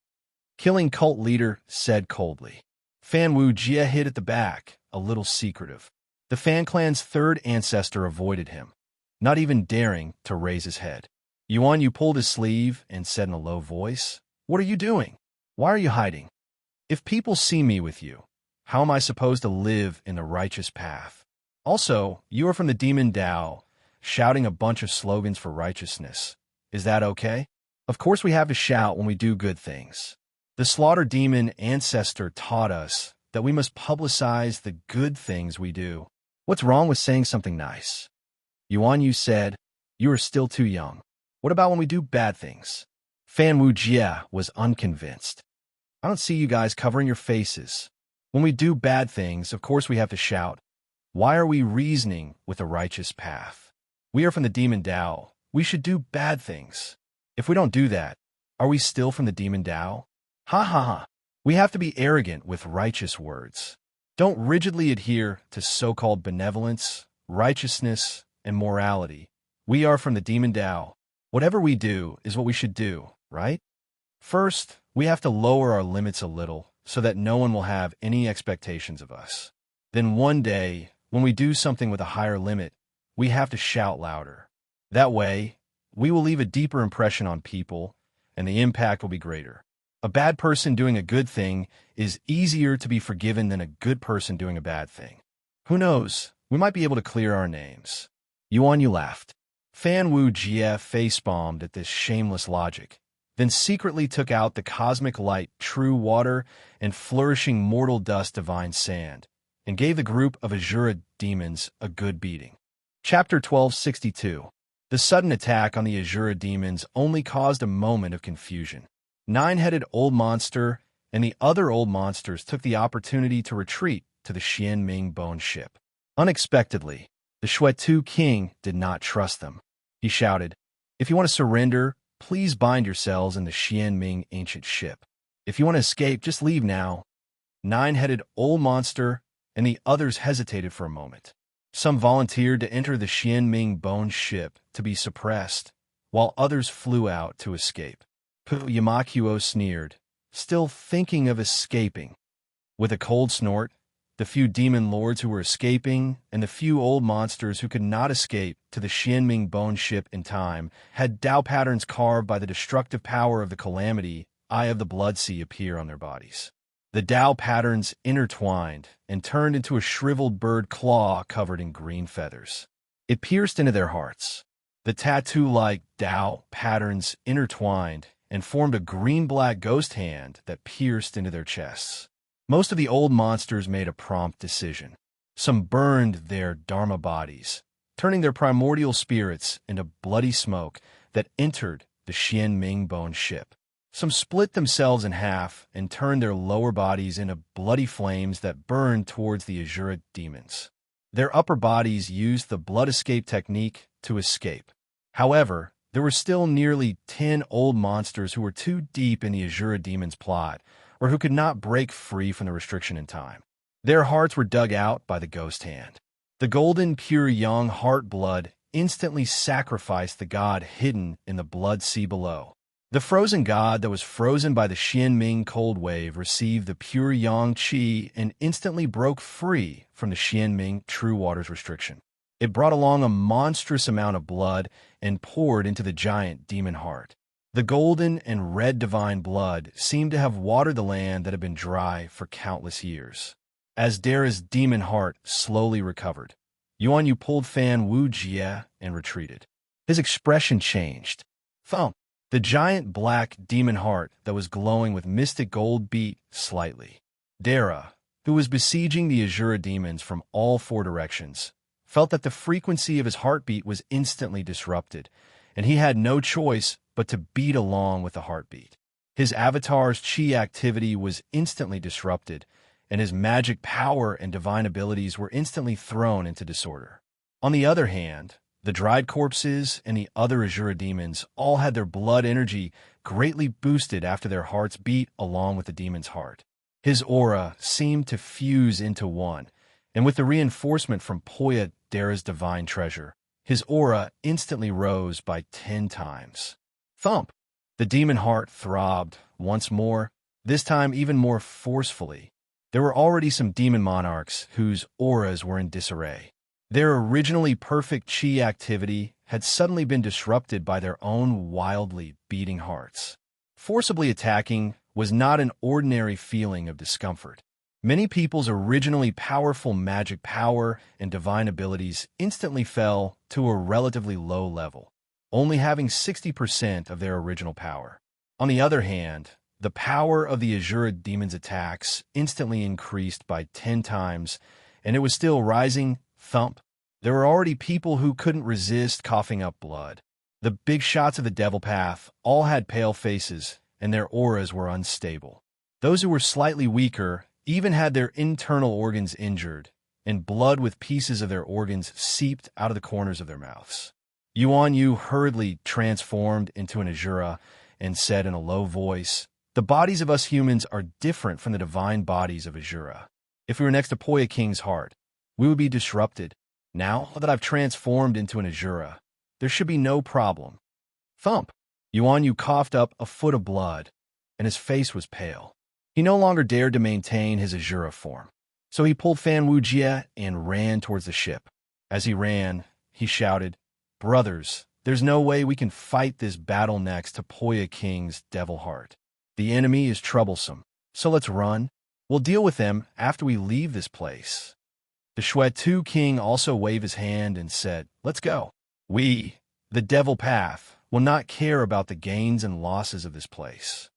Killing cult leader said coldly. Fan Wu Jia hid at the back, a little secretive. The Fan clan's third ancestor avoided him, not even daring to raise his head. Yuan Yu pulled his sleeve and said in a low voice, what are you doing? Why are you hiding? If people see me with you, how am I supposed to live in the righteous path? Also, you are from the demon Dao, shouting a bunch of slogans for righteousness. Is that okay? Of course we have to shout when we do good things. The slaughter demon ancestor taught us that we must publicize the good things we do. What's wrong with saying something nice? Yuan Yu said, you are still too young. What about when we do bad things? Fan Wu Jia was unconvinced. I don't see you guys covering your faces. When we do bad things, of course we have to shout. Why are we reasoning with a righteous path? We are from the demon Dao. We should do bad things. If we don't do that, are we still from the demon Dao? Ha ha ha. We have to be arrogant with righteous words. Don't rigidly adhere to so-called benevolence, righteousness, and morality. We are from the demon Dao. Whatever we do is what we should do, right? First, we have to lower our limits a little so that no one will have any expectations of us. Then one day, when we do something with a higher limit, we have to shout louder. That way, we will leave a deeper impression on people, and the impact will be greater. A bad person doing a good thing is easier to be forgiven than a good person doing a bad thing. Who knows? We might be able to clear our names. Yuan Yu laughed. Fan Wu Jie face-bombed at this shameless logic, then secretly took out the cosmic light true water and flourishing mortal dust divine sand, and gave the group of Azura demons a good beating. Chapter 1262. The sudden attack on the Azura demons only caused a moment of confusion. Nine-headed old monster and the other old monsters took the opportunity to retreat to the Xianming bone ship. Unexpectedly, the Shuetu king did not trust them. He shouted, "If you want to surrender, please bind yourselves in the Xianming ancient ship. If you want to escape, just leave now." Nine-headed old monster and the others hesitated for a moment. Some volunteered to enter the Xianming bone ship to be suppressed, while others flew out to escape. Yamakuo sneered, still thinking of escaping. With a cold snort, the few demon lords who were escaping and the few old monsters who could not escape to the Xianming bone ship in time had Tao patterns carved by the destructive power of the calamity, Eye of the Blood Sea, appear on their bodies. The Tao patterns intertwined and turned into a shriveled bird claw covered in green feathers. It pierced into their hearts. The tattoo-like Tao patterns intertwined and formed a green-black ghost hand that pierced into their chests. Most of the old monsters made a prompt decision. Some burned their Dharma bodies, turning their primordial spirits into bloody smoke that entered the Xianming bone ship. Some split themselves in half and turned their lower bodies into bloody flames that burned towards the Azura demons. Their upper bodies used the blood escape technique to escape. However, there were still nearly 10 old monsters who were too deep in the Azura demons' plot, or who could not break free from the restriction in time. Their hearts were dug out by the ghost hand. The golden, pure young heart blood instantly sacrificed the god hidden in the blood sea below. The frozen god that was frozen by the Xianming cold wave received the pure yang qi and instantly broke free from the Xianming true waters restriction. It brought along a monstrous amount of blood and poured into the giant demon heart. The golden and red divine blood seemed to have watered the land that had been dry for countless years. As Dara's demon heart slowly recovered, Yuan Yu pulled Fan Wu Jie and retreated. His expression changed. Thump! The giant black demon heart that was glowing with mystic gold beat slightly. Dara, who was besieging the Azura demons from all four directions, felt that the frequency of his heartbeat was instantly disrupted, and he had no choice but to beat along with the heartbeat. His avatar's chi activity was instantly disrupted, and his magic power and divine abilities were instantly thrown into disorder. On the other hand, the dried corpses and the other Azura demons all had their blood energy greatly boosted after their hearts beat along with the demon's heart. His aura seemed to fuse into one, and with the reinforcement from Poya, Dara's divine treasure, his aura instantly rose by 10 times. Thump! The demon heart throbbed once more, this time even more forcefully. There were already some demon monarchs whose auras were in disarray. Their originally perfect chi activity had suddenly been disrupted by their own wildly beating hearts. Forcibly attacking was not an ordinary feeling of discomfort. Many people's originally powerful magic power and divine abilities instantly fell to a relatively low level, only having 60% of their original power. On the other hand, the power of the Azura demons' attacks instantly increased by 10 times, and it was still rising. Thump! There were already people who couldn't resist coughing up blood. The big shots of the devil path all had pale faces, and their auras were unstable. Those who were slightly weaker even had their internal organs injured, and blood with pieces of their organs seeped out of the corners of their mouths. Yuan Yu hurriedly transformed into an Azura and said in a low voice, "The bodies of us humans are different from the divine bodies of Azura. If we were next to Poya King's heart, we would be disrupted. Now that I've transformed into an Azura, there should be no problem." Thump! Yuan Yu coughed up a foot of blood, and his face was pale. He no longer dared to maintain his Azura form, so he pulled Fan Wu Jie and ran towards the ship. As he ran, he shouted, "Brothers, there's no way we can fight this battle next to Poya King's devil heart. The enemy is troublesome, so let's run. We'll deal with them after we leave this place." The Shuetu king also waved his hand and said, "Let's go. We, the Devil Path, will not care about the gains and losses of this place."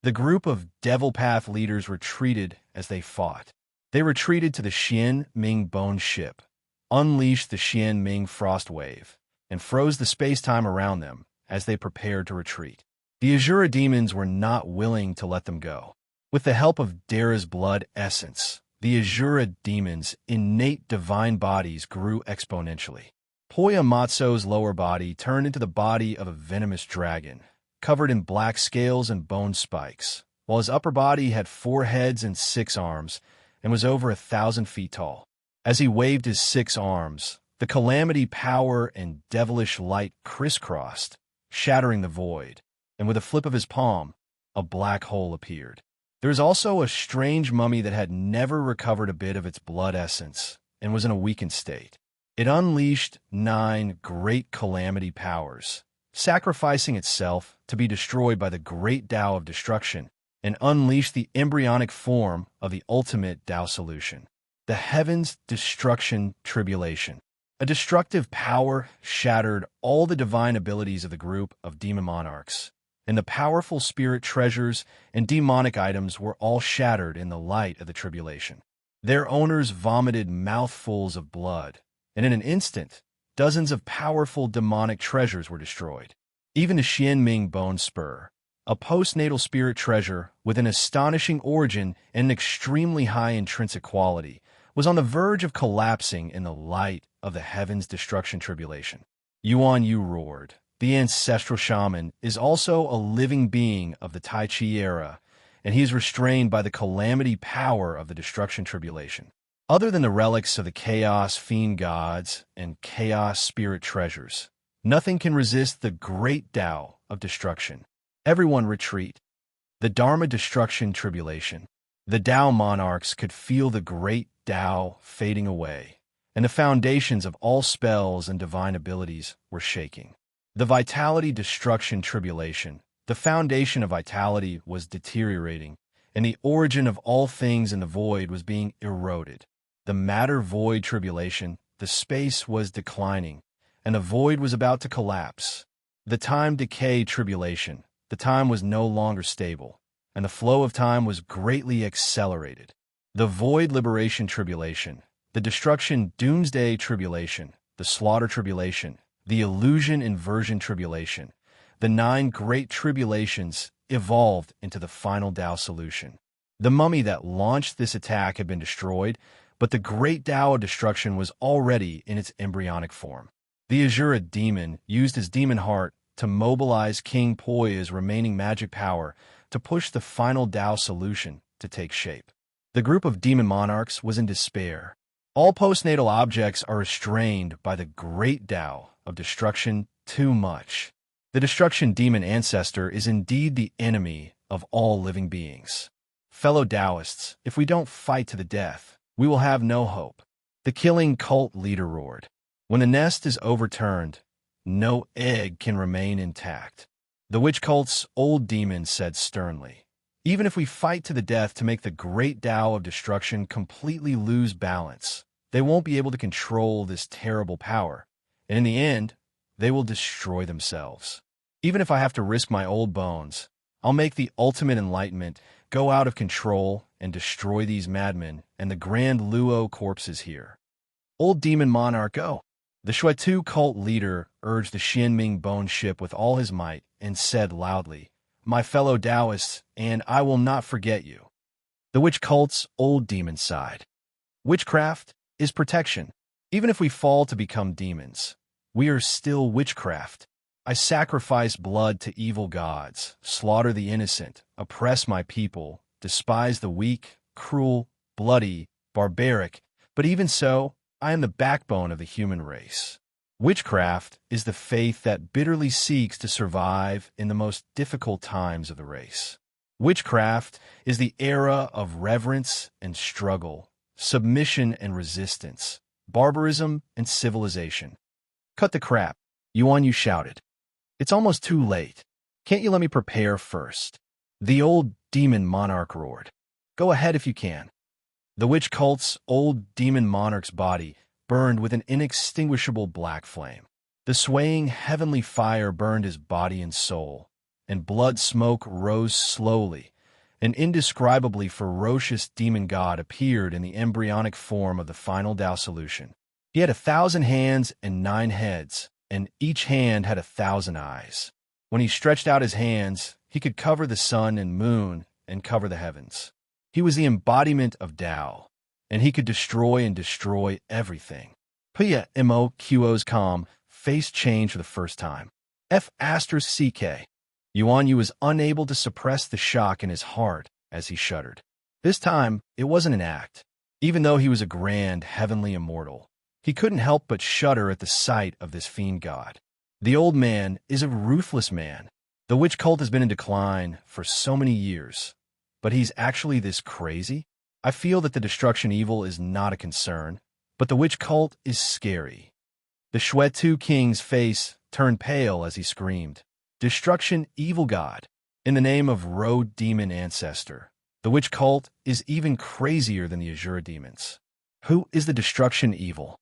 The group of Devil Path leaders retreated as they fought. They retreated to the Xian Ming Bone ship, unleashed the Xian Ming Frost Wave, and froze the space-time around them as they prepared to retreat. The Azura demons were not willing to let them go. With the help of Dara's blood essence, the Azura demons' innate divine bodies grew exponentially. Poya Matso's lower body turned into the body of a venomous dragon, covered in black scales and bone spikes, while his upper body had 4 heads and 6 arms and was over 1,000 feet tall. As he waved his 6 arms, the calamity power and devilish light crisscrossed, shattering the void, and with a flip of his palm, a black hole appeared. There is also a strange mummy that had never recovered a bit of its blood essence and was in a weakened state. It unleashed 9 great calamity powers, sacrificing itself to be destroyed by the great Tao of destruction, and unleashed the embryonic form of the ultimate Tao solution, the Heaven's Destruction Tribulation. A destructive power shattered all the divine abilities of the group of demon monarchs, and the powerful spirit treasures and demonic items were all shattered in the light of the tribulation. Their owners vomited mouthfuls of blood, and in an instant, dozens of powerful demonic treasures were destroyed. Even the Xianming Bone Spur, a postnatal spirit treasure with an astonishing origin and an extremely high intrinsic quality, was on the verge of collapsing in the light of the Heaven's Destruction Tribulation. Yuan Yu roared. The ancestral shaman is also a living being of the Tai Chi era, and he is restrained by the calamity power of the Destruction Tribulation. Other than the relics of the Chaos Fiend gods and Chaos Spirit treasures, nothing can resist the great Tao of destruction. Everyone retreat. The Dharma Destruction Tribulation. The Tao monarchs could feel the great Tao fading away, and the foundations of all spells and divine abilities were shaking. The Vitality Destruction Tribulation. The foundation of vitality was deteriorating, and the origin of all things in the void was being eroded. The Matter-Void Tribulation. The space was declining, and the void was about to collapse. The Time Decay Tribulation. The time was no longer stable, and the flow of time was greatly accelerated. The Void Liberation Tribulation. The Destruction Doomsday Tribulation. The Slaughter Tribulation. The Illusion Inversion Tribulation. The 9 Great Tribulations evolved into the final Tao solution. The mummy that launched this attack had been destroyed, but the great Tao of destruction was already in its embryonic form. The Azura demon used his demon heart to mobilize King Poya's remaining magic power to push the final Tao solution to take shape. The group of demon monarchs was in despair. All postnatal objects are restrained by the great Tao of destruction too much. The destruction demon ancestor is indeed the enemy of all living beings. Fellow Taoists, if we don't fight to the death, we will have no hope. The killing cult leader roared. When the nest is overturned, no egg can remain intact. The witch cult's old demon said sternly, even if we fight to the death to make the great Tao of destruction completely lose balance, they won't be able to control this terrible power, and in the end, they will destroy themselves. Even if I have to risk my old bones, I'll make the ultimate enlightenment go out of control and destroy these madmen and the grand Luo corpses here. Old demon monarch, go. The Shuetu cult leader urged the Xianming Bone ship with all his might and said loudly, "My fellow Taoists, and I will not forget you." The witch cult's old demon sighed. Witchcraft is protection. Even if we fall to become demons, we are still witchcraft. I sacrifice blood to evil gods, slaughter the innocent, oppress my people, despise the weak, cruel, bloody, barbaric, but even so, I am the backbone of the human race. Witchcraft is the faith that bitterly seeks to survive in the most difficult times of the race. Witchcraft is the era of reverence and struggle, submission and resistance, barbarism and civilization. Cut the crap, Yuan Yu shouted. It's almost too late. Can't you let me prepare first? The old demon monarch roared. Go ahead if you can. The witch cult's old demon monarch's body burned with an inextinguishable black flame. The swaying heavenly fire burned his body and soul, and blood smoke rose slowly. An indescribably ferocious demon god appeared in the embryonic form of the final Tao solution. He had 1,000 hands and 9 heads, and each hand had 1,000 eyes. When he stretched out his hands, he could cover the sun and moon and cover the heavens. He was the embodiment of Tao, and he could destroy everything. Puya Moqo's calm face changed for the first time. F***CK. Yuan Yu was unable to suppress the shock in his heart as he shuddered. This time, it wasn't an act. Even though he was a grand, heavenly immortal, he couldn't help but shudder at the sight of this fiend god. The old man is a ruthless man. The witch cult has been in decline for so many years, but he's actually this crazy? I feel that the destruction evil is not a concern, but the witch cult is scary. The Shuetu King's face turned pale as he screamed, "Destruction evil god! In the name of Road Demon Ancestor, the witch cult is even crazier than the Azure demons. Who is the destruction evil?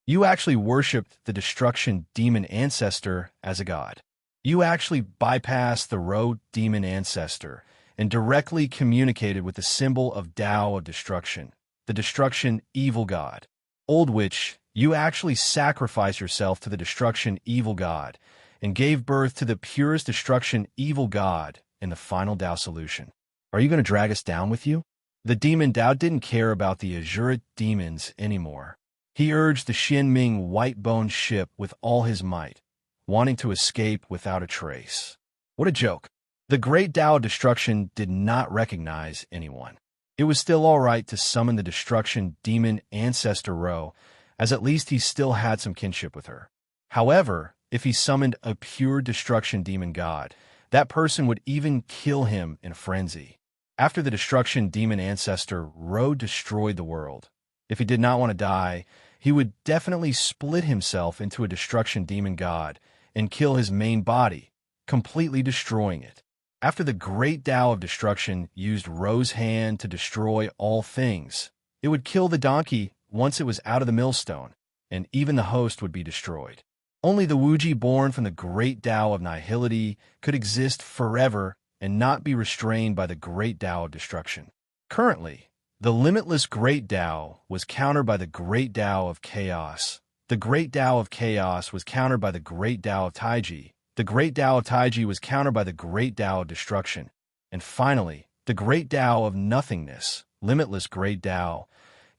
You actually worshipped the destruction demon ancestor as a god. You actually bypassed the Road Demon Ancestor and directly communicated with the symbol of Tao of destruction, the destruction evil god. Old witch, you actually sacrificed yourself to the destruction evil god and gave birth to the purest destruction evil god in the final Tao solution. Are you going to drag us down with you?" The demon Tao didn't care about the Azure demons anymore. He urged the Xianming white-boned ship with all his might, wanting to escape without a trace. What a joke. The great Tao of destruction did not recognize anyone. It was still all right to summon the destruction demon ancestor Ro, as at least he still had some kinship with her. However, if he summoned a pure destruction demon god, that person would even kill him in a frenzy. After the destruction demon ancestor Ro destroyed the world, if he did not want to die, he would definitely split himself into a destruction demon god and kill his main body, completely destroying it. After the great Tao of destruction used Ro's hand to destroy all things, it would kill the donkey once it was out of the millstone, and even the host would be destroyed. Only the Wuji born from the great Tao of nihility could exist forever and not be restrained by the great Tao of destruction. Currently, the limitless great Tao was countered by the great Tao of chaos. The great Tao of chaos was countered by the great Tao of Taiji. The great Tao of Taiji was countered by the great Tao of destruction. And finally, the great Tao of nothingness, limitless great Tao,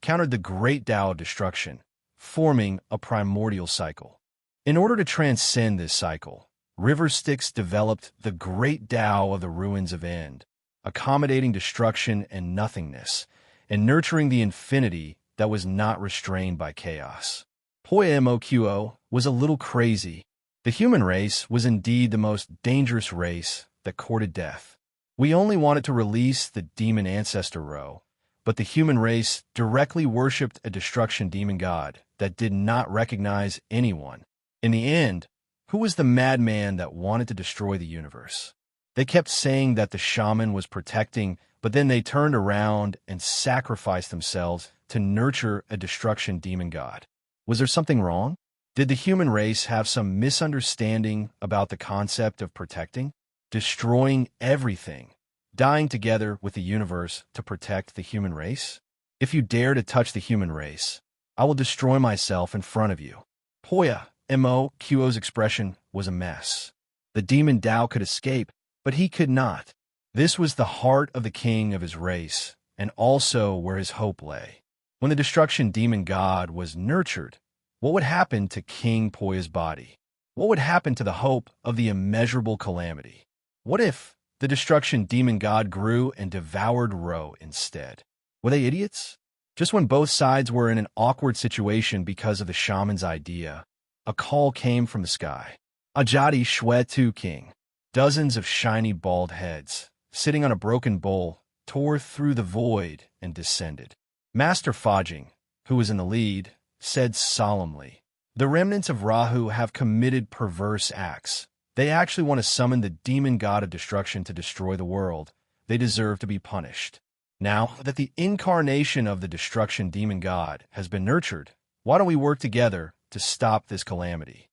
countered the great Tao of destruction, forming a primordial cycle. In order to transcend this cycle, River Styx developed the great Tao of the ruins of end, accommodating destruction and nothingness, and nurturing the infinity that was not restrained by chaos. Puya Moqo was a little crazy. The human race was indeed the most dangerous race that courted death. We only wanted to release the demon ancestor Ro, but the human race directly worshipped a destruction demon god that did not recognize anyone. In the end, who was the madman that wanted to destroy the universe? They kept saying that the shaman was protecting, but then they turned around and sacrificed themselves to nurture a destruction demon god. Was there something wrong? Did the human race have some misunderstanding about the concept of protecting? Destroying everything, dying together with the universe to protect the human race? If you dare to touch the human race, I will destroy myself in front of you. Puya Moqo's expression was a mess. The demon Tao could escape, but he could not. This was the heart of the king of his race, and also where his hope lay. When the destruction demon god was nurtured, what would happen to King Puya's body? What would happen to the hope of the immeasurable calamity? What if the destruction demon god grew and devoured Ro instead? Were they idiots? Just when both sides were in an awkward situation because of the shaman's idea, a call came from the sky. Ajadi Shuetu King. Dozens of shiny bald heads, sitting on a broken bowl, tore through the void and descended. Master Fajing, who was in the lead, said solemnly, "The remnants of Rahu have committed perverse acts. They actually want to summon the demon god of destruction to destroy the world. They deserve to be punished." Now that the incarnation of the destruction demon god has been nurtured, why don't we work together to stop this calamity?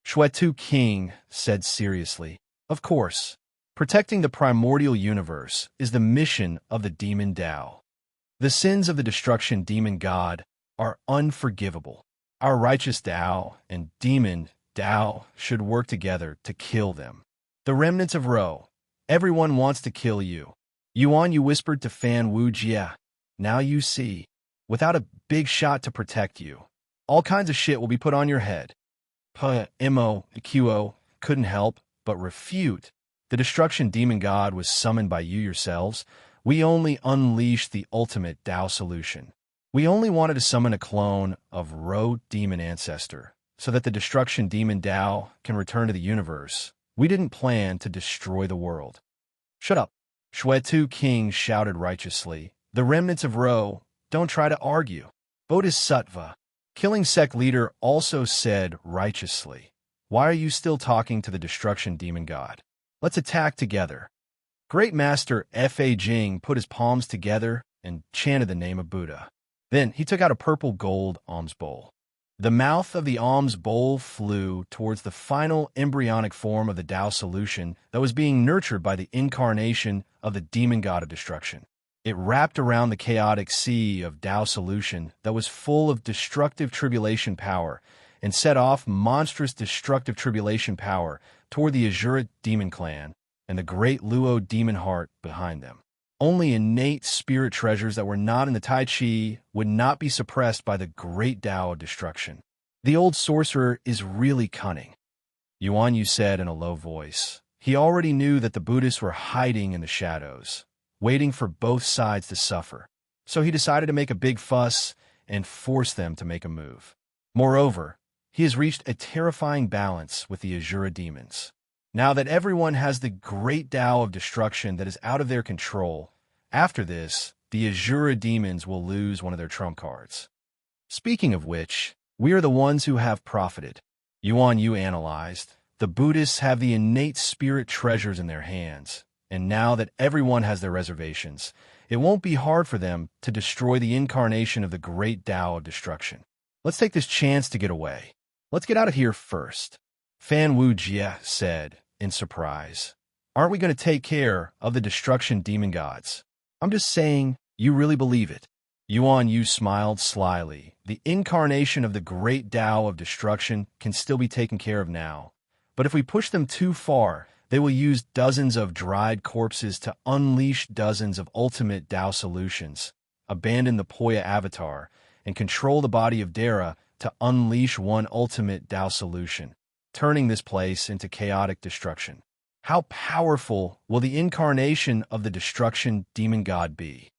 Shuetu King said seriously, "Of course. Protecting the primordial universe is the mission of the demon Tao. The sins of the destruction demon god are unforgivable. Our righteous Tao and demon Tao should work together to kill them. The remnants of Ro, everyone wants to kill you. Yuan, you whispered to Fan Wu Jia. Now you see. Without a big shot to protect you, all kinds of shit will be put on your head." Mo Qo couldn't help but refute. The destruction demon god was summoned by you yourselves. We only unleashed the ultimate Tao solution. We only wanted to summon a clone of Ro demon ancestor, so that the destruction demon Tao can return to the universe. We didn't plan to destroy the world. Shut up, Shuetu King shouted righteously. The remnants of Ro, don't try to argue. Bodhisattva, killing sect leader, also said righteously. Why are you still talking to the destruction demon god? Let's attack together. Great Master Fa Jing put his palms together and chanted the name of Buddha. Then he took out a purple gold alms bowl. The mouth of the alms bowl flew towards the final embryonic form of the Tao solution that was being nurtured by the incarnation of the demon god of destruction. It wrapped around the chaotic sea of Tao solution that was full of destructive tribulation power and set off monstrous destructive tribulation power toward the Azura demon clan and the great Luo demon heart behind them. Only innate spirit treasures that were not in the Tai Chi would not be suppressed by the great Tao of destruction. The old sorcerer is really cunning, Yuan Yu said in a low voice. He already knew that the Buddhists were hiding in the shadows, waiting for both sides to suffer. So he decided to make a big fuss and force them to make a move. Moreover, he has reached a terrifying balance with the Azura demons. Now that everyone has the great Tao of destruction that is out of their control, after this, the Azura demons will lose one of their trump cards. Speaking of which, we are the ones who have profited. Yuan Yu analyzed. The Buddhists have the innate spirit treasures in their hands, and now that everyone has their reservations, it won't be hard for them to destroy the incarnation of the great Tao of destruction. Let's take this chance to get away. Let's get out of here first, Fan Wu Jia said in surprise. Aren't we going to take care of the destruction demon gods? I'm just saying, you really believe it. Yuan Yu smiled slyly. The incarnation of the great Tao of destruction can still be taken care of now. But if we push them too far, they will use dozens of dried corpses to unleash dozens of ultimate Tao solutions, abandon the Poya avatar, and control the body of Dara to unleash one ultimate Tao solution, turning this place into chaotic destruction. How powerful will the incarnation of the destruction demon god be?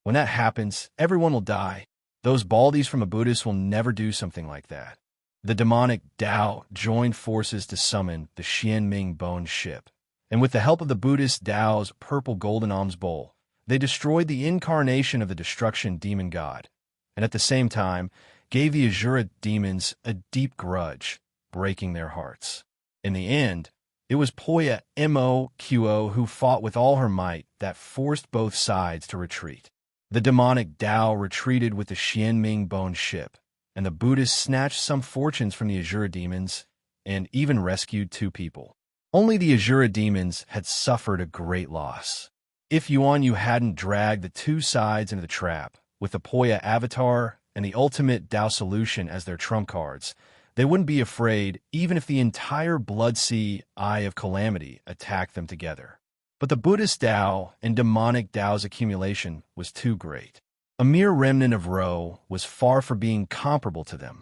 When that happens, everyone will die. Those baldies from a Buddhist will never do something like that. The demonic Tao joined forces to summon the Xianming Bone Ship, and with the help of the Buddhist Tao's purple golden alms bowl, they destroyed the incarnation of the destruction demon god, and at the same time gave the Azura demons a deep grudge, breaking their hearts. In the end, it was Poya Mo Qo who fought with all her might that forced both sides to retreat. The demonic Tao retreated with the Xianming Bone Ship, and the Buddhists snatched some fortunes from the Azura demons and even rescued 2 people. Only the Azura demons had suffered a great loss. If Yuan Yu hadn't dragged the 2 sides into the trap, with the Poya avatar and the ultimate Tao solution as their trump cards, they wouldn't be afraid even if the entire Blood Sea Eye of Calamity attacked them together. But the Buddhist Tao and demonic Tao's accumulation was too great. A mere remnant of Ro was far from being comparable to them.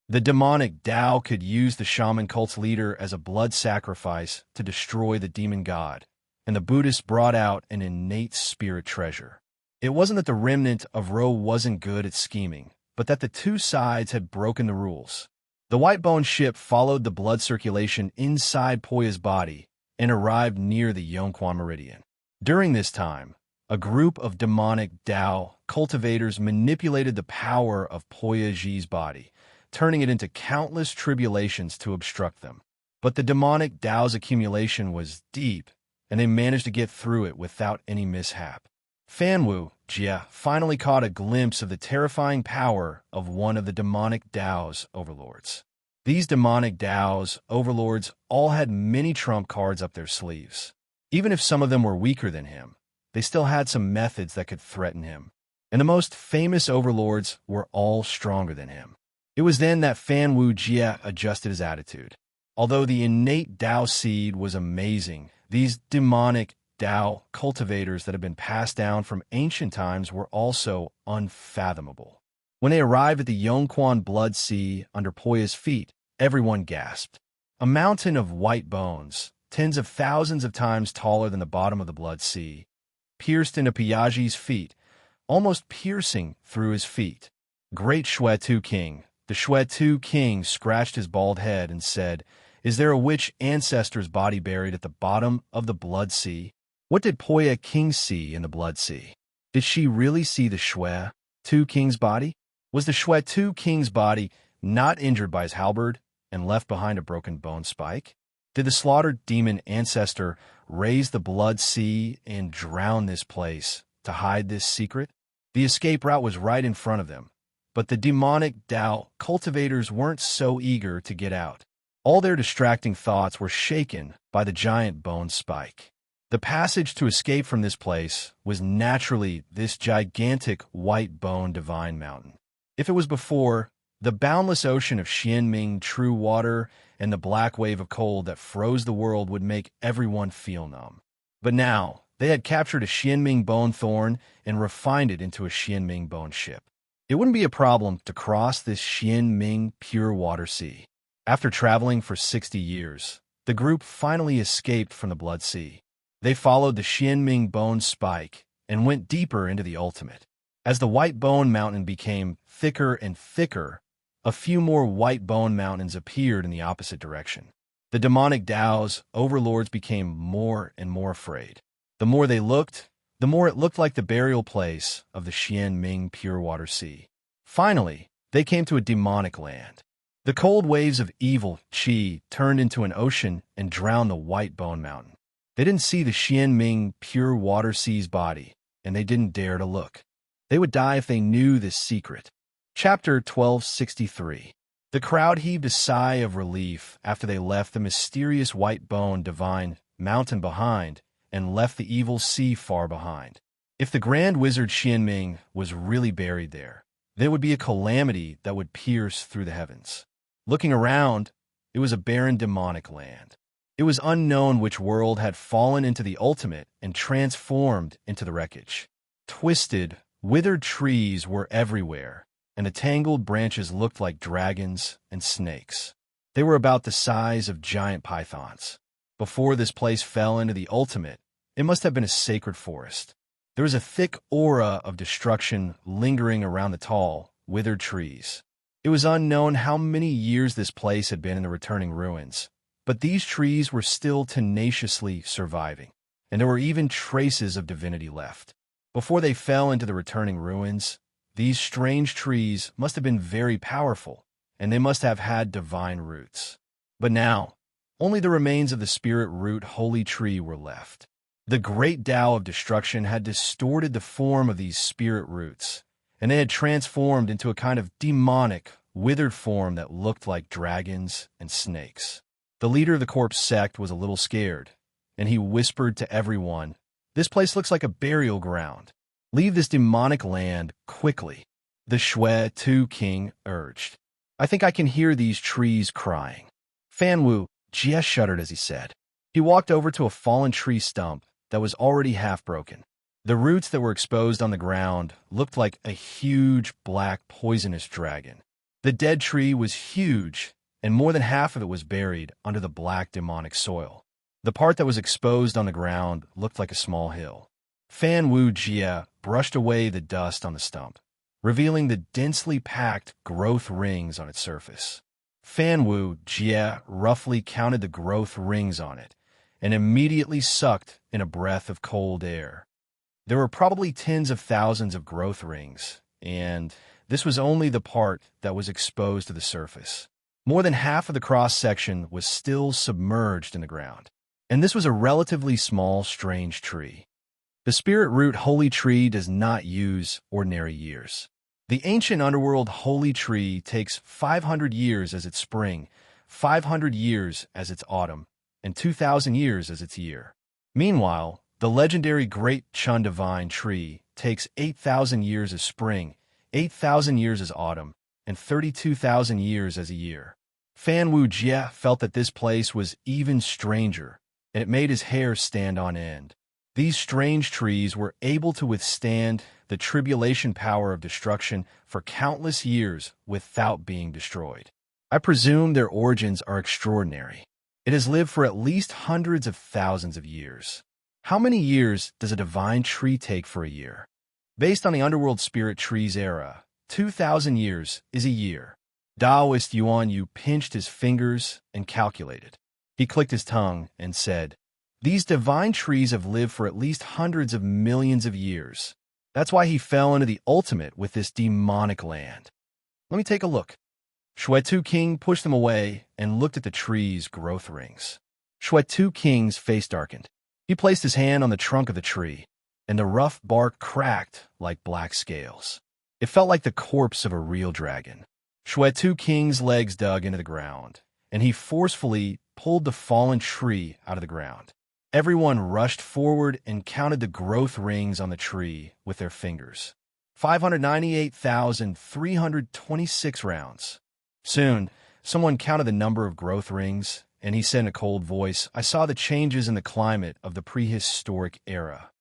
The demonic Tao could use the shaman cult's leader as a blood sacrifice to destroy the demon god, and the Buddhists brought out an innate spirit treasure. It wasn't that the remnant of Ro wasn't good at scheming, but that the 2 sides had broken the rules. The white bone ship followed the blood circulation inside Poya's body and arrived near the Yongquan meridian. During this time, a group of demonic Tao cultivators manipulated the power of Poya Ji's body, turning it into countless tribulations to obstruct them. But the demonic Tao's accumulation was deep, and they managed to get through it without any mishap. Fanwu, Jia, finally caught a glimpse of the terrifying power of one of the demonic Dao's overlords. These demonic Dao's overlords all had many trump cards up their sleeves. Even if some of them were weaker than him, they still had some methods that could threaten him. And the most famous overlords were all stronger than him. It was then that Fanwu Jia adjusted his attitude. Although the innate Dao seed was amazing, these demonic Dao cultivators that had been passed down from ancient times were also unfathomable. When they arrived at the Yongquan Blood Sea under Poya's feet, everyone gasped. A mountain of white bones, tens of thousands of times taller than the bottom of the Blood Sea, pierced into Piaget's feet, almost piercing through his feet. Great Shuetu King. The Shuetu King scratched his bald head and said, "Is there a witch ancestor's body buried at the bottom of the Blood Sea?" What did Poya King see in the Blood Sea? Did she really see the Shuetu King's body? Was the Shuetu King's body not injured by his halberd and left behind a broken bone spike? Did the slaughtered demon ancestor raise the Blood Sea and drown this place to hide this secret? The escape route was right in front of them, but the demonic Dao cultivators weren't so eager to get out. All their distracting thoughts were shaken by the giant bone spike. The passage to escape from this place was naturally this gigantic white bone divine mountain. If it was before, the boundless ocean of Xianming true water and the black wave of cold that froze the world would make everyone feel numb. But now, they had captured a Xianming bone thorn and refined it into a Xianming bone ship. It wouldn't be a problem to cross this Xianming pure water sea. After traveling for 60 years, the group finally escaped from the Blood Sea. They followed the Xianming bone spike and went deeper into the ultimate. As the white bone mountain became thicker and thicker, a few more white bone mountains appeared in the opposite direction. The demonic Dao's overlords became more and more afraid. The more they looked, the more it looked like the burial place of the Xianming pure water sea. Finally, they came to a demonic land. The cold waves of evil qi turned into an ocean and drowned the white bone mountain. They didn't see the Xianming pure water sea's body, and they didn't dare to look. They would die if they knew this secret. Chapter 1263. The crowd heaved a sigh of relief after they left the mysterious white bone divine mountain behind and left the evil sea far behind. If the Grand Wizard Xianming was really buried there would be a calamity that would pierce through the heavens. Looking around, it was a barren demonic land. It was unknown which world had fallen into the ultimate and transformed into the wreckage. Twisted, withered trees were everywhere, and the tangled branches looked like dragons and snakes. They were about the size of giant pythons. Before this place fell into the ultimate, it must have been a sacred forest. There was a thick aura of destruction lingering around the tall, withered trees. It was unknown how many years this place had been in the returning ruins, but these trees were still tenaciously surviving, and there were even traces of divinity left. Before they fell into the returning ruins, these strange trees must have been very powerful, and they must have had divine roots. But now, only the remains of the spirit root holy tree were left. The great Tao of destruction had distorted the form of these spirit roots, and they had transformed into a kind of demonic, withered form that looked like dragons and snakes. The leader of the corpse sect was a little scared, and he whispered to everyone, "This place looks like a burial ground. Leave this demonic land quickly." The Shuetu King urged. "I think I can hear these trees crying." Fanwu Jia shuddered as he said. He walked over to a fallen tree stump that was already half broken. The roots that were exposed on the ground looked like a huge black poisonous dragon. The dead tree was huge, and more than half of it was buried under the black demonic soil. The part that was exposed on the ground looked like a small hill. Fanwu Jia brushed away the dust on the stump, revealing the densely packed growth rings on its surface. Fanwu Jia roughly counted the growth rings on it, and immediately sucked in a breath of cold air. There were probably tens of thousands of growth rings, and this was only the part that was exposed to the surface. More than half of the cross-section was still submerged in the ground, and this was a relatively small, strange tree. The spirit root holy tree does not use ordinary years. The ancient underworld holy tree takes 500 years as its spring, 500 years as its autumn, and 2,000 years as its year. Meanwhile, the legendary Great Chun Divine Tree takes 8,000 years as spring, 8,000 years as autumn, and 32,000 years as a year. Fan Wu Jie felt that this place was even stranger, and it made his hair stand on end. These strange trees were able to withstand the tribulation power of destruction for countless years without being destroyed. I presume their origins are extraordinary. It has lived for at least hundreds of thousands of years. How many years does a divine tree take for a year? Based on the underworld spirit tree's era, 2,000 years is a year. Taoist Yuan Yu pinched his fingers and calculated. He clicked his tongue and said, "These divine trees have lived for at least hundreds of millions of years. That's why he fell into the ultimate with this demonic land. Let me take a look." Shuetu King pushed them away and looked at the tree's growth rings. Shuetu King's face darkened. He placed his hand on the trunk of the tree, and the rough bark cracked like black scales. It felt like the corpse of a real dragon. Shuetu King's legs dug into the ground, and he forcefully pulled the fallen tree out of the ground. Everyone rushed forward and counted the growth rings on the tree with their fingers. 598,326 rounds. Soon, someone counted the number of growth rings, and he said in a cold voice, "I saw the changes in the climate of the prehistoric era."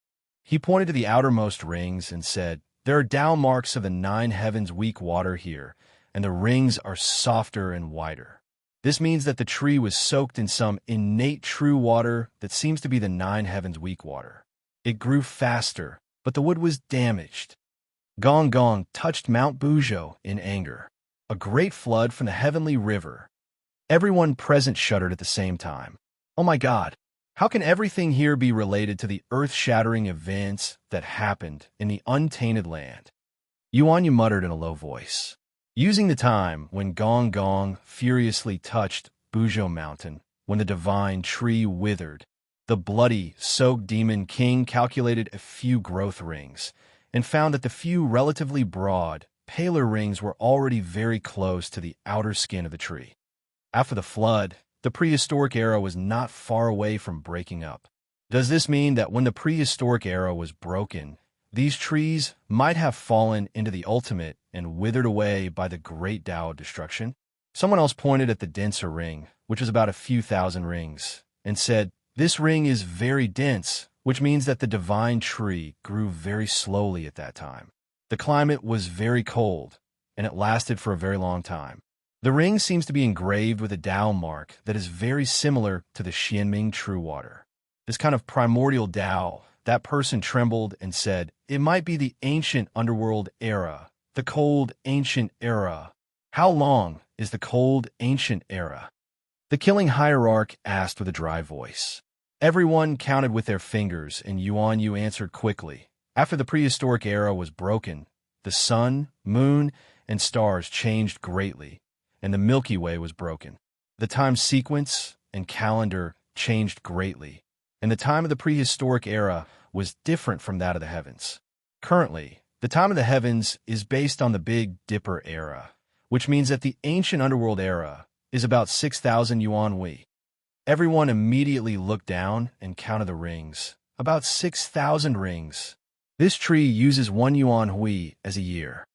He pointed to the outermost rings and said, "There are down marks of the 9 heavens weak water here, and the rings are softer and wider. This means that the tree was soaked in some innate true water that seems to be the 9 heavens weak water. It grew faster, but the wood was damaged." Gong Gong touched Mount Buzhou in anger. A great flood from the heavenly river. Everyone present shuddered at the same time. Oh my God, how can everything here be related to the earth-shattering events that happened in the untainted land? Yuan Yu muttered in a low voice. Using the time when Gong Gong furiously touched Buzhou Mountain, when the divine tree withered, the bloody, soaked demon king calculated a few growth rings and found that the few relatively broad, paler rings were already very close to the outer skin of the tree. After the flood, the prehistoric era was not far away from breaking up. Does this mean that when the prehistoric era was broken, these trees might have fallen into the ultimate and withered away by the great Tao of destruction? Someone else pointed at the denser ring, which was about a few thousand rings, and said, "This ring is very dense, which means that the divine tree grew very slowly at that time. The climate was very cold, and it lasted for a very long time. The ring seems to be engraved with a Tao mark that is very similar to the Xianming true water. This kind of primordial Tao." That person trembled and said, "It might be the ancient underworld era, the cold ancient era." How long is the cold ancient era? The killing hierarch asked with a dry voice. Everyone counted with their fingers, and Yuan Yu answered quickly. After the prehistoric era was broken, the sun, moon, and stars changed greatly, and the Milky Way was broken. The time sequence and calendar changed greatly, and the time of the prehistoric era was different from that of the heavens. Currently, the time of the heavens is based on the Big Dipper era, which means that the ancient underworld era is about 6,000 yuan hui. Everyone immediately looked down and counted the rings. About 6,000 rings. This tree uses 1 yuan hui as a year.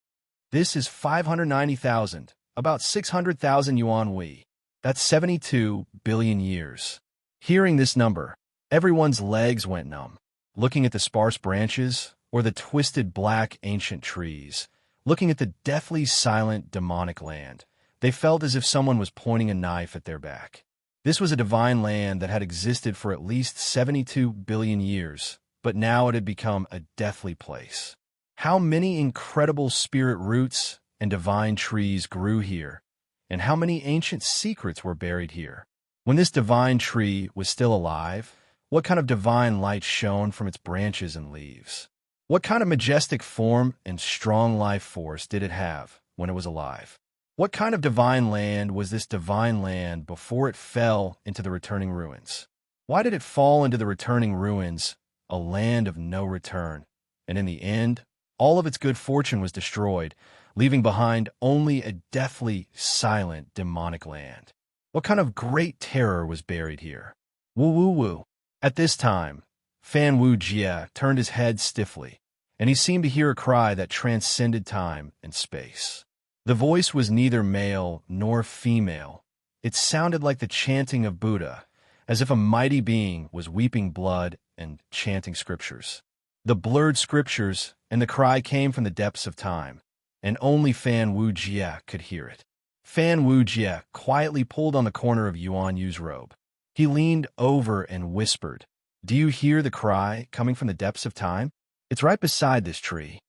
This is 590,000, about 600,000 yuan hui. That's 72 billion years. Hearing this number, everyone's legs went numb. Looking at the sparse branches or the twisted black ancient trees, looking at the deathly silent demonic land, they felt as if someone was pointing a knife at their back. This was a divine land that had existed for at least 72 billion years, but now it had become a deathly place. How many incredible spirit roots and divine trees grew here, and how many ancient secrets were buried here? When this divine tree was still alive, what kind of divine light shone from its branches and leaves? What kind of majestic form and strong life force did it have when it was alive? What kind of divine land was this divine land before it fell into the returning ruins? Why did it fall into the returning ruins a land of no return, and in the end, all of its good fortune was destroyed, leaving behind only a deathly, silent, demonic land. What kind of great terror was buried here? Woo woo woo. At this time, Fan Wu Jie turned his head stiffly, and he seemed to hear a cry that transcended time and space. The voice was neither male nor female. It sounded like the chanting of Buddha, as if a mighty being was weeping blood and chanting scriptures. The blurred scriptures and the cry came from the depths of time, and only Fan Wu Jie could hear it. Fan Wu Jie quietly pulled on the corner of Yuan Yu's robe. He leaned over and whispered, "Do you hear the cry coming from the depths of time? It's right beside this tree."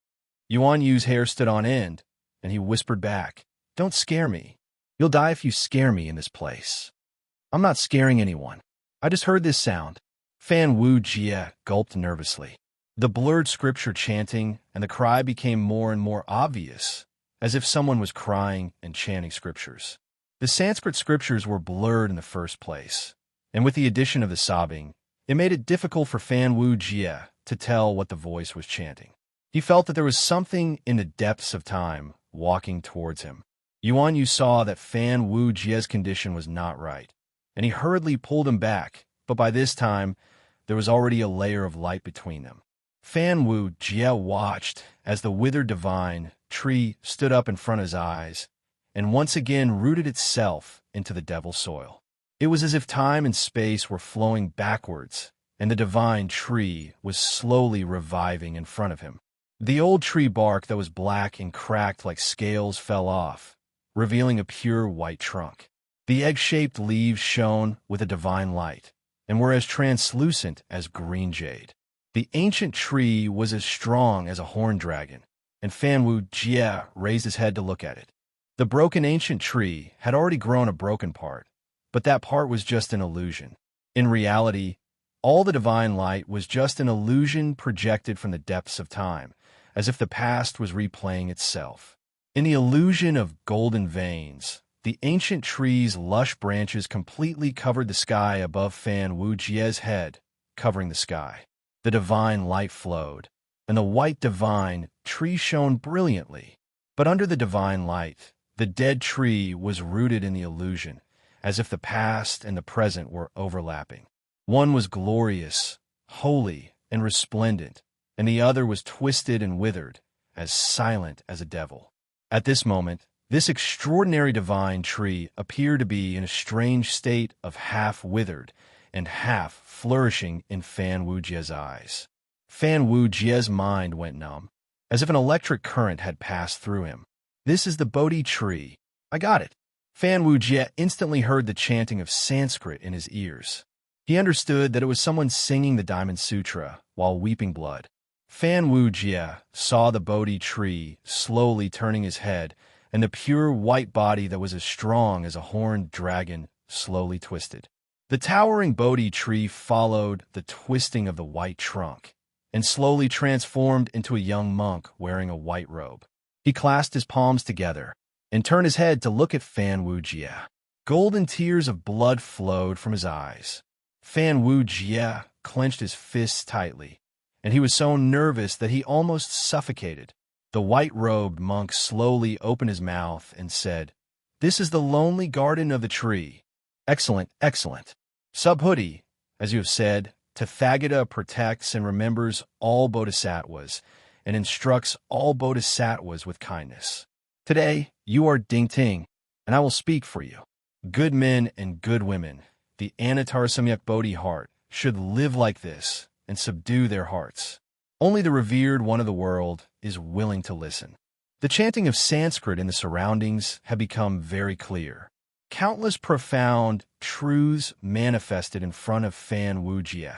Yuan Yu's hair stood on end, and he whispered back, "Don't scare me. You'll die if you scare me in this place." "I'm not scaring anyone. I just heard this sound." Fan Wu Jie gulped nervously. The blurred scripture chanting and the cry became more and more obvious, as if someone was crying and chanting scriptures. The Sanskrit scriptures were blurred in the first place, and with the addition of the sobbing, it made it difficult for Fan Wu Jie to tell what the voice was chanting. He felt that there was something in the depths of time walking towards him. Yuan Yu saw that Fan Wu Jie's condition was not right, and he hurriedly pulled him back, but by this time, there was already a layer of light between them. Fan Wu Jie watched as the withered divine tree stood up in front of his eyes and once again rooted itself into the devil's soil. It was as if time and space were flowing backwards, and the divine tree was slowly reviving in front of him. The old tree bark that was black and cracked like scales fell off, revealing a pure white trunk. The egg-shaped leaves shone with a divine light, and were as translucent as green jade. The ancient tree was as strong as a horned dragon, and Fan Wu Jie raised his head to look at it. The broken ancient tree had already grown a broken part, but that part was just an illusion. In reality, all the divine light was just an illusion projected from the depths of time, as if the past was replaying itself. In the illusion of golden veins, the ancient tree's lush branches completely covered the sky above Fan Wu Jie's head, covering the sky. The divine light flowed, and the white divine tree shone brilliantly. But under the divine light, the dead tree was rooted in the illusion, as if the past and the present were overlapping. One was glorious, holy, and resplendent, and the other was twisted and withered, as silent as a devil. At this moment, this extraordinary divine tree appeared to be in a strange state of half-withered and half flourishing in Fan Wu Jie's eyes. Fan Wu Jie's mind went numb, as if an electric current had passed through him. "This is the Bodhi tree. I got it." Fan Wu Jie instantly heard the chanting of Sanskrit in his ears. He understood that it was someone singing the Diamond Sutra while weeping blood. Fan Wu Jie saw the Bodhi tree slowly turning his head, and the pure white body that was as strong as a horned dragon slowly twisted. The towering Bodhi tree followed the twisting of the white trunk, and slowly transformed into a young monk wearing a white robe. He clasped his palms together and turned his head to look at Fan Wu Jie. Golden tears of blood flowed from his eyes. Fan Wu Jie clenched his fists tightly, and he was so nervous that he almost suffocated. The white-robed monk slowly opened his mouth and said, "This is the lonely garden of the tree. Excellent, excellent. Subhuti, as you have said, Tathagata protects and remembers all bodhisattvas and instructs all bodhisattvas with kindness. Today, you are Ding Ting, and I will speak for you. Good men and good women, the Anatar Samyak Bodhi heart, should live like this and subdue their hearts. Only the revered one of the world is willing to listen." The chanting of Sanskrit in the surroundings had become very clear. Countless profound truths manifested in front of Fan Wu Jie,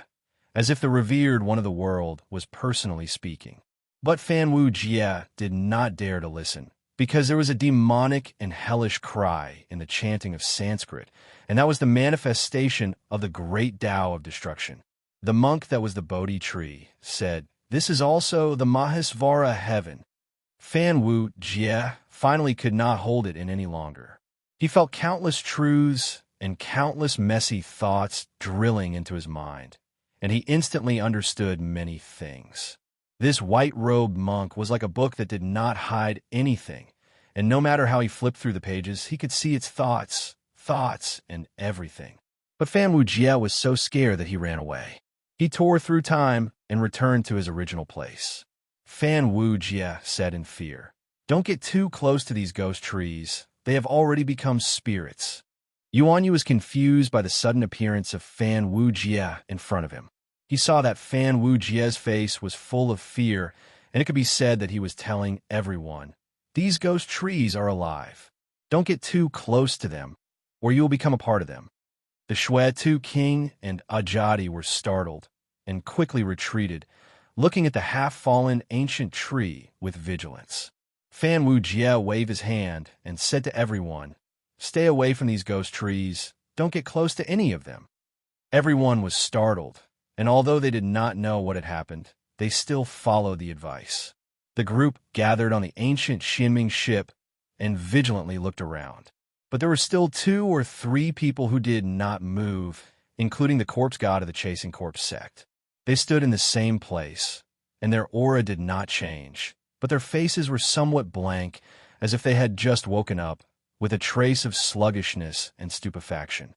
as if the revered one of the world was personally speaking. But Fan Wu Jie did not dare to listen, because there was a demonic and hellish cry in the chanting of Sanskrit, and that was the manifestation of the great Tao of destruction. The monk that was the Bodhi tree said, "This is also the Mahesvara heaven." Fan Wu Jie finally could not hold it in any longer. He felt countless truths and countless messy thoughts drilling into his mind, and he instantly understood many things. This white-robed monk was like a book that did not hide anything, and no matter how he flipped through the pages, he could see its thoughts, and everything. But Fan Wujie was so scared that he ran away. He tore through time and returned to his original place. Fan Wujie said in fear, "Don't get too close to these ghost trees. They have already become spirits." Yuanyu was confused by the sudden appearance of Fan Wujie in front of him. He saw that Fan Wujie's face was full of fear, and it could be said that he was telling everyone, "These ghost trees are alive. Don't get too close to them, or you will become a part of them." The Shui-Tu King and Ajadi were startled and quickly retreated, looking at the half-fallen ancient tree with vigilance. Fan Wujie waved his hand and said to everyone, "Stay away from these ghost trees. Don't get close to any of them." Everyone was startled, and although they did not know what had happened, they still followed the advice. The group gathered on the ancient Xinming ship and vigilantly looked around. But there were still 2 or 3 people who did not move, including the corpse god of the Chasing Corpse sect. They stood in the same place, and their aura did not change, but their faces were somewhat blank, as if they had just woken up, with a trace of sluggishness and stupefaction.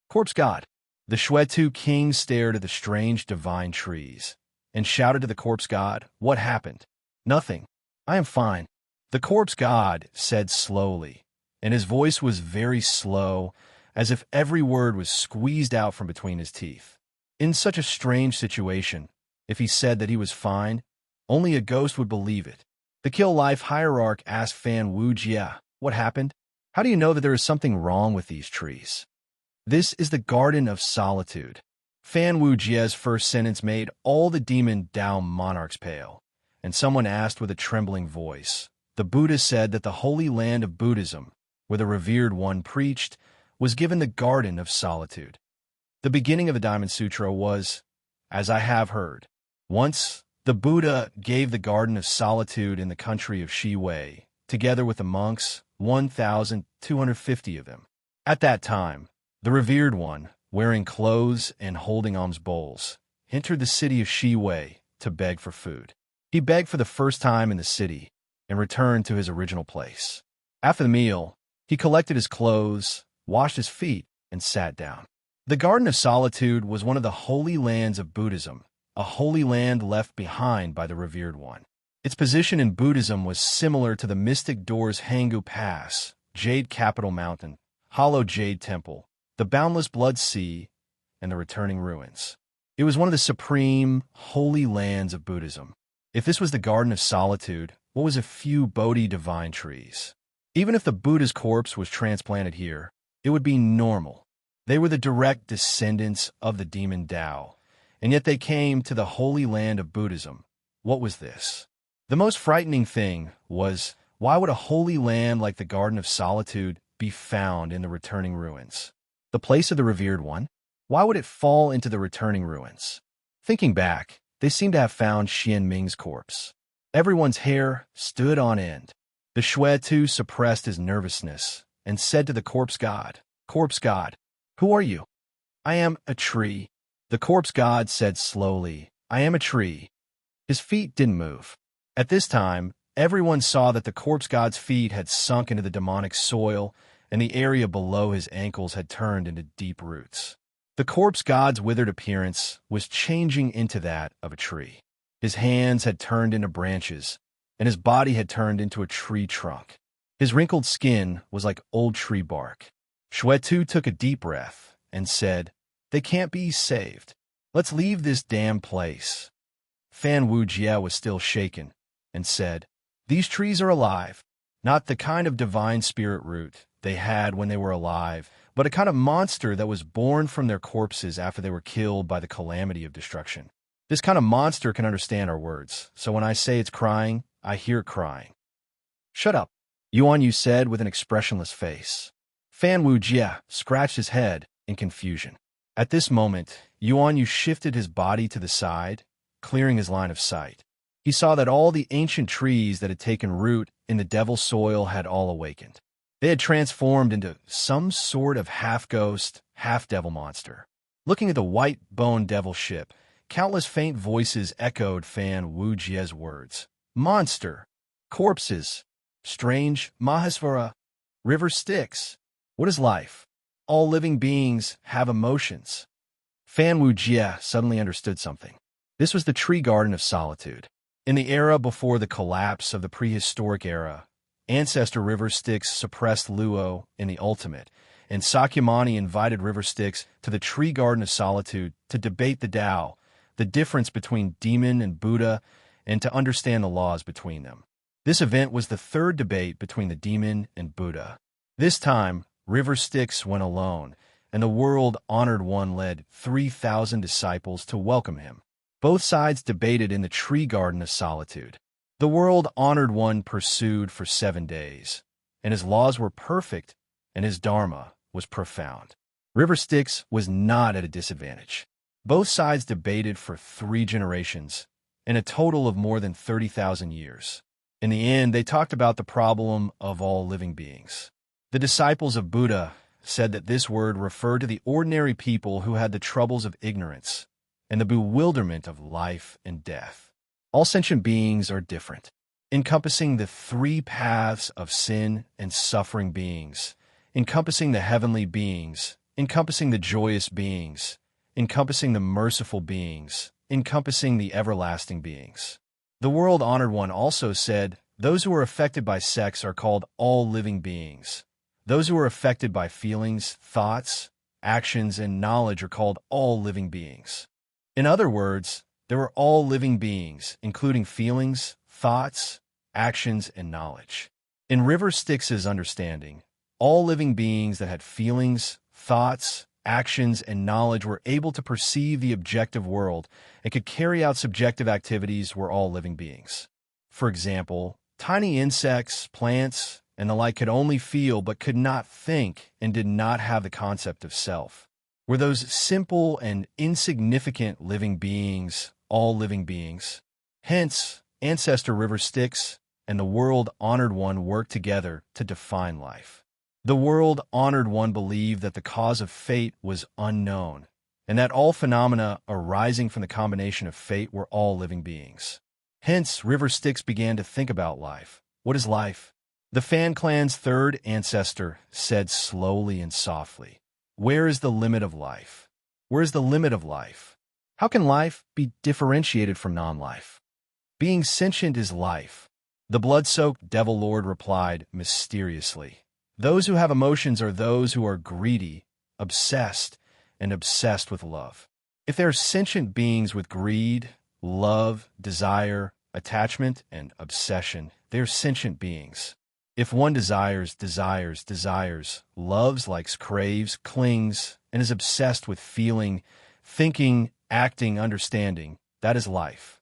"Corpse god!" The Shui-Tu King stared at the strange divine trees, and shouted to the corpse god, "What happened?" "Nothing. I am fine," the corpse god said slowly, and his voice was very slow, as if every word was squeezed out from between his teeth. In such a strange situation, if he said that he was fine, only a ghost would believe it. The Kill Life Hierarch asked Fan Wujie, "What happened? How do you know that there is something wrong with these trees?" "This is the Garden of Solitude." Fan Wujie's first sentence made all the demon Dao monarchs pale, and someone asked with a trembling voice. The Buddha said that the holy land of Buddhism, where the revered one preached, was given the Garden of Solitude. The beginning of the Diamond Sutra was, "As I have heard." Once, the Buddha gave the Garden of Solitude in the country of Shiwei, together with the monks, 1,250 of them. At that time, the revered one, wearing clothes and holding alms bowls, entered the city of Shiwei to beg for food. He begged for the first time in the city and returned to his original place. After the meal, he collected his clothes, washed his feet, and sat down. The Garden of Solitude was one of the holy lands of Buddhism, a holy land left behind by the revered one. Its position in Buddhism was similar to the mystic doors Hangu Pass, Jade Capital Mountain, Hollow Jade Temple, the Boundless Blood Sea, and the Returning Ruins. It was one of the supreme, holy lands of Buddhism. If this was the Garden of Solitude, what was a few Bodhi divine trees? Even if the Buddha's corpse was transplanted here, it would be normal. They were the direct descendants of the demon Tao, and yet they came to the holy land of Buddhism. What was this? The most frightening thing was, why would a holy land like the Garden of Solitude be found in the Returning Ruins? The place of the revered one? Why would it fall into the Returning Ruins? Thinking back, they seem to have found Xian Ming's corpse. Everyone's hair stood on end. The Shui-Tu suppressed his nervousness and said to the corpse god, "Corpse god, who are you?" "I am a tree." The corpse god said slowly, "I am a tree." His feet didn't move. At this time, everyone saw that the corpse god's feet had sunk into the demonic soil, and the area below his ankles had turned into deep roots. The corpse god's withered appearance was changing into that of a tree. His hands had turned into branches, and his body had turned into a tree trunk. His wrinkled skin was like old tree bark. Shui-Tu took a deep breath and said, "They can't be saved. Let's leave this damn place." Fan Wujie was still shaken and said, "These trees are alive, not the kind of divine spirit root they had when they were alive, but a kind of monster that was born from their corpses after they were killed by the calamity of destruction. This kind of monster can understand our words, so when I say it's crying, I hear it crying." "Shut up," Yuanyu said with an expressionless face. Fan Wujie scratched his head in confusion. At this moment, Yuanyu shifted his body to the side, clearing his line of sight. He saw that all the ancient trees that had taken root in the devil soil had all awakened. They had transformed into some sort of half-ghost, half-devil monster. Looking at the white-boned devil ship, Countless faint voices echoed Fan Wujie's words. Monster. Corpses. Strange. Mahasvara. River Styx. What is life? All living beings have emotions. Fan Wujie suddenly understood something. This was the tree garden of solitude. In the era before the collapse of the prehistoric era, ancestor River Styx suppressed Luo in the ultimate, and Sakyamuni invited River Styx to the tree garden of solitude to debate the Tao, the difference between demon and Buddha, and to understand the laws between them. This event was the third debate between the demon and Buddha. This time, River Styx went alone, and the world-honored one led 3,000 disciples to welcome him. Both sides debated in the tree garden of solitude. The world-honored one pursued for 7 days, and his laws were perfect, and his dharma was profound. River Styx was not at a disadvantage. Both sides debated for 3 generations, in a total of more than 30,000 years. In the end, they talked about the problem of all living beings. The disciples of Buddha said that this word referred to the ordinary people who had the troubles of ignorance and the bewilderment of life and death. All sentient beings are different, encompassing the 3 paths of sin and suffering beings, encompassing the heavenly beings, encompassing the joyous beings, encompassing the merciful beings, encompassing the everlasting beings. The world-honored one also said, those who are affected by sex are called all living beings. Those who are affected by feelings, thoughts, actions, and knowledge are called all living beings. In other words, there were all living beings, including feelings, thoughts, actions, and knowledge. In River Styx's understanding, all living beings that had feelings, thoughts, actions, and knowledge were able to perceive the objective world and could carry out subjective activities were all living beings. For example, tiny insects, plants, and the like could only feel but could not think and did not have the concept of self. Were those simple and insignificant living beings all living beings? Hence, ancestor River Styx and the world-honored one worked together to define life. The world-honored one believed that the cause of fate was unknown, and that all phenomena arising from the combination of fate were all living beings. Hence, River Styx began to think about life. What is life? The Fan clan's third ancestor said slowly and softly, where is the limit of life? Where is the limit of life? How can life be differentiated from non-life? Being sentient is life. The blood-soaked devil lord replied mysteriously. Those who have emotions are those who are greedy, obsessed, and obsessed with love. If they are sentient beings with greed, love, desire, attachment, and obsession, they are sentient beings. If one desires, loves, likes, craves, clings, and is obsessed with feeling, thinking, acting, understanding, that is life.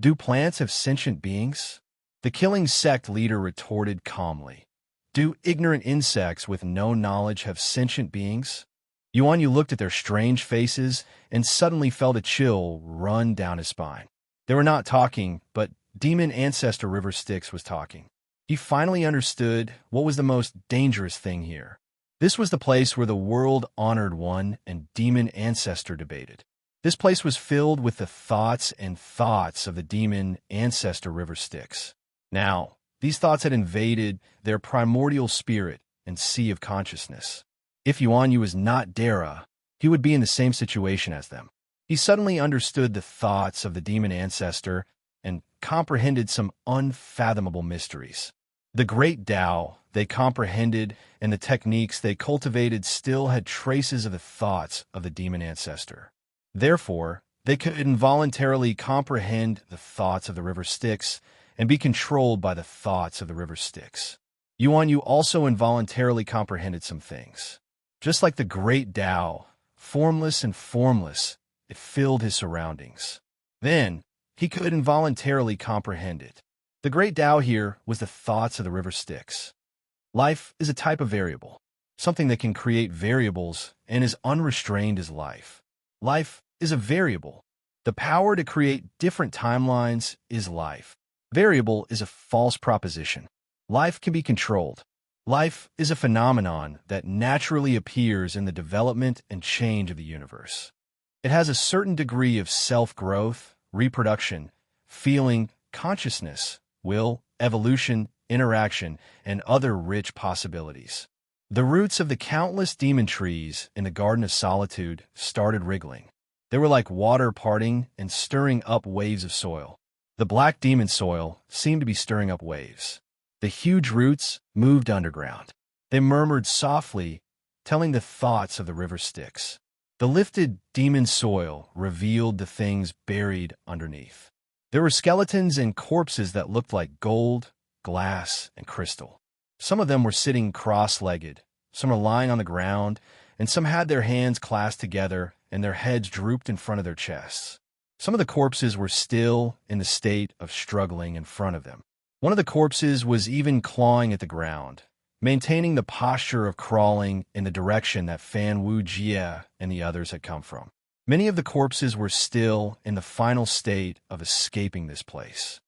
Do plants have sentient beings? The killing sect leader retorted calmly. Do ignorant insects with no knowledge have sentient beings? Yuan Yu looked at their strange faces and suddenly felt a chill run down his spine. They were not talking, but demon ancestor River Styx was talking. He finally understood what was the most dangerous thing here. This was the place where the world-honored one and demon ancestor debated. This place was filled with the thoughts of the demon ancestor River Styx. Now, these thoughts had invaded their primordial spirit and sea of consciousness. If Yuan Yu was not Dara, he would be in the same situation as them. He suddenly understood the thoughts of the demon ancestor and comprehended some unfathomable mysteries. The great Tao they comprehended and the techniques they cultivated still had traces of the thoughts of the demon ancestor. Therefore, they could involuntarily comprehend the thoughts of the River Styx and be controlled by the thoughts of the River Styx. Yuan Yu also involuntarily comprehended some things. Just like the great Tao, formless and formless, it filled his surroundings. Then, he could involuntarily comprehend it. The great Tao here was the thoughts of the River Styx. Life is a type of variable, something that can create variables and is unrestrained as life. Life is a variable. The power to create different timelines is life. Variable is a false proposition. Life can be controlled. Life is a phenomenon that naturally appears in the development and change of the universe. It has a certain degree of self-growth, reproduction, feeling, consciousness, will, evolution, interaction, and other rich possibilities. The roots of the countless demon trees in the Garden of Solitude started wriggling. They were like water parting and stirring up waves of soil. The black demon soil seemed to be stirring up waves. The huge roots moved underground. They murmured softly, telling the thoughts of the river Styx. The lifted demon soil revealed the things buried underneath. There were skeletons and corpses that looked like gold, glass, and crystal. Some of them were sitting cross-legged, some were lying on the ground, and some had their hands clasped together and their heads drooped in front of their chests. Some of the corpses were still in the state of struggling in front of them. One of the corpses was even clawing at the ground, maintaining the posture of crawling in the direction that Fan Wu Jie and the others had come from. Many of the corpses were still in the final state of escaping this place.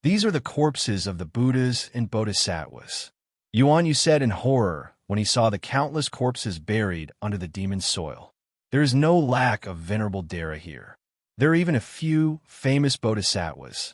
These are the corpses of the Buddhas and Bodhisattvas. Yuan Yu said in horror when he saw the countless corpses buried under the demon soil. There is no lack of venerable Dara here. There are even a few famous Bodhisattvas.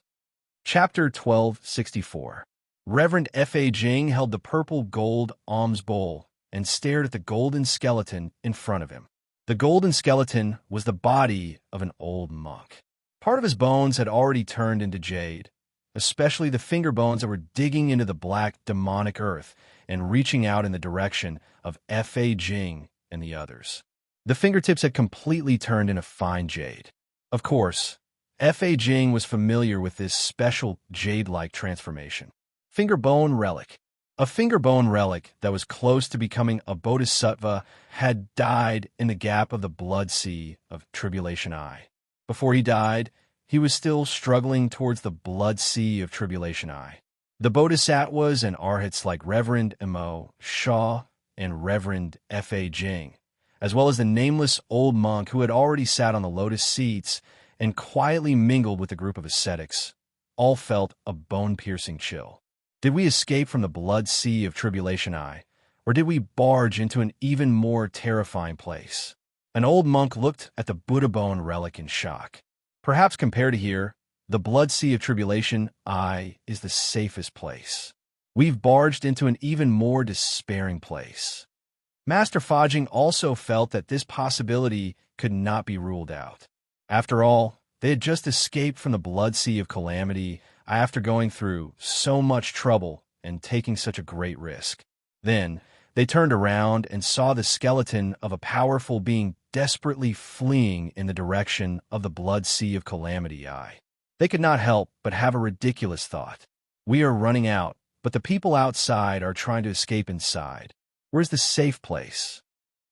Chapter 1264. Reverend F.A. Jing held the purple gold alms bowl and stared at the golden skeleton in front of him. The golden skeleton was the body of an old monk. Part of his bones had already turned into jade, especially the finger bones that were digging into the black demonic earth and reaching out in the direction of F.A. Jing and the others. The fingertips had completely turned into fine jade. Of course, F.A. Jing was familiar with this special jade-like transformation. Finger bone relic. A finger bone relic that was close to becoming a bodhisattva had died in the gap of the blood sea of Tribulation Eye. Before he died, he was still struggling towards the blood sea of Tribulation Eye. The bodhisattvas and arhats like Reverend M.O. Shaw and Reverend F.A. Jing, as well as the nameless old monk who had already sat on the lotus seats and quietly mingled with a group of ascetics, all felt a bone-piercing chill. Did we escape from the blood sea of Tribulation Eye, or did we barge into an even more terrifying place? An old monk looked at the Buddha bone relic in shock. Perhaps compared to here, the blood sea of Tribulation Eye is the safest place. We've barged into an even more despairing place. Master Fajing also felt that this possibility could not be ruled out. After all, they had just escaped from the blood sea of calamity after going through so much trouble and taking such a great risk. Then, they turned around and saw the skeleton of a powerful being desperately fleeing in the direction of the blood sea of calamity eye. They could not help but have a ridiculous thought. We are running out, but the people outside are trying to escape inside. Where's the safe place?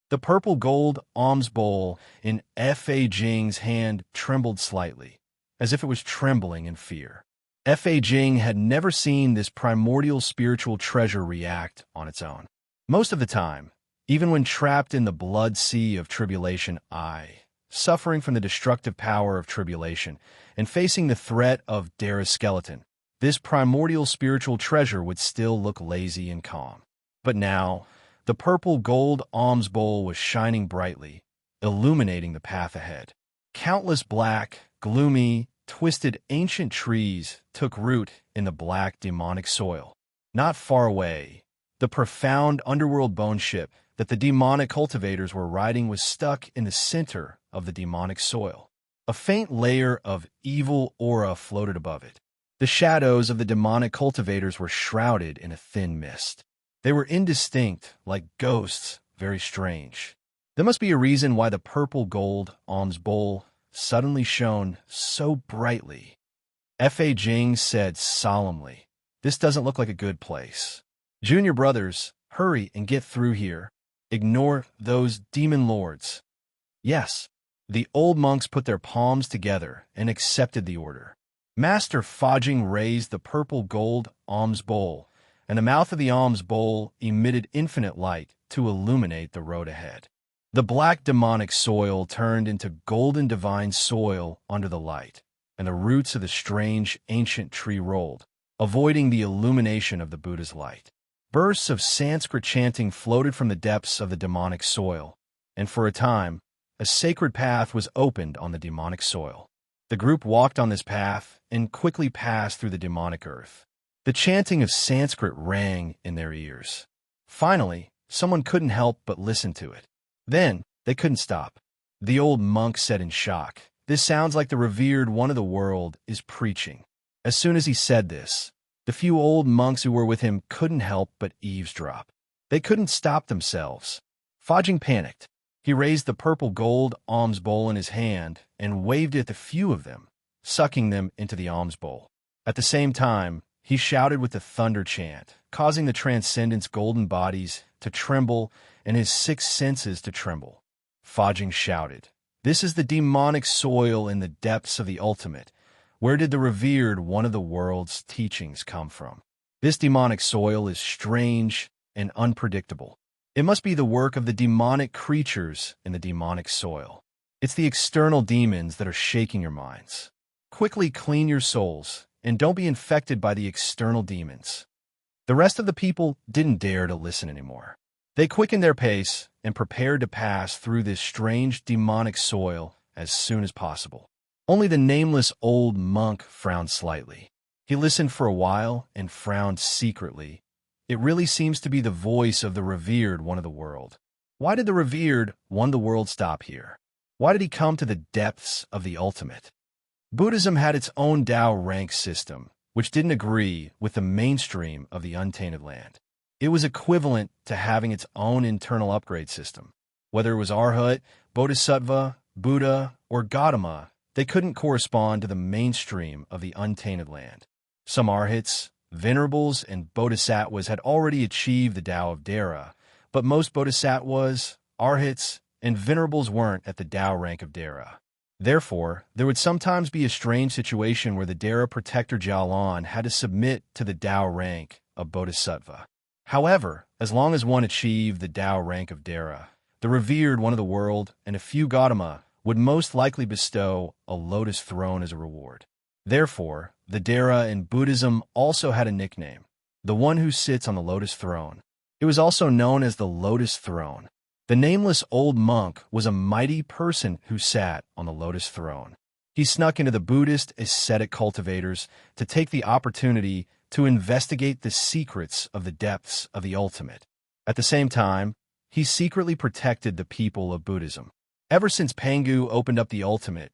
The purple gold alms bowl in F.A. Jing's hand trembled slightly, as if it was trembling in fear. F.A. Jing had never seen this primordial spiritual treasure react on its own. Most of the time, even when trapped in the blood sea of Tribulation Eye, suffering from the destructive power of tribulation, and facing the threat of Dara's skeleton, this primordial spiritual treasure would still look lazy and calm. But now, the purple gold alms bowl was shining brightly, illuminating the path ahead. Countless black, gloomy, twisted ancient trees took root in the black demonic soil. Not far away, the profound underworld bone ship that the demonic cultivators were riding was stuck in the center of the demonic soil. A faint layer of evil aura floated above it. The shadows of the demonic cultivators were shrouded in a thin mist. They were indistinct, like ghosts, very strange. There must be a reason why the purple gold alms bowl suddenly shone so brightly. F.A. Jing said solemnly, "This doesn't look like a good place. Junior brothers, hurry and get through here. Ignore those demon lords." Yes, the old monks put their palms together and accepted the order. Master Fajing raised the purple gold alms bowl, and the mouth of the alms bowl emitted infinite light to illuminate the road ahead. The black demonic soil turned into golden divine soil under the light, and the roots of the strange ancient tree rolled, avoiding the illumination of the Buddha's light. Bursts of Sanskrit chanting floated from the depths of the demonic soil, and for a time, a sacred path was opened on the demonic soil. The group walked on this path and quickly passed through the demonic earth. The chanting of Sanskrit rang in their ears. Finally, someone couldn't help but listen to it. Then, they couldn't stop. The old monk said in shock, "This sounds like the revered one of the world is preaching." As soon as he said this, the few old monks who were with him couldn't help but eavesdrop. They couldn't stop themselves. Fajing panicked. He raised the purple gold alms bowl in his hand and waved it at the few of them, sucking them into the alms bowl. At the same time, he shouted with the thunder chant, causing the transcendent's golden bodies to tremble and his six senses to tremble. Fajing shouted, "This is the demonic soil in the depths of the ultimate. Where did the revered one of the world's teachings come from? This demonic soil is strange and unpredictable. It must be the work of the demonic creatures in the demonic soil. It's the external demons that are shaking your minds. Quickly clean your souls, and don't be infected by the external demons." The rest of the people didn't dare to listen anymore. They quickened their pace and prepared to pass through this strange demonic soil as soon as possible. Only the nameless old monk frowned slightly. He listened for a while and frowned secretly. It really seems to be the voice of the revered one of the world. Why did the revered one of the world stop here? Why did he come to the depths of the ultimate? Buddhism had its own Tao rank system, which didn't agree with the mainstream of the untainted land. It was equivalent to having its own internal upgrade system. Whether it was Arhat, Bodhisattva, Buddha, or Gautama, they couldn't correspond to the mainstream of the untainted land. Some Arhats, Venerables, and Bodhisattvas had already achieved the Tao of Dara, but most Bodhisattvas, Arhats, and Venerables weren't at the Tao rank of Dara. Therefore, there would sometimes be a strange situation where the Dara protector Jialan had to submit to the Tao rank of Bodhisattva. However, as long as one achieved the Tao rank of Dara, the revered one of the world and a few Gautama would most likely bestow a lotus throne as a reward. Therefore, the Dara in Buddhism also had a nickname, the one who sits on the lotus throne. It was also known as the lotus throne. The nameless old monk was a mighty person who sat on the lotus throne. He snuck into the Buddhist ascetic cultivators to take the opportunity to investigate the secrets of the depths of the ultimate. At the same time, he secretly protected the people of Buddhism. Ever since Pangu opened up the ultimate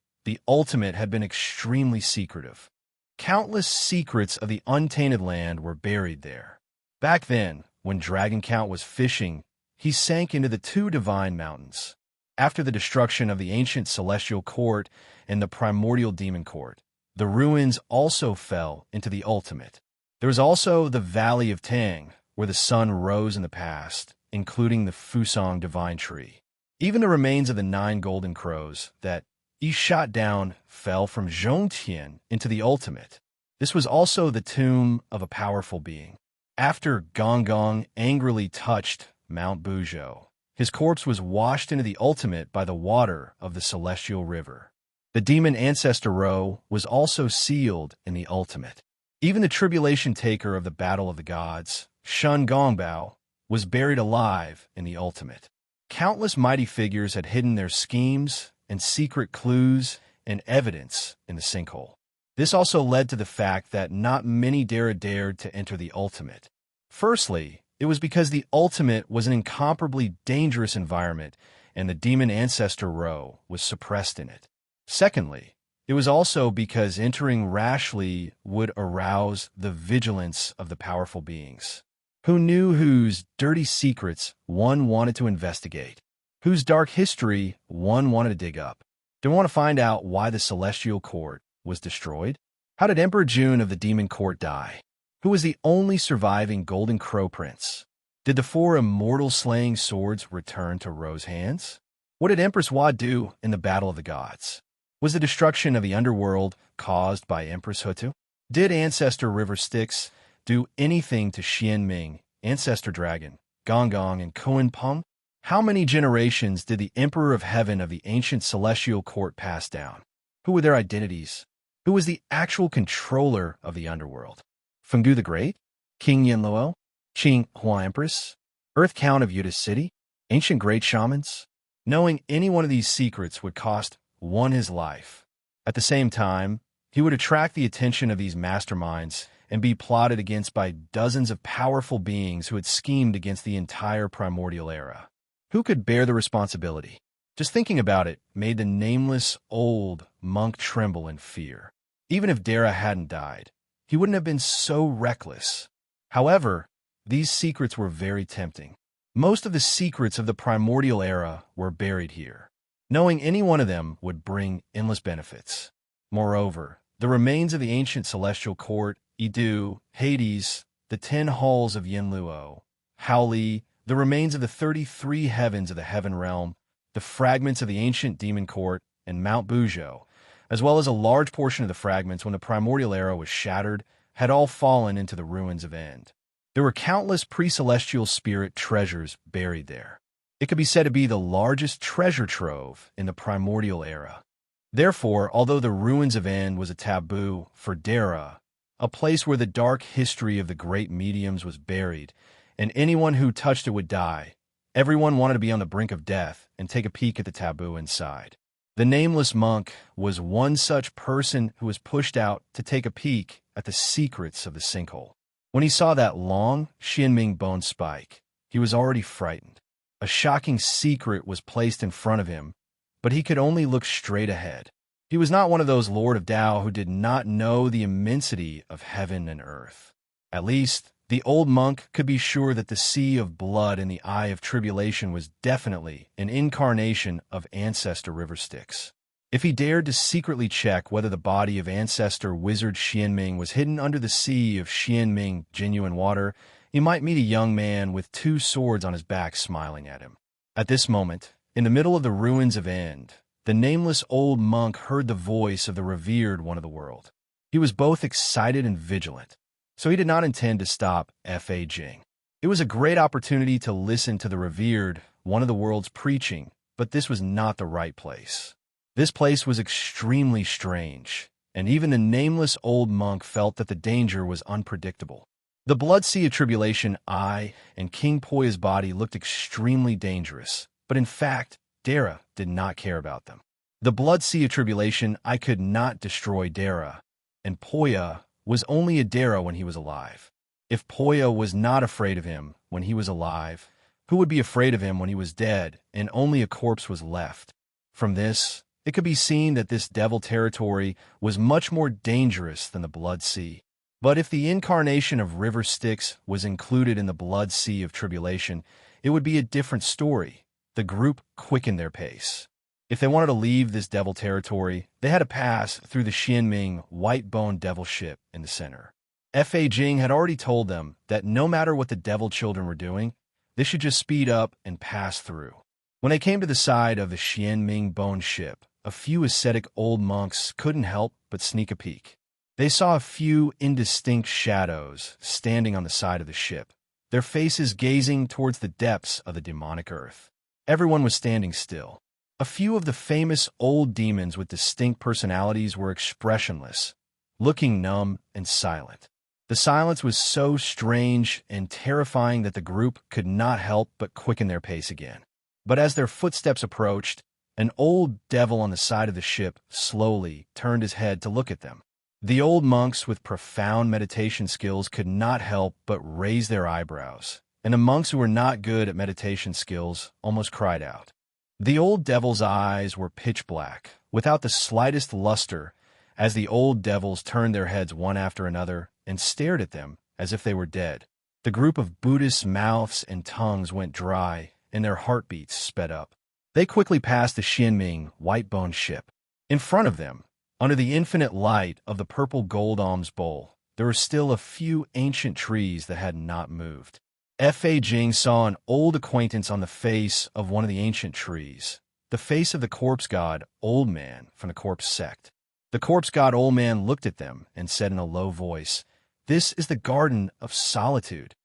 had been extremely secretive. Countless secrets of the untainted land were buried there. Back then, when Dragon Count was fishing, he sank into the two divine mountains. After the destruction of the ancient celestial court and the primordial demon court, the ruins also fell into the ultimate. There was also the Valley of Tang, where the sun rose in the past, including the Fusang divine tree. Even the remains of the 9 golden crows that he shot down fell from Zhongtian into the ultimate. This was also the tomb of a powerful being. After Gong angrily touched Mount Buzhou, his corpse was washed into the ultimate by the water of the celestial river. The demon ancestor Ro was also sealed in the ultimate. Even the tribulation taker of the Battle of the Gods, Shun Gongbao, was buried alive in the ultimate. Countless mighty figures had hidden their schemes and secret clues and evidence in the sinkhole. This also led to the fact that not many dared to enter the ultimate. Firstly, it was because the ultimate was an incomparably dangerous environment and the demon ancestor Ro was suppressed in it. Secondly, it was also because entering rashly would arouse the vigilance of the powerful beings. Who knew whose dirty secrets one wanted to investigate? Whose dark history one wanted to dig up? Did one want to find out why the celestial court was destroyed? How did Emperor Jun of the demon court die? Who was the only surviving golden crow prince? Did the 4 immortal slaying swords return to Ro's hands? What did Empress Hua do in the Battle of the Gods? Was the destruction of the underworld caused by Empress Hutu? Did Ancestor River Styx do anything to Xian Ming, Ancestor Dragon, Gong, and Kuan Peng? How many generations did the Emperor of Heaven of the ancient celestial court pass down? Who were their identities? Who was the actual controller of the underworld? Fengdu the Great? King Yanluo? Qing Hua Empress? Earth Count of Yuta City? Ancient great shamans? Knowing any one of these secrets would cost one his life. At the same time, he would attract the attention of these masterminds and be plotted against by dozens of powerful beings who had schemed against the entire primordial era. Who could bear the responsibility? Just thinking about it made the nameless old monk tremble in fear. Even if Dara hadn't died, he wouldn't have been so reckless. However, these secrets were very tempting. Most of the secrets of the primordial era were buried here. Knowing any one of them would bring endless benefits. Moreover, the remains of the ancient celestial court, Idu, Hades, the 10 halls of Yinluo, Haoli, the remains of the 33 heavens of the heaven realm, the fragments of the ancient demon court, and Mount Bujo, as well as a large portion of the fragments when the primordial era was shattered, had all fallen into the ruins of End. There were countless pre-celestial spirit treasures buried there. It could be said to be the largest treasure trove in the primordial era. Therefore, although the ruins of End was a taboo for Dara, a place where the dark history of the great mediums was buried, and anyone who touched it would die, everyone wanted to be on the brink of death and take a peek at the taboo inside. The nameless monk was one such person who was pushed out to take a peek at the secrets of the sinkhole. When he saw that long, Xianming bone spike, he was already frightened. A shocking secret was placed in front of him, but he could only look straight ahead. He was not one of those Lord of Tao who did not know the immensity of heaven and earth. At least, the old monk could be sure that the sea of blood in the eye of tribulation was definitely an incarnation of ancestor river Styx. If he dared to secretly check whether the body of ancestor wizard Xianming was hidden under the sea of Xianming genuine water, he might meet a young man with 2 swords on his back smiling at him. At this moment, in the middle of the ruins of End, the nameless old monk heard the voice of the revered one of the world. He was both excited and vigilant, so he did not intend to stop Fa Jing. It was a great opportunity to listen to the revered one of the world's preaching, but this was not the right place. This place was extremely strange, and even the nameless old monk felt that the danger was unpredictable. The Blood Sea of Tribulation Eye and King Poya's body looked extremely dangerous, but in fact, Dara did not care about them. The Blood Sea of Tribulation Eye could not destroy Dara, and Poya was only a Dara when he was alive. If Poya was not afraid of him when he was alive, who would be afraid of him when he was dead and only a corpse was left? From this, it could be seen that this devil territory was much more dangerous than the Blood Sea. But if the incarnation of River Styx was included in the Blood Sea of Tribulation, it would be a different story. The group quickened their pace. If they wanted to leave this devil territory, they had to pass through the Xianming white-boned devil ship in the center. Fa Jing had already told them that no matter what the devil children were doing, they should just speed up and pass through. When they came to the side of the Xianming bone ship, a few ascetic old monks couldn't help but sneak a peek. They saw a few indistinct shadows standing on the side of the ship, their faces gazing towards the depths of the demonic earth. Everyone was standing still. A few of the famous old demons with distinct personalities were expressionless, looking numb and silent. The silence was so strange and terrifying that the group could not help but quicken their pace again. But as their footsteps approached, an old devil on the side of the ship slowly turned his head to look at them. The old monks with profound meditation skills could not help but raise their eyebrows, and the monks who were not good at meditation skills almost cried out. The old devil's eyes were pitch black, without the slightest luster, as the old devils turned their heads one after another and stared at them as if they were dead. The group of Buddhists' mouths and tongues went dry, and their heartbeats sped up. They quickly passed the Xianming white-boned ship. In front of them, under the infinite light of the purple gold alms bowl, there were still a few ancient trees that had not moved. Fa Jing saw an old acquaintance on the face of one of the ancient trees, the face of the corpse god Old Man from the corpse sect. The corpse god Old Man looked at them and said in a low voice, "This is the Garden of Solitude."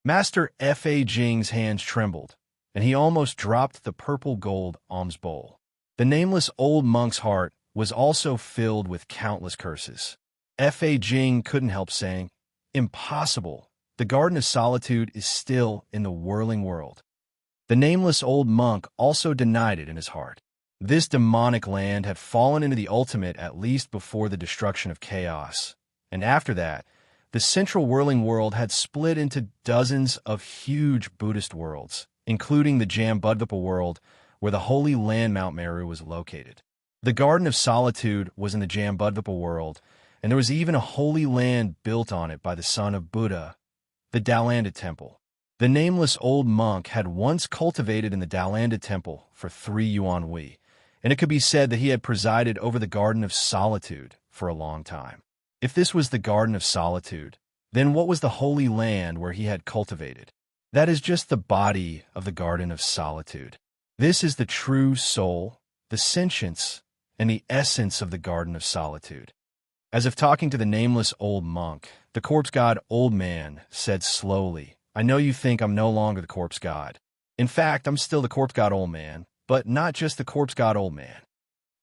Master Fa Jing's hands trembled, and he almost dropped the purple gold alms bowl. The nameless old monk's heart was also filled with countless curses. Fa Jing couldn't help saying, "Impossible. The Garden of Solitude is still in the whirling world." The nameless old monk also denied it in his heart. This demonic land had fallen into the ultimate at least before the destruction of chaos, and after that, the central whirling world had split into dozens of huge Buddhist worlds, including the Jambudvipa world, where the holy land Mount Meru was located. The Garden of Solitude was in the Jambudvipa world, and there was even a holy land built on it by the son of Buddha, the Dalanda Temple. The nameless old monk had once cultivated in the Dalanda Temple for 3 yuan wei, and it could be said that he had presided over the Garden of Solitude for a long time. If this was the Garden of Solitude, then what was the holy land where he had cultivated? That is just the body of the Garden of Solitude. This is the true soul, the sentience, and the essence of the Garden of Solitude. As if talking to the nameless old monk, the corpse god Old Man said slowly, "I know you think I'm no longer the corpse god. In fact, I'm still the corpse god Old Man, but not just the corpse god Old Man.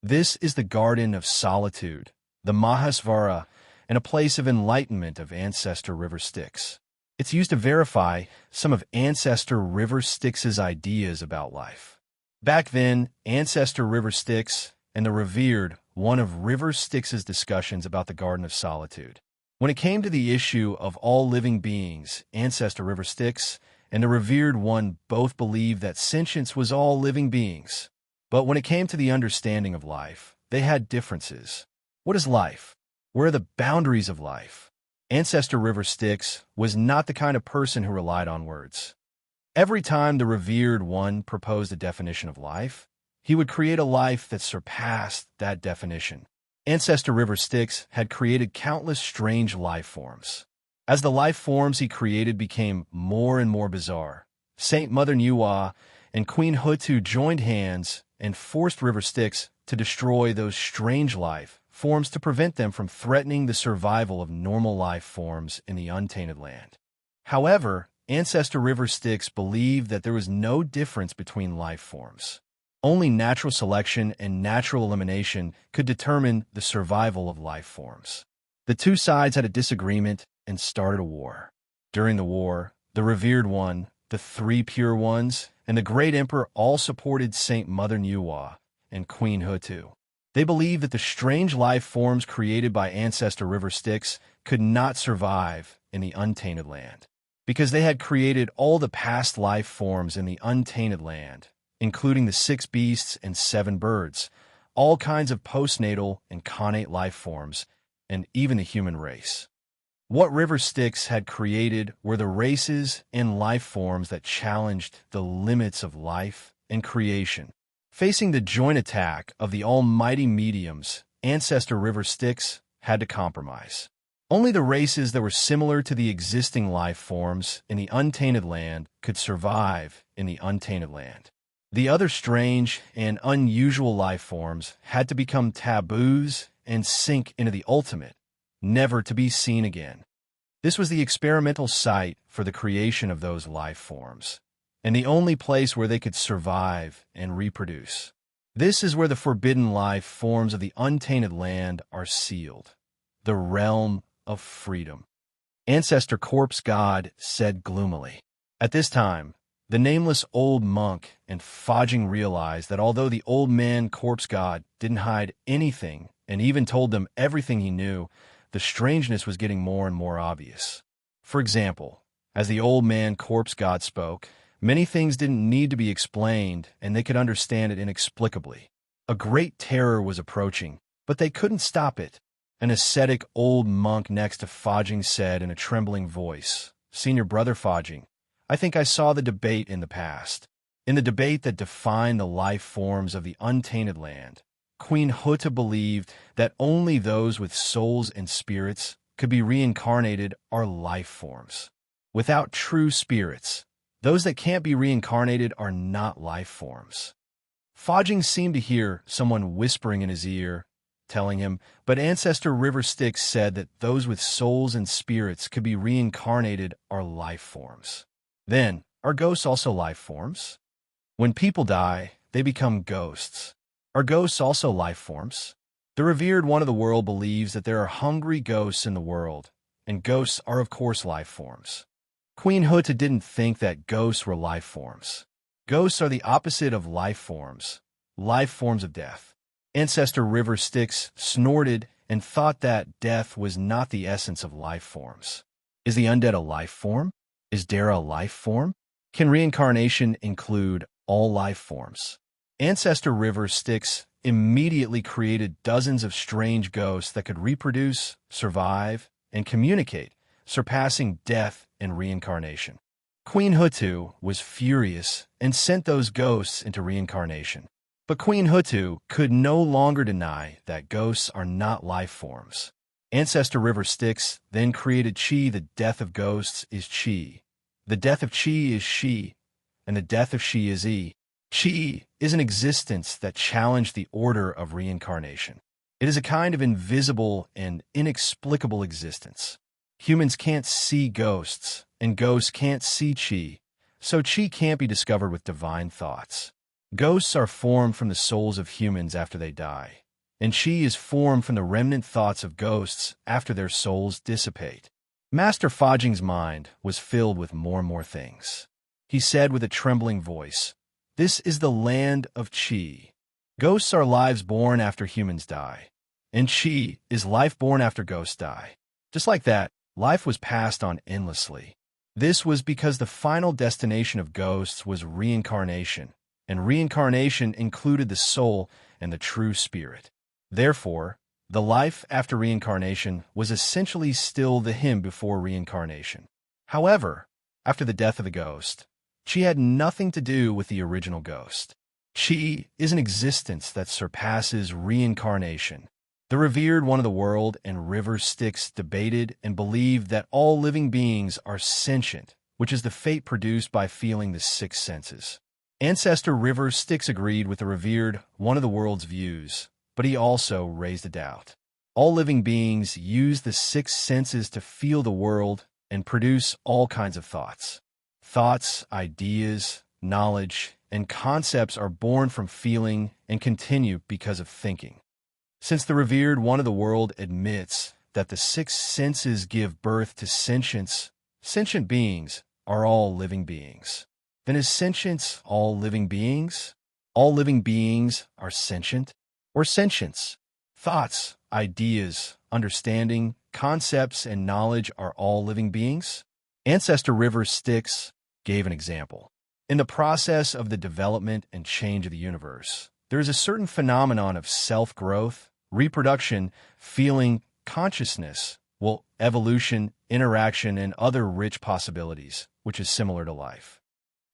This is the Garden of Solitude, the Mahasvara, and a place of enlightenment of Ancestor River Styx. It's used to verify some of Ancestor River Styx's ideas about life. Back then, Ancestor River Styx and the revered one of River Styx's discussions about the Garden of Solitude. When it came to the issue of all living beings, Ancestor River Styx and the revered one both believed that sentience was all living beings. But when it came to the understanding of life, they had differences. What is life? Where are the boundaries of life? Ancestor River Styx was not the kind of person who relied on words. Every time the revered one proposed a definition of life, he would create a life that surpassed that definition. Ancestor River Styx had created countless strange life forms. As the life forms he created became more and more bizarre, Saint Mother Nuwa and Queen Hutu joined hands and forced River Styx to destroy those strange life forms to prevent them from threatening the survival of normal life forms in the untainted land. However, Ancestor River Styx believed that there was no difference between life forms. Only natural selection and natural elimination could determine the survival of life forms. The two sides had a disagreement and started a war. During the war, the revered one, the 3 pure ones, and the great emperor all supported Saint Mother Nuwa and Queen Hutu. They believed that the strange life forms created by Ancestor River Styx could not survive in the untainted land, because they had created all the past life forms in the untainted land, including the 6 beasts and 7 birds, all kinds of postnatal and connate life forms, and even the human race. What River Styx had created were the races and life forms that challenged the limits of life and creation. Facing the joint attack of the almighty mediums, Ancestor River Styx had to compromise. Only the races that were similar to the existing life forms in the untainted land could survive in the untainted land. The other strange and unusual life forms had to become taboos and sink into the ultimate, never to be seen again. This was the experimental site for the creation of those life forms, and the only place where they could survive and reproduce. This is where the forbidden life forms of the untainted land are sealed, the realm of freedom. Ancestor Corpse God said gloomily. At this time, the nameless old monk and Fajing realized that although the old man Corpse God didn't hide anything and even told them everything he knew, the strangeness was getting more and more obvious. For example, as the old man Corpse God spoke, many things didn't need to be explained and they could understand it inexplicably. A great terror was approaching, but they couldn't stop it. An ascetic old monk next to Fajing said in a trembling voice, "Senior Brother Fajing, I think I saw the debate in the past. In the debate that defined the life forms of the untainted land, Queen Huta believed that only those with souls and spirits could be reincarnated are life forms. Without true spirits, those that can't be reincarnated are not life forms." Fajing seemed to hear someone whispering in his ear, telling him, but Ancestor River Styx said that those with souls and spirits could be reincarnated are life forms. Then, are ghosts also life forms? When people die, they become ghosts. Are ghosts also life forms? The revered one of the world believes that there are hungry ghosts in the world, and ghosts are of course life forms. Queen Huta didn't think that ghosts were life forms. Ghosts are the opposite of life forms of death. Ancestor River Styx snorted and thought that death was not the essence of life forms. Is the undead a life form? Is Dara a life form? Can reincarnation include all life forms? Ancestor River Styx immediately created dozens of strange ghosts that could reproduce, survive, and communicate, surpassing death and reincarnation. Queen Hutu was furious and sent those ghosts into reincarnation. But Queen Hutu could no longer deny that ghosts are not life forms. Ancestor River Styx then created Chi. The death of ghosts is Chi. The death of Chi is She, and the death of She is E. Chi is an existence that challenged the order of reincarnation. It is a kind of invisible and inexplicable existence. Humans can't see ghosts, and ghosts can't see Chi, so Chi can't be discovered with divine thoughts. Ghosts are formed from the souls of humans after they die, and Chi is formed from the remnant thoughts of ghosts after their souls dissipate. Master Fajing's mind was filled with more and more things. He said with a trembling voice, "This is the land of Chi. Ghosts are lives born after humans die, and Chi is life born after ghosts die." Just like that, life was passed on endlessly. This was because the final destination of ghosts was reincarnation, and reincarnation included the soul and the true spirit. Therefore, the life after reincarnation was essentially still the him before reincarnation. However, after the death of the ghost, Chi had nothing to do with the original ghost. Chi is an existence that surpasses reincarnation. The revered one of the world and River Styx debated and believed that all living beings are sentient, which is the fate produced by feeling the six senses. Ancestor River Styx agreed with the revered one of the world's views, but he also raised a doubt. All living beings use the six senses to feel the world and produce all kinds of thoughts. Thoughts, ideas, knowledge, and concepts are born from feeling and continue because of thinking. Since the revered one of the world admits that the six senses give birth to sentience, sentient beings are all living beings. Then is sentience all living beings? All living beings are sentient? Or sentience? Thoughts, ideas, understanding, concepts, and knowledge are all living beings? Ancestor River Styx gave an example. In the process of the development and change of the universe, there is a certain phenomenon of self-growth, reproduction, feeling, consciousness, evolution, interaction, and other rich possibilities, which is similar to life.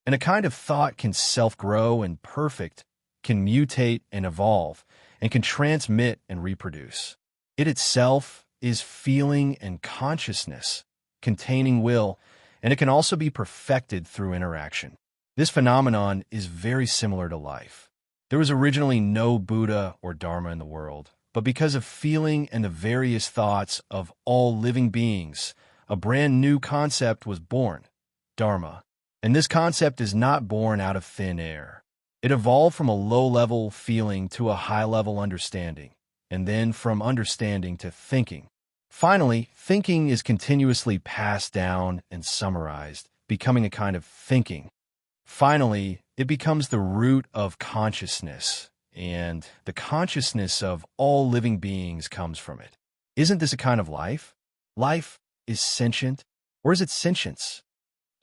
And a kind of thought can self-grow and perfect, can mutate and evolve, and can transmit and reproduce. It itself is feeling and consciousness, containing will, and it can also be perfected through interaction. This phenomenon is very similar to life. There was originally no Buddha or Dharma in the world, but because of feeling and the various thoughts of all living beings, a brand new concept was born, Dharma. And this concept is not born out of thin air. It evolved from a low-level feeling to a high-level understanding, and then from understanding to thinking. Finally, thinking is continuously passed down and summarized, becoming a kind of thinking. Finally, it becomes the root of consciousness, and the consciousness of all living beings comes from it. Isn't this a kind of life? Life is sentient, or is it sentience?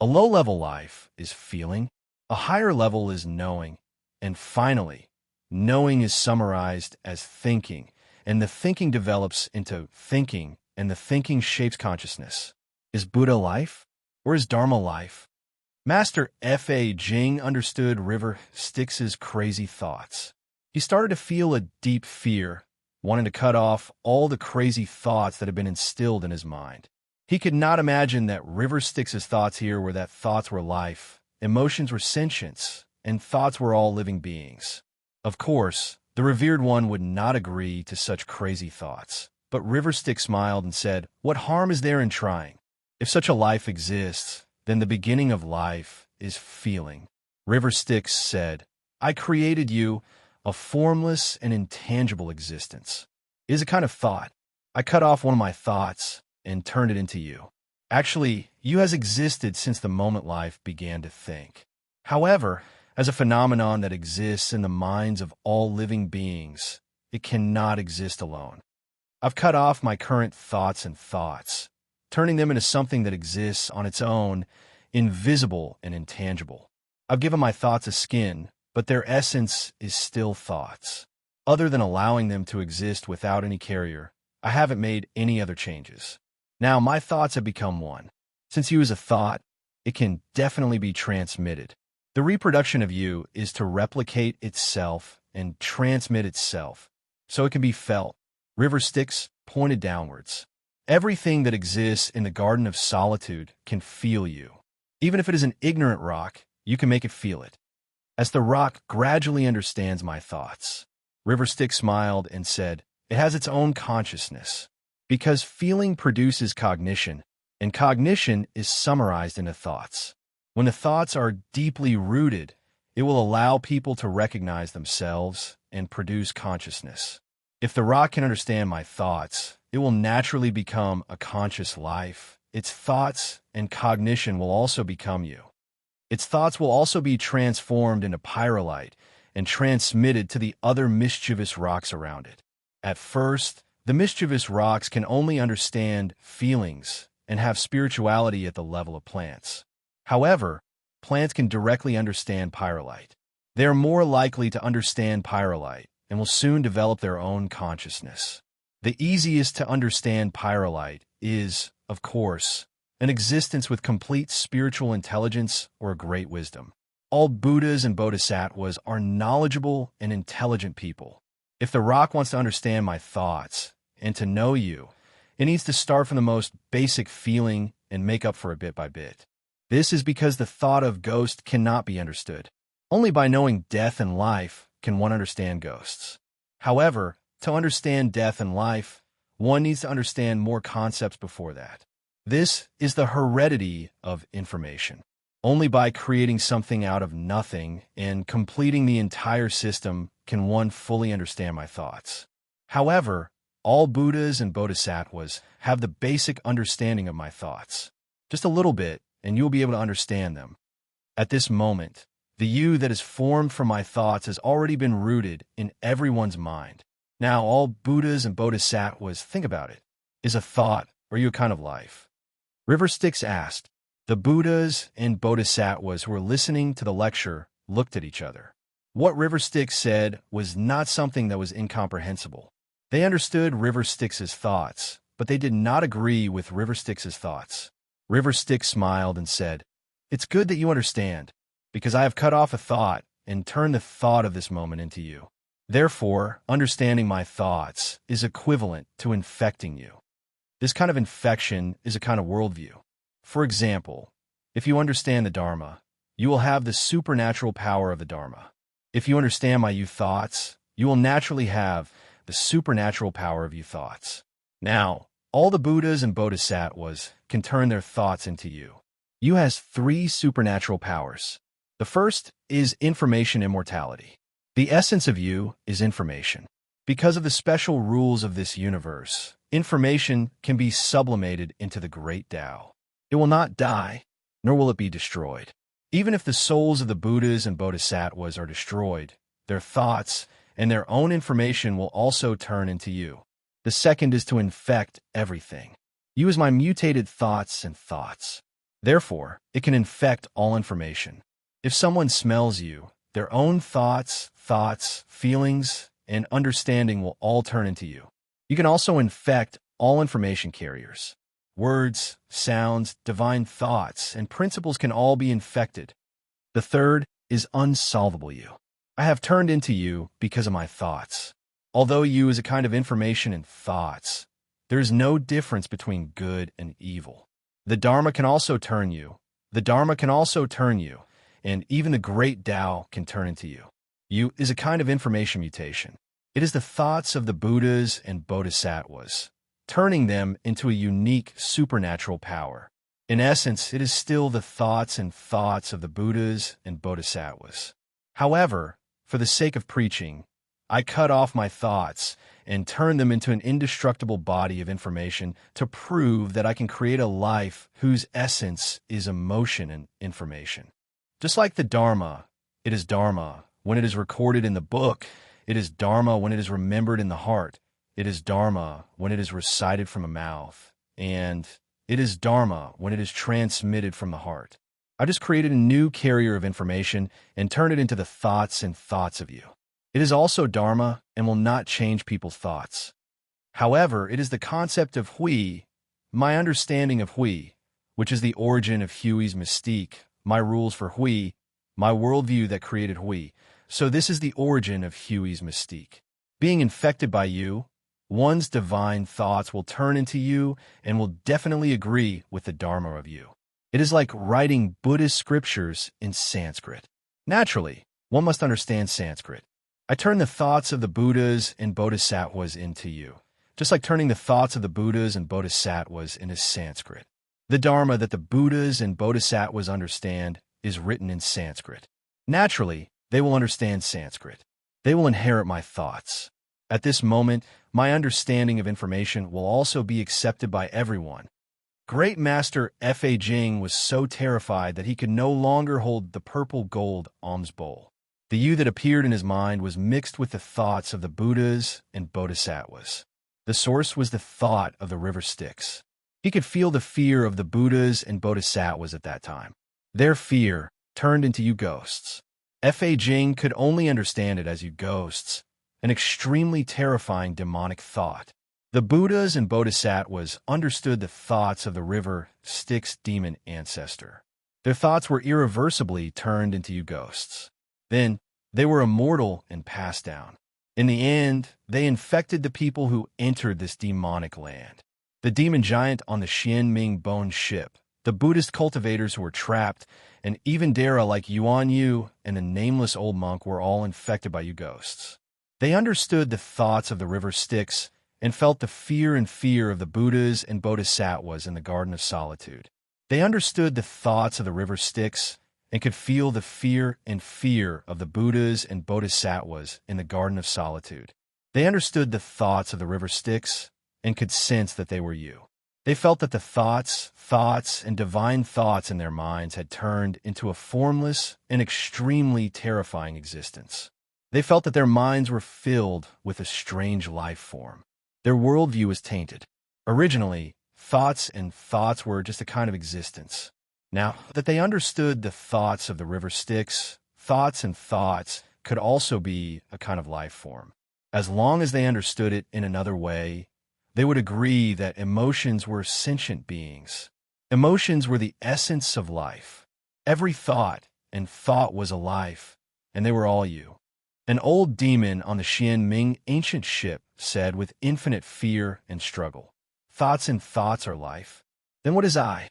A low-level life is feeling, a higher level is knowing, and finally, knowing is summarized as thinking, and the thinking develops into thinking, and the thinking shapes consciousness. Is Buddha life, or is Dharma life? Master F.A. Jing understood River Styx's crazy thoughts. He started to feel a deep fear, wanting to cut off all the crazy thoughts that had been instilled in his mind. He could not imagine that River Styx's thoughts here were that thoughts were life, emotions were sentience, and thoughts were all living beings. Of course, the revered one would not agree to such crazy thoughts, but River Styx smiled and said, "What harm is there in trying? If such a life exists, then the beginning of life is feeling." River Styx said, "I created you, a formless and intangible existence. It is a kind of thought. I cut off one of my thoughts and turned it into you. Actually, you has existed since the moment life began to think. However, As a phenomenon that exists in the minds of all living beings, it cannot exist alone. I've cut off my current thoughts and thoughts, turning them into something that exists on its own, invisible and intangible. I've given my thoughts a skin, but their essence is still thoughts. Other than allowing them to exist without any carrier, I haven't made any other changes. Now my thoughts have become one. Since you is a thought, it can definitely be transmitted. The reproduction of you is to replicate itself and transmit itself, so it can be felt. River Styx pointed downwards. Everything that exists in the Garden of Solitude can feel you. Even if it is an ignorant rock, you can make it feel it. As the rock gradually understands my thoughts, River Styx smiled and said, it has its own consciousness. Because feeling produces cognition, and cognition is summarized into thoughts. When the thoughts are deeply rooted, it will allow people to recognize themselves and produce consciousness. If the rock can understand my thoughts, it will naturally become a conscious life. Its thoughts and cognition will also become you. Its thoughts will also be transformed into pyrolite and transmitted to the other mischievous rocks around it. At first, the mischievous rocks can only understand feelings and have spirituality at the level of plants. However, plants can directly understand pyrolite. They are more likely to understand pyrolite and will soon develop their own consciousness. The easiest to understand pyrolite is, of course, an existence with complete spiritual intelligence or great wisdom. All Buddhas and Bodhisattvas are knowledgeable and intelligent people. If the rock wants to understand my thoughts and to know you, it needs to start from the most basic feeling and make up for it bit by bit. This is because the thought of ghost cannot be understood. Only by knowing death and life can one understand ghosts. However, to understand death and life, one needs to understand more concepts before that. This is the heredity of information. Only by creating something out of nothing and completing the entire system can one fully understand my thoughts. However, all Buddhas and Bodhisattvas have the basic understanding of my thoughts. Just a little bit, and you'll be able to understand them. At this moment, the you that is formed from my thoughts has already been rooted in everyone's mind. Now, all Buddhas and Bodhisattvas, think about it. Is a thought, or you a kind of life? River Styx asked. The Buddhas and Bodhisattvas who were listening to the lecture looked at each other. What River Styx said was not something that was incomprehensible. They understood River Styx's thoughts, but they did not agree with River Styx's thoughts. River Styx smiled and said, it's good that you understand, because I have cut off a thought and turned the thought of this moment into you. Therefore, understanding my thoughts is equivalent to infecting you. This kind of infection is a kind of worldview. For example, if you understand the Dharma, you will have the supernatural power of the Dharma. If you understand my you thoughts, you will naturally have the supernatural power of you thoughts. Now, all the Buddhas and Bodhisattvas can turn their thoughts into you. You has 3 supernatural powers. The first is information immortality. The essence of you is information. Because of the special rules of this universe, information can be sublimated into the great Tao. It will not die, nor will it be destroyed. Even if the souls of the Buddhas and Bodhisattvas are destroyed, their thoughts and their own information will also turn into you. The second is to infect everything. You is my mutated thoughts and thoughts. Therefore, it can infect all information. If someone smells you, their own thoughts, feelings, and understanding will all turn into you. You can also infect all information carriers. Words, sounds, divine thoughts, and principles can all be infected. The third is unsolvable you. I have turned into you because of my thoughts. Although you is a kind of information and thoughts, there is no difference between good and evil. The Dharma can also turn you. And even the great Tao can turn into you. You is a kind of information mutation. It is the thoughts of the Buddhas and Bodhisattvas, turning them into a unique supernatural power. In essence, it is still the thoughts of the Buddhas and Bodhisattvas. However, for the sake of preaching, I cut off my thoughts and turned them into an indestructible body of information to prove that I can create a life whose essence is emotion and information. Just like the Dharma, It is Dharma when it is recorded in the book. It is Dharma when it is remembered in the heart. It is Dharma when it is recited from a mouth. And it is Dharma when it is transmitted from the heart. I just created a new carrier of information and turned it into the thoughts and thoughts of you. It is also Dharma and will not change people's thoughts. However, it is the concept of Hui, my understanding of Hui, which is the origin of Hui's mystique, my rules for Hui, my worldview that created Hui. So this is the origin of Hui's mystique. Being infected by you, one's divine thoughts will turn into you and will definitely agree with the Dharma of you. It is like writing Buddhist scriptures in Sanskrit. Naturally, one must understand Sanskrit. I turn the thoughts of the Buddhas and Bodhisattvas into you, just like turning the thoughts of the Buddhas and Bodhisattvas into Sanskrit. The Dharma that the Buddhas and Bodhisattvas understand is written in Sanskrit. Naturally, they will understand Sanskrit. They will inherit my thoughts. At this moment, my understanding of information will also be accepted by everyone. Great Master Fa Jing was so terrified that he could no longer hold the purple gold alms bowl. The you that appeared in his mind was mixed with the thoughts of the Buddhas and Bodhisattvas. The source was the thought of the river Styx. He could feel the fear of the Buddhas and Bodhisattvas at that time. Their fear turned into you ghosts. Fa Jing could only understand it as you ghosts, an extremely terrifying demonic thought. The Buddhas and Bodhisattvas understood the thoughts of the river Styx demon ancestor. Their thoughts were irreversibly turned into you ghosts. Then, they were immortal and passed down. In the end, they infected the people who entered this demonic land. The demon giant on the Xianming Bone ship, the Buddhist cultivators who were trapped, and even Dara like Yuan Yu and the nameless old monk were all infected by you ghosts. They understood the thoughts of the river Styx and felt the fear of the Buddhas and Bodhisattvas in the Garden of Solitude. They understood the thoughts of the river Styx and could feel the fear of the Buddhas and Bodhisattvas in the Garden of Solitude. They understood the thoughts of the river Styx and could sense that they were you. They felt that the thoughts, and divine thoughts in their minds had turned into a formless and extremely terrifying existence. They felt that their minds were filled with a strange life form. Their worldview was tainted. Originally, thoughts were just a kind of existence. Now that they understood the thoughts of the river Styx, thoughts could also be a kind of life form. As long as they understood it in another way, they would agree that emotions were sentient beings. Emotions were the essence of life. Every thought was a life, and they were all you. An old demon on the Xianming ancient ship said with infinite fear and struggle, "Thoughts are life. Then what is I?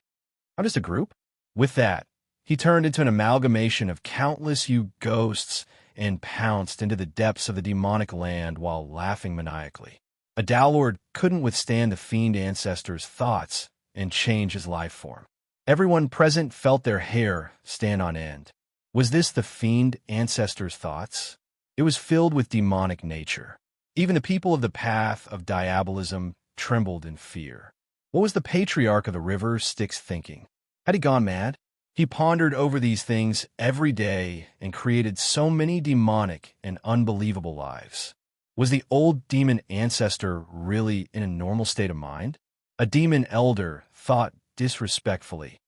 I'm just a group?" With that, he turned into an amalgamation of countless you ghosts and pounced into the depths of the demonic land while laughing maniacally. A Tao Lord couldn't withstand the fiend ancestor's thoughts and change his life form. Everyone present felt their hair stand on end. Was this the fiend ancestor's thoughts? It was filled with demonic nature. Even the people of the path of diabolism trembled in fear. What was the patriarch of the river Styx thinking? Had he gone mad? He pondered over these things every day and created so many demonic and unbelievable lives. Was the old demon ancestor really in a normal state of mind? A demon elder thought disrespectfully.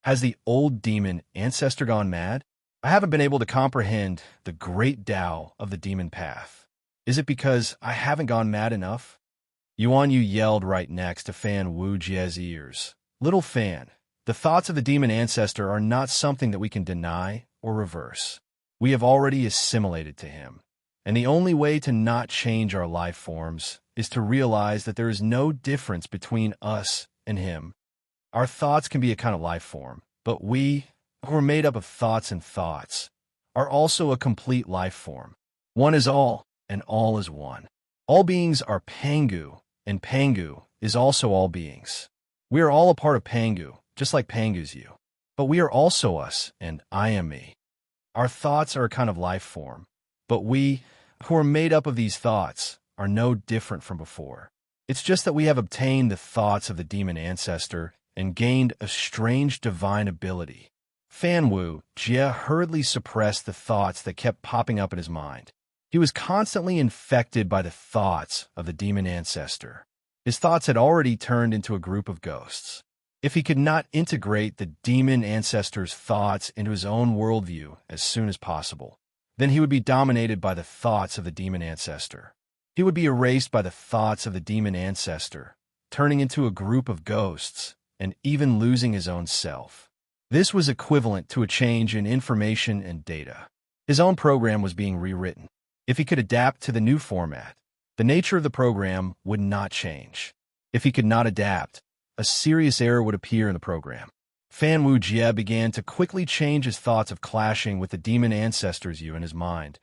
Has the old demon ancestor gone mad? I haven't been able to comprehend the great Tao of the demon path. Is it because I haven't gone mad enough? Yuan Yu yelled right next to Fan Wu Jie's ears. Little Fan, the thoughts of the demon ancestor are not something that we can deny or reverse. We have already assimilated to him. And the only way to not change our life forms is to realize that there is no difference between us and him. Our thoughts can be a kind of life form, but we, who are made up of thoughts, are also a complete life form. One is all, and all is one. All beings are Pangu, and Pangu is also all beings. We are all a part of Pangu, just like Pangu's you. But we are also us, and I am me. Our thoughts are a kind of life form, but we, who are made up of these thoughts, are no different from before. It's just that we have obtained the thoughts of the demon ancestor and gained a strange divine ability. Fanwu Jie hurriedly suppressed the thoughts that kept popping up in his mind. He was constantly infected by the thoughts of the demon ancestor. His thoughts had already turned into a group of ghosts. If he could not integrate the demon ancestor's thoughts into his own worldview as soon as possible, then he would be dominated by the thoughts of the demon ancestor. He would be erased by the thoughts of the demon ancestor, turning into a group of ghosts, and even losing his own self. This was equivalent to a change in information and data. His own program was being rewritten. If he could adapt to the new format, the nature of the program would not change. If he could not adapt, a serious error would appear in the program. Fanwu Jie began to quickly change his thoughts of clashing with the demon ancestor's you in his mind.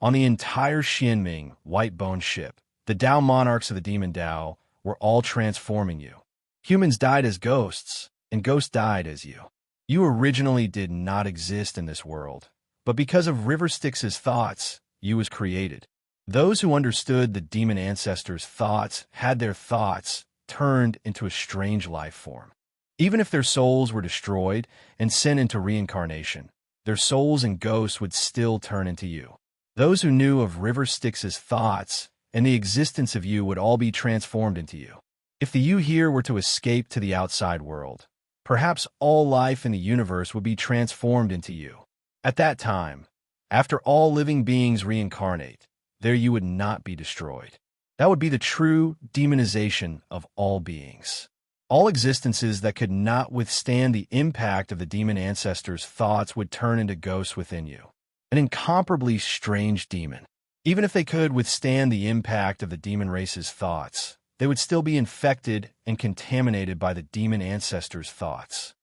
On the entire Xianming white bone ship, the Dao monarchs of the demon Dao were all transforming you. Humans died as ghosts, and ghosts died as you. You originally did not exist in this world, but because of River Styx's thoughts, you was created. Those who understood the demon ancestor's thoughts had their thoughts turned into a strange life form. Even if their souls were destroyed and sent into reincarnation, their souls and ghosts would still turn into you. Those who knew of River Styx's thoughts and the existence of you would all be transformed into you. If the you here were to escape to the outside world, perhaps all life in the universe would be transformed into you. At that time, after all living beings reincarnate, there you would not be destroyed. That would be the true demonization of all beings. All existences that could not withstand the impact of the demon ancestor's thoughts would turn into ghosts within you. An incomparably strange demon. Even if they could withstand the impact of the demon race's thoughts, they would still be infected and contaminated by the demon ancestor's thoughts.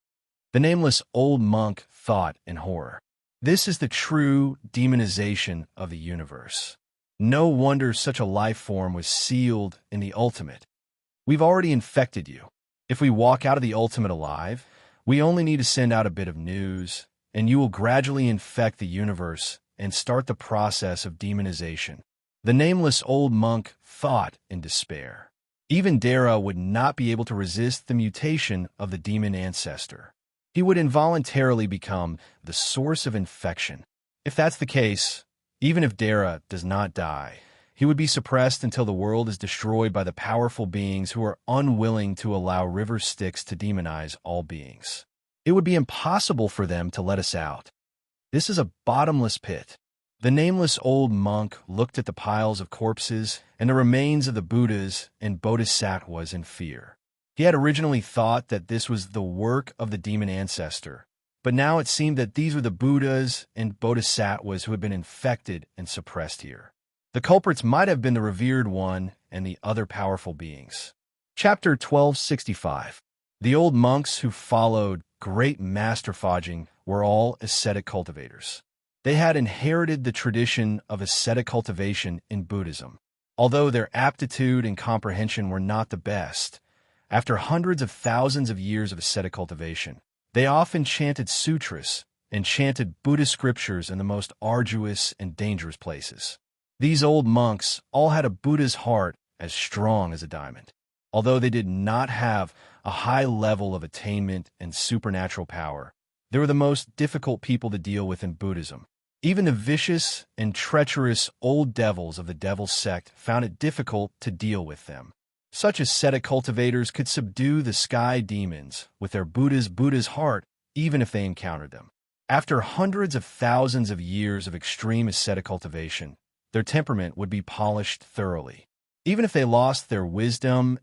The nameless old monk thought in horror. This is the true demonization of the universe. No wonder such a life form was sealed in the ultimate. We've already infected you. If we walk out of the ultimate alive, we only need to send out a bit of news, and you will gradually infect the universe and start the process of demonization. The nameless old monk thought in despair. Even Dara would not be able to resist the mutation of the demon ancestor. He would involuntarily become the source of infection. If that's the case, even if Dara does not die, he would be suppressed until the world is destroyed by the powerful beings who are unwilling to allow River Styx to demonize all beings. It would be impossible for them to let us out. This is a bottomless pit. The nameless old monk looked at the piles of corpses and the remains of the Buddhas and Bodhisattvas in fear. He had originally thought that this was the work of the demon ancestor, but now it seemed that these were the Buddhas and Bodhisattvas who had been infected and suppressed here. The culprits might have been the revered one and the other powerful beings. Chapter 1265. The old monks who followed great master Fajing were all ascetic cultivators. They had inherited the tradition of ascetic cultivation in Buddhism. Although their aptitude and comprehension were not the best, after hundreds of thousands of years of ascetic cultivation, they often chanted sutras and chanted Buddhist scriptures in the most arduous and dangerous places. These old monks all had a Buddha's heart as strong as a diamond. Although they did not have a high level of attainment and supernatural power, they were the most difficult people to deal with in Buddhism. Even the vicious and treacherous old devils of the devil sect found it difficult to deal with them. Such ascetic cultivators could subdue the sky demons with their Buddha's heart, even if they encountered them. After hundreds of thousands of years of extreme ascetic cultivation, their temperament would be polished thoroughly. Even if they lost their wisdom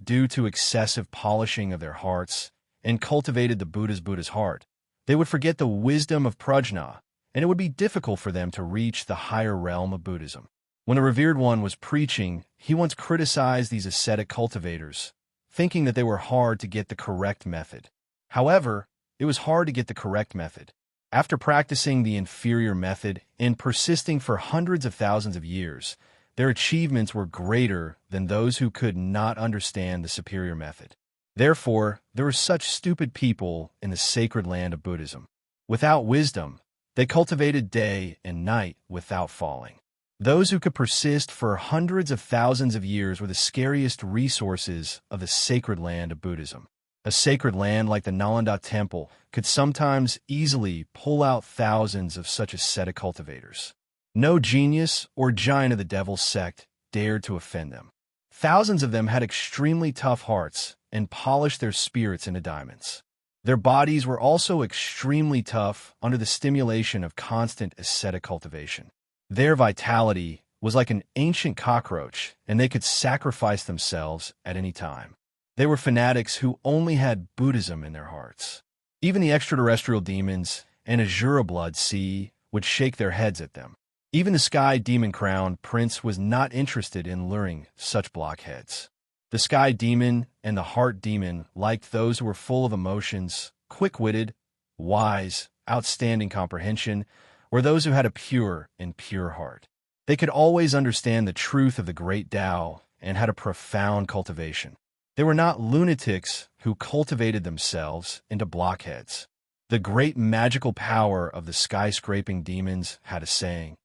due to excessive polishing of their hearts and cultivated the Buddha's heart, they would forget the wisdom of prajna, and it would be difficult for them to reach the higher realm of Buddhism. When the revered one was preaching, he once criticized these ascetic cultivators, thinking that they were hard to get the correct method. However, it was hard to get the correct method. After practicing the inferior method and persisting for hundreds of thousands of years, their achievements were greater than those who could not understand the superior method. Therefore, there were such stupid people in the sacred land of Buddhism. Without wisdom, they cultivated day and night without falling. Those who could persist for hundreds of thousands of years were the scariest resources of the sacred land of Buddhism. A sacred land like the Nalanda Temple could sometimes easily pull out thousands of such ascetic cultivators. No genius or giant of the devil's sect dared to offend them. Thousands of them had extremely tough hearts and polished their spirits into diamonds. Their bodies were also extremely tough under the stimulation of constant ascetic cultivation. Their vitality was like an ancient cockroach, and they could sacrifice themselves at any time. They were fanatics who only had Buddhism in their hearts. Even the extraterrestrial demons and Azura blood sea would shake their heads at them. Even the Sky Demon Crown Prince was not interested in luring such blockheads. The Sky Demon and the Heart Demon liked those who were full of emotions, quick-witted, wise, outstanding comprehension, or those who had a pure and pure heart. They could always understand the truth of the great Tao and had a profound cultivation. They were not lunatics who cultivated themselves into blockheads. The great magical power of the skyscraping demons had a saying: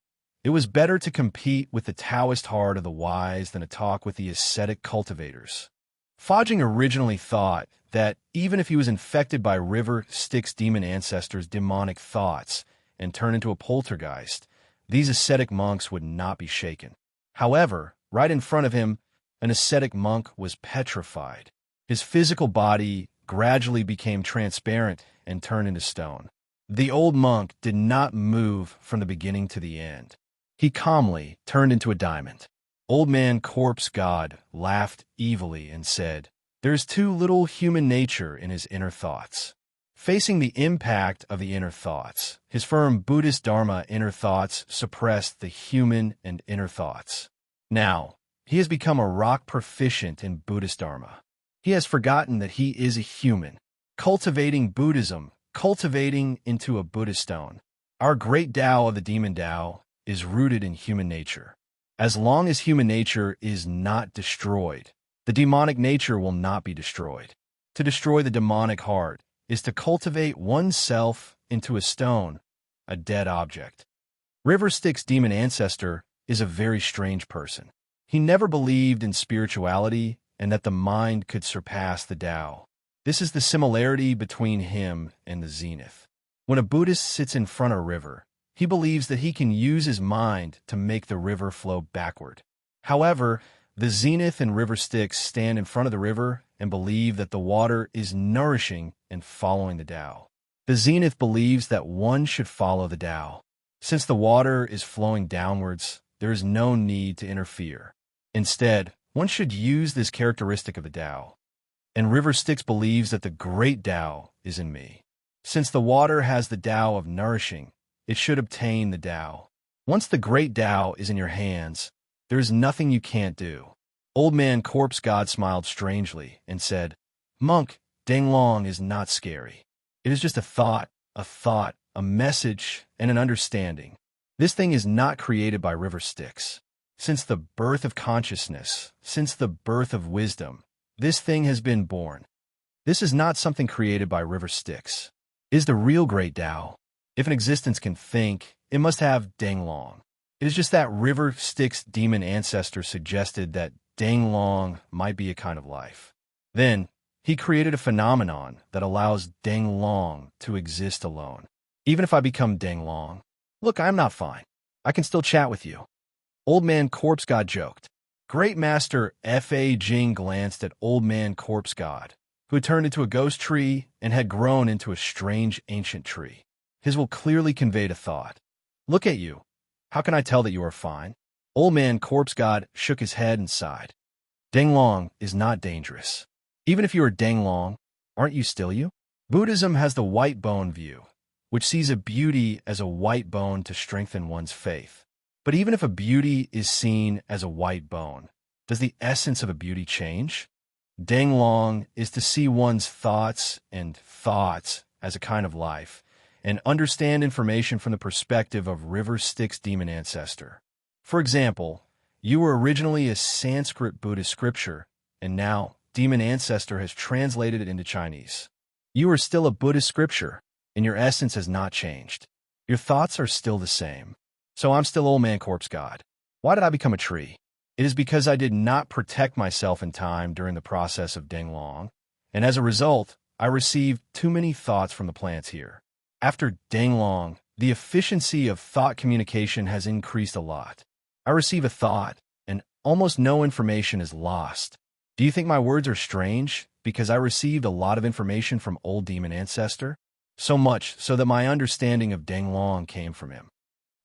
"It was better to compete with the Taoist heart of the wise than to talk with the ascetic cultivators." Fodging originally thought that even if he was infected by River Styx demon ancestors' demonic thoughts and turned into a poltergeist, these ascetic monks would not be shaken. However, right in front of him, an ascetic monk was petrified. His physical body gradually became transparent and turned into stone. The old monk did not move from the beginning to the end. He calmly turned into a diamond. Old Man Corpse God laughed evilly and said, "There's too little human nature in his inner thoughts." Facing the impact of the inner thoughts, his firm Buddhist Dharma inner thoughts suppressed the human and inner thoughts. Now, he has become a rock proficient in Buddhist Dharma. He has forgotten that he is a human, cultivating Buddhism, cultivating into a Buddhist stone. Our great Tao of the demon Tao is rooted in human nature. As long as human nature is not destroyed, the demonic nature will not be destroyed. To destroy the demonic heart is to cultivate oneself into a stone, a dead object. River Styx demon ancestor is a very strange person. He never believed in spirituality and that the mind could surpass the Tao. This is the similarity between him and the zenith. When a Buddhist sits in front of a river, he believes that he can use his mind to make the river flow backward. However, the zenith and River Styx stand in front of the river and believe that the water is nourishing and following the Tao. The zenith believes that one should follow the Tao. Since the water is flowing downwards, there is no need to interfere. Instead, one should use this characteristic of the Tao. And River Styx believes that the great Tao is in me. Since the water has the Tao of nourishing, it should obtain the Tao. Once the great Tao is in your hands, there is nothing you can't do. Old Man Corpse God smiled strangely and said, "Monk, Danglong is not scary. It is just a thought, a message, and an understanding. This thing is not created by River Styx. Since the birth of consciousness, since the birth of wisdom, this thing has been born. This is not something created by River Styx. It is the real great Tao. If an existence can think, it must have Danglong. It is just that River Styx demon ancestor suggested that Danglong might be a kind of life. Then, he created a phenomenon that allows Danglong to exist alone. Even if I become Danglong, look, I'm not fine. I can still chat with you." Old Man Corpse God joked. Great Master F.A. Jing glanced at Old Man Corpse God, who had turned into a ghost tree and had grown into a strange ancient tree. His will clearly conveyed a thought. "Look at you. How can I tell that you are fine?" Old Man Corpse God shook his head and sighed. "Danglong is not dangerous. Even if you are Danglong, aren't you still you?" Buddhism has the white bone view, which sees a beauty as a white bone to strengthen one's faith. But even if a beauty is seen as a white bone, does the essence of a beauty change? Danglong is to see one's thoughts as a kind of life, and understand information from the perspective of River Styx demon ancestor. For example, you were originally a Sanskrit Buddhist scripture, and now demon ancestor has translated it into Chinese. You are still a Buddhist scripture, and your essence has not changed. Your thoughts are still the same. So I'm still Old Man Corpse God. Why did I become a tree? It is because I did not protect myself in time during the process of Danglong, and as a result, I received too many thoughts from the plants here. After Danglong, the efficiency of thought communication has increased a lot. I receive a thought, and almost no information is lost. Do you think my words are strange? Because I received a lot of information from old demon ancestor? So much so that my understanding of Danglong came from him.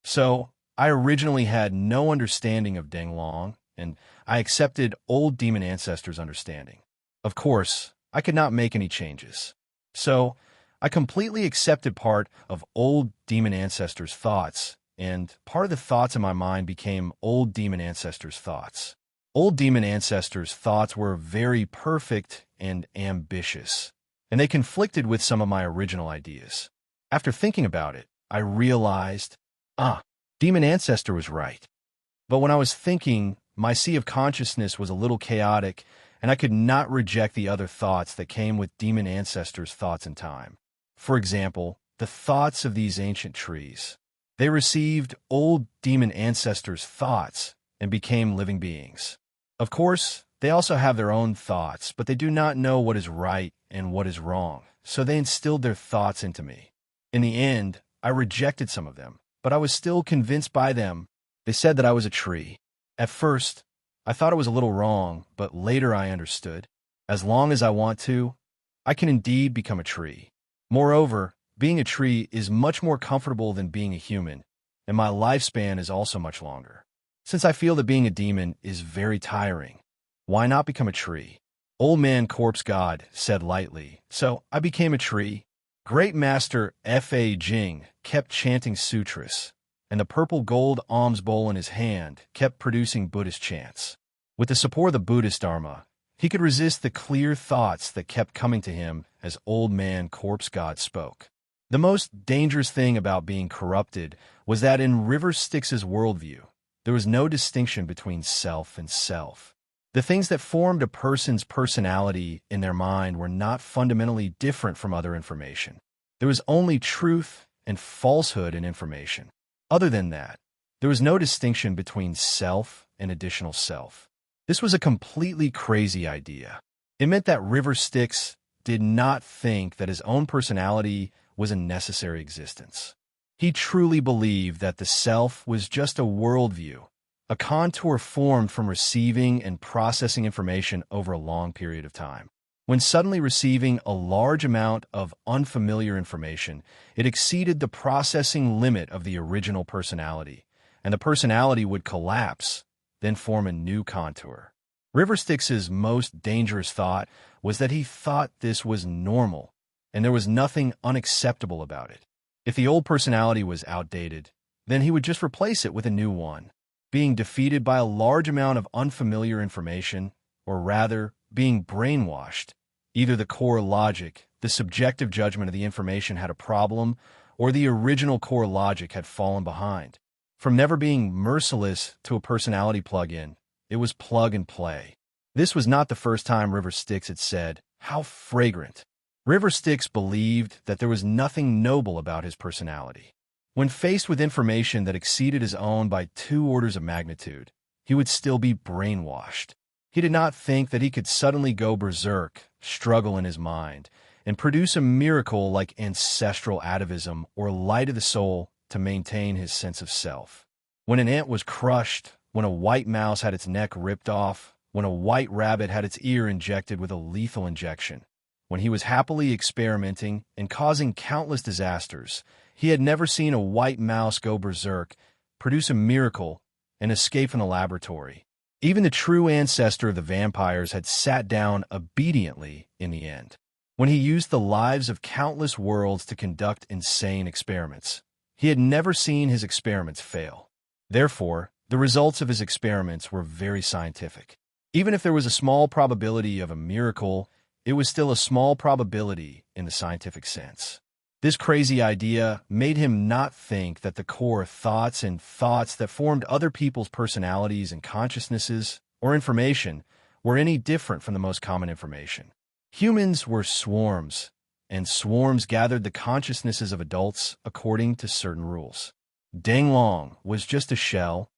So, I originally had no understanding of Danglong, and I accepted old demon ancestor's understanding. Of course, I could not make any changes. So, I completely accepted part of old demon ancestor's thoughts, and part of the thoughts in my mind became old demon ancestor's thoughts. Old demon ancestor's thoughts were very perfect and ambitious, and they conflicted with some of my original ideas. After thinking about it, I realized, demon ancestor was right. But when I was thinking, my sea of consciousness was a little chaotic, and I could not reject the other thoughts that came with demon ancestor's thoughts in time. For example, the thoughts of these ancient trees. They received old demon ancestors' thoughts and became living beings. Of course, they also have their own thoughts, but they do not know what is right and what is wrong, so they instilled their thoughts into me. In the end, I rejected some of them, but I was still convinced by them. They said that I was a tree. At first, I thought it was a little wrong, but later I understood. As long as I want to, I can indeed become a tree. Moreover, being a tree is much more comfortable than being a human, and my lifespan is also much longer. Since I feel that being a demon is very tiring, why not become a tree? Old man corpse god said lightly, so I became a tree. Great master Fa Jing kept chanting sutras, and the purple gold alms bowl in his hand kept producing Buddhist chants. With the support of the Buddhist Dharma, he could resist the clear thoughts that kept coming to him as old man corpse god spoke. The most dangerous thing about being corrupted was that in River Styx's worldview, there was no distinction between self and self. The things that formed a person's personality in their mind were not fundamentally different from other information. There was only truth and falsehood in information. Other than that, there was no distinction between self and additional self. This was a completely crazy idea. It meant that River Styx did not think that his own personality was a necessary existence. He truly believed that the self was just a worldview, a contour formed from receiving and processing information over a long period of time. When suddenly receiving a large amount of unfamiliar information, it exceeded the processing limit of the original personality, and the personality would collapse, then form a new contour. River Styx's most dangerous thought was that he thought this was normal, and there was nothing unacceptable about it. If the old personality was outdated, then he would just replace it with a new one. Being defeated by a large amount of unfamiliar information, or rather, being brainwashed, either the core logic, the subjective judgment of the information had a problem, or the original core logic had fallen behind. From never being merciless to a personality plug-in, it was plug and play. This was not the first time River Styx had said, "How fragrant." River Styx believed that there was nothing noble about his personality. When faced with information that exceeded his own by 2 orders of magnitude, he would still be brainwashed. He did not think that he could suddenly go berserk, struggle in his mind, and produce a miracle like ancestral atavism or light of the soul to maintain his sense of self. When an ant was crushed, when a white mouse had its neck ripped off, when a white rabbit had its ear injected with a lethal injection, when he was happily experimenting and causing countless disasters, he had never seen a white mouse go berserk, produce a miracle, and escape from the laboratory. Even the true ancestor of the vampires had sat down obediently in the end. When he used the lives of countless worlds to conduct insane experiments, he had never seen his experiments fail. Therefore, the results of his experiments were very scientific. Even if there was a small probability of a miracle, it was still a small probability in the scientific sense. This crazy idea made him not think that the core thoughts and thoughts that formed other people's personalities and consciousnesses or information were any different from the most common information. Humans were swarms, and swarms gathered the consciousnesses of adults according to certain rules. Danglong was just a shell,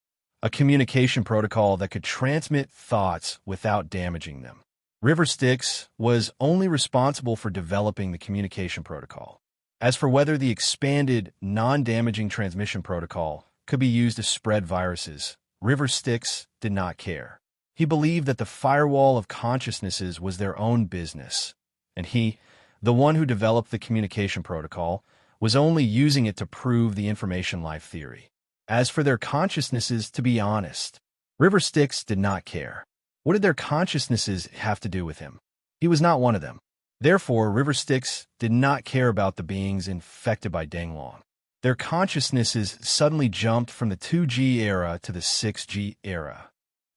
a communication protocol that could transmit thoughts without damaging them. River Styx was only responsible for developing the communication protocol. As for whether the expanded, non-damaging transmission protocol could be used to spread viruses, River Styx did not care. He believed that the firewall of consciousnesses was their own business, and he, the one who developed the communication protocol, was only using it to prove the information life theory. As for their consciousnesses, to be honest, River Styx did not care. What did their consciousnesses have to do with him? He was not one of them. Therefore, River Styx did not care about the beings infected by Danglong. Their consciousnesses suddenly jumped from the 2G era to the 6G era.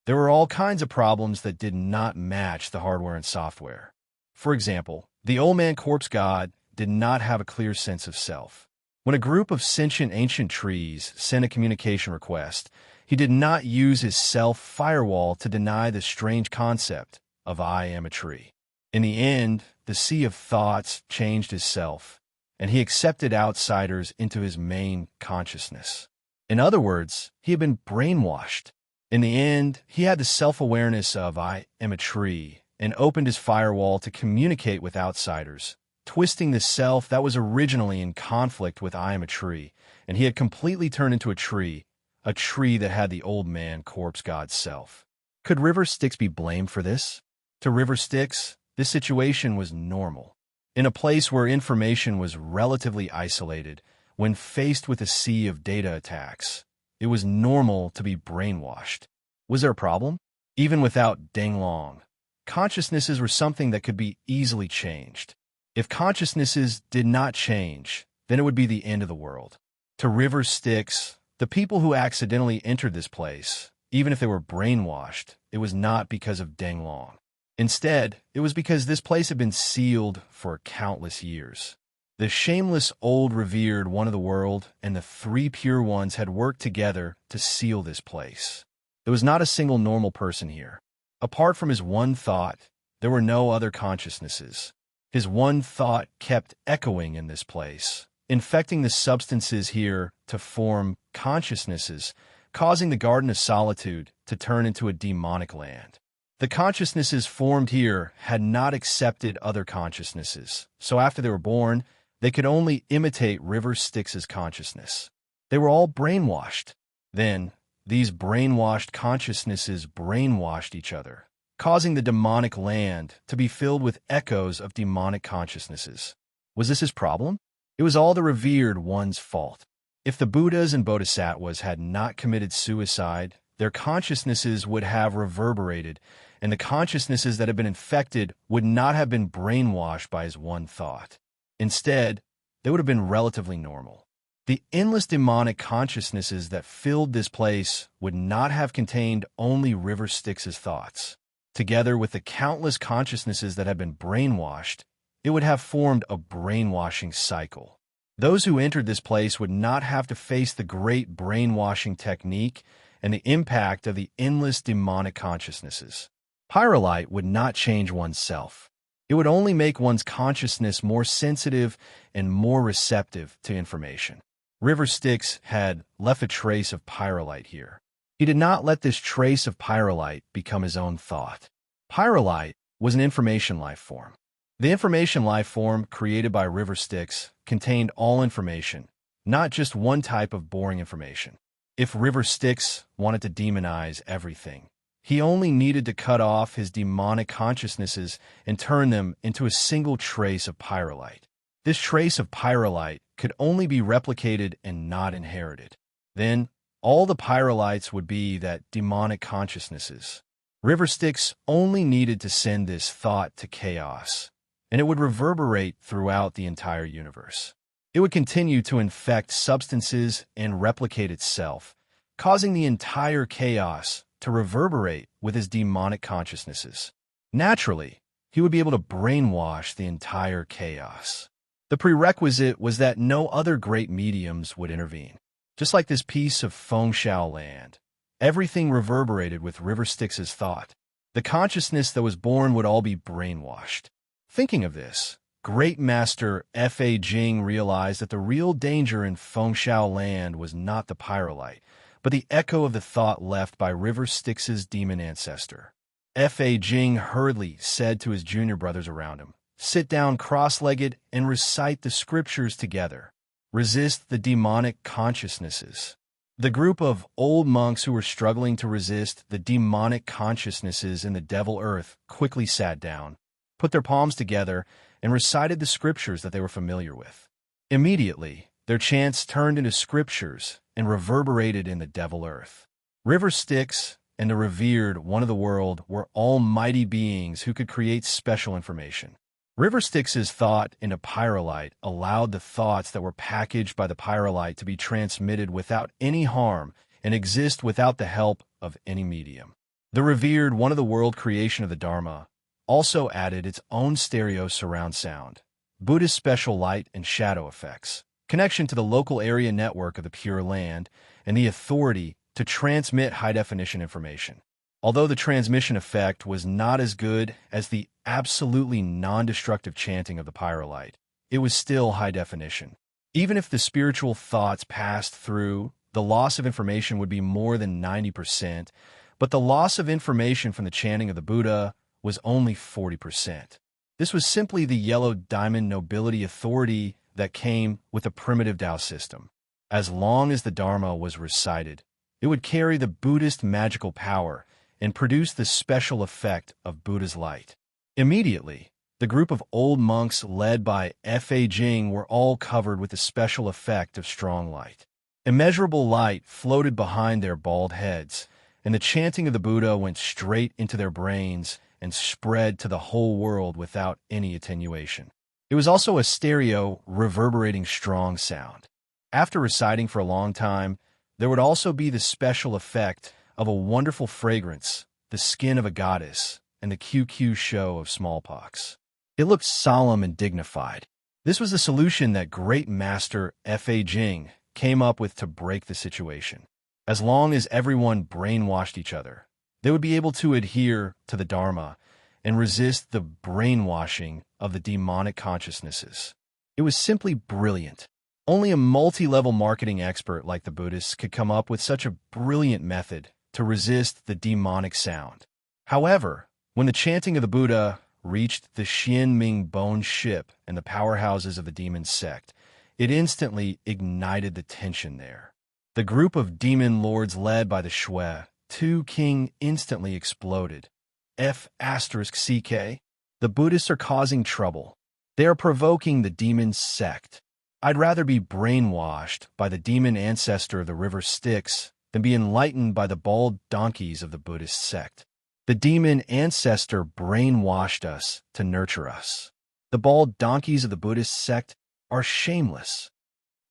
There were all kinds of problems that did not match the hardware and software. For example, the old man corpse god did not have a clear sense of self. When a group of sentient ancient trees sent a communication request, he did not use his self-firewall to deny the strange concept of I am a tree. In the end, the sea of thoughts changed his self, and he accepted outsiders into his main consciousness. In other words, he had been brainwashed. In the end, he had the self-awareness of I am a tree and opened his firewall to communicate with outsiders, twisting the self that was originally in conflict with I am a tree, and he had completely turned into a tree that had the old man corpse god self. Could River Styx be blamed for this? To River Styx, this situation was normal. In a place where information was relatively isolated, when faced with a sea of data attacks, it was normal to be brainwashed. Was there a problem? Even without Danglong, consciousnesses were something that could be easily changed. If consciousnesses did not change, then it would be the end of the world. To River Styx, the people who accidentally entered this place, even if they were brainwashed, it was not because of Danglong. Instead, it was because this place had been sealed for countless years. The shameless old revered one of the world and the three pure ones had worked together to seal this place. There was not a single normal person here. Apart from his one thought, there were no other consciousnesses. His one thought kept echoing in this place, infecting the substances here to form consciousnesses, causing the Garden of Solitude to turn into a demonic land. The consciousnesses formed here had not accepted other consciousnesses, so after they were born, they could only imitate River Styx's consciousness. They were all brainwashed. Then, these brainwashed consciousnesses brainwashed each other, causing the demonic land to be filled with echoes of demonic consciousnesses. Was this his problem? It was all the revered one's fault. If the Buddhas and Bodhisattvas had not committed suicide, their consciousnesses would have reverberated, and the consciousnesses that had been infected would not have been brainwashed by his one thought. Instead, they would have been relatively normal. The endless demonic consciousnesses that filled this place would not have contained only River Styx's thoughts. Together with the countless consciousnesses that had been brainwashed, it would have formed a brainwashing cycle. Those who entered this place would not have to face the great brainwashing technique and the impact of the endless demonic consciousnesses. Pyrolite would not change one's self. It would only make one's consciousness more sensitive and more receptive to information. River Styx had left a trace of pyrolite here. He did not let this trace of pyrolite become his own thought. Pyrolite was an information life form. The information life form created by River Styx contained all information, not just one type of boring information. If River Styx wanted to demonize everything, he only needed to cut off his demonic consciousnesses and turn them into a single trace of pyrolite. This trace of pyrolite could only be replicated and not inherited. Then, all the pyrolites would be that demonic consciousnesses. River Styx only needed to send this thought to chaos, and it would reverberate throughout the entire universe. It would continue to infect substances and replicate itself, causing the entire chaos to reverberate with his demonic consciousnesses. Naturally, he would be able to brainwash the entire chaos. The prerequisite was that no other great mediums would intervene. Just like this piece of Fengshao land, everything reverberated with River Styx's thought. The consciousness that was born would all be brainwashed. Thinking of this, Great Master Fa Jing realized that the real danger in Fengshao land was not the pyrolite, but the echo of the thought left by River Styx's demon ancestor. Fa Jing hurriedly said to his junior brothers around him, "Sit down cross-legged and recite the scriptures together. Resist the demonic consciousnesses." The group of old monks who were struggling to resist the demonic consciousnesses in the devil earth quickly sat down, put their palms together, and recited the scriptures that they were familiar with. Immediately, their chants turned into scriptures and reverberated in the devil earth. River Styx and the revered one of the world were almighty beings who could create special information. River Styx's thought into pyrolite allowed the thoughts that were packaged by the pyrolite to be transmitted without any harm and exist without the help of any medium. The revered one of the world creation of the Dharma also added its own stereo surround sound, Buddhist special light and shadow effects, connection to the local area network of the Pure Land, and the authority to transmit high-definition information. Although the transmission effect was not as good as the absolutely non-destructive chanting of the pyrolite, it was still high definition. Even if the spiritual thoughts passed through, the loss of information would be more than 90%, but the loss of information from the chanting of the Buddha was only 40%. This was simply the yellow diamond nobility authority that came with a primitive Tao system. As long as the Dharma was recited, it would carry the Buddhist magical power and produce the special effect of Buddha's light. Immediately, the group of old monks led by Fa Jing were all covered with the special effect of strong light. Immeasurable light floated behind their bald heads, and the chanting of the Buddha went straight into their brains and spread to the whole world without any attenuation. It was also a stereo, reverberating strong sound. After reciting for a long time, there would also be the special effect of a wonderful fragrance, the skin of a goddess, and the QQ show of smallpox. It looked solemn and dignified. This was the solution that great master Fa Jing came up with to break the situation. As long as everyone brainwashed each other, they would be able to adhere to the Dharma and resist the brainwashing of the demonic consciousnesses. It was simply brilliant. Only a multi-level marketing expert like the Buddhists could come up with such a brilliant method to resist the demonic sound. However, when the chanting of the Buddha reached the Xianming Bone ship and the powerhouses of the demon sect, it instantly ignited the tension there. The group of demon lords led by the Shui, Tu King, instantly exploded. F*CK. The Buddhists are causing trouble. They are provoking the demon sect. I'd rather be brainwashed by the demon ancestor of the river Styx than be enlightened by the bald donkeys of the Buddhist sect. The demon ancestor brainwashed us to nurture us. The bald donkeys of the Buddhist sect are shameless.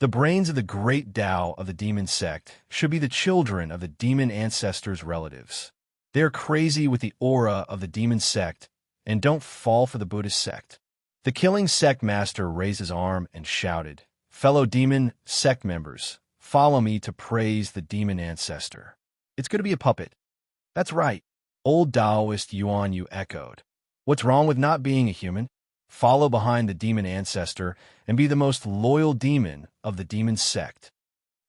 The brains of the great Tao of the demon sect should be the children of the demon ancestor's relatives. They are crazy with the aura of the demon sect and don't fall for the Buddhist sect. The killing sect master raised his arm and shouted, "Fellow demon sect members, follow me to praise the demon ancestor. It's going to be a puppet." "That's right," old Taoist Yuan Yu echoed. "What's wrong with not being a human? Follow behind the demon ancestor and be the most loyal demon of the demon sect."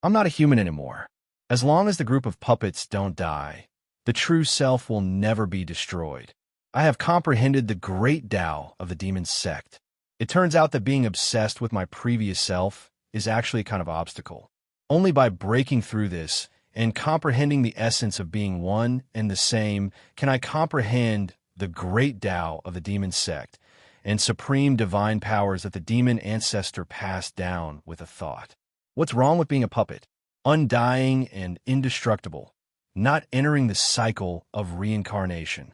"I'm not a human anymore. As long as the group of puppets don't die, the true self will never be destroyed. I have comprehended the great Tao of the demon sect. It turns out that being obsessed with my previous self is actually a kind of obstacle. Only by breaking through this and comprehending the essence of being one and the same can I comprehend the great Tao of the demon sect and supreme divine powers that the demon ancestor passed down with a thought. What's wrong with being a puppet? Undying and indestructible, not entering the cycle of reincarnation.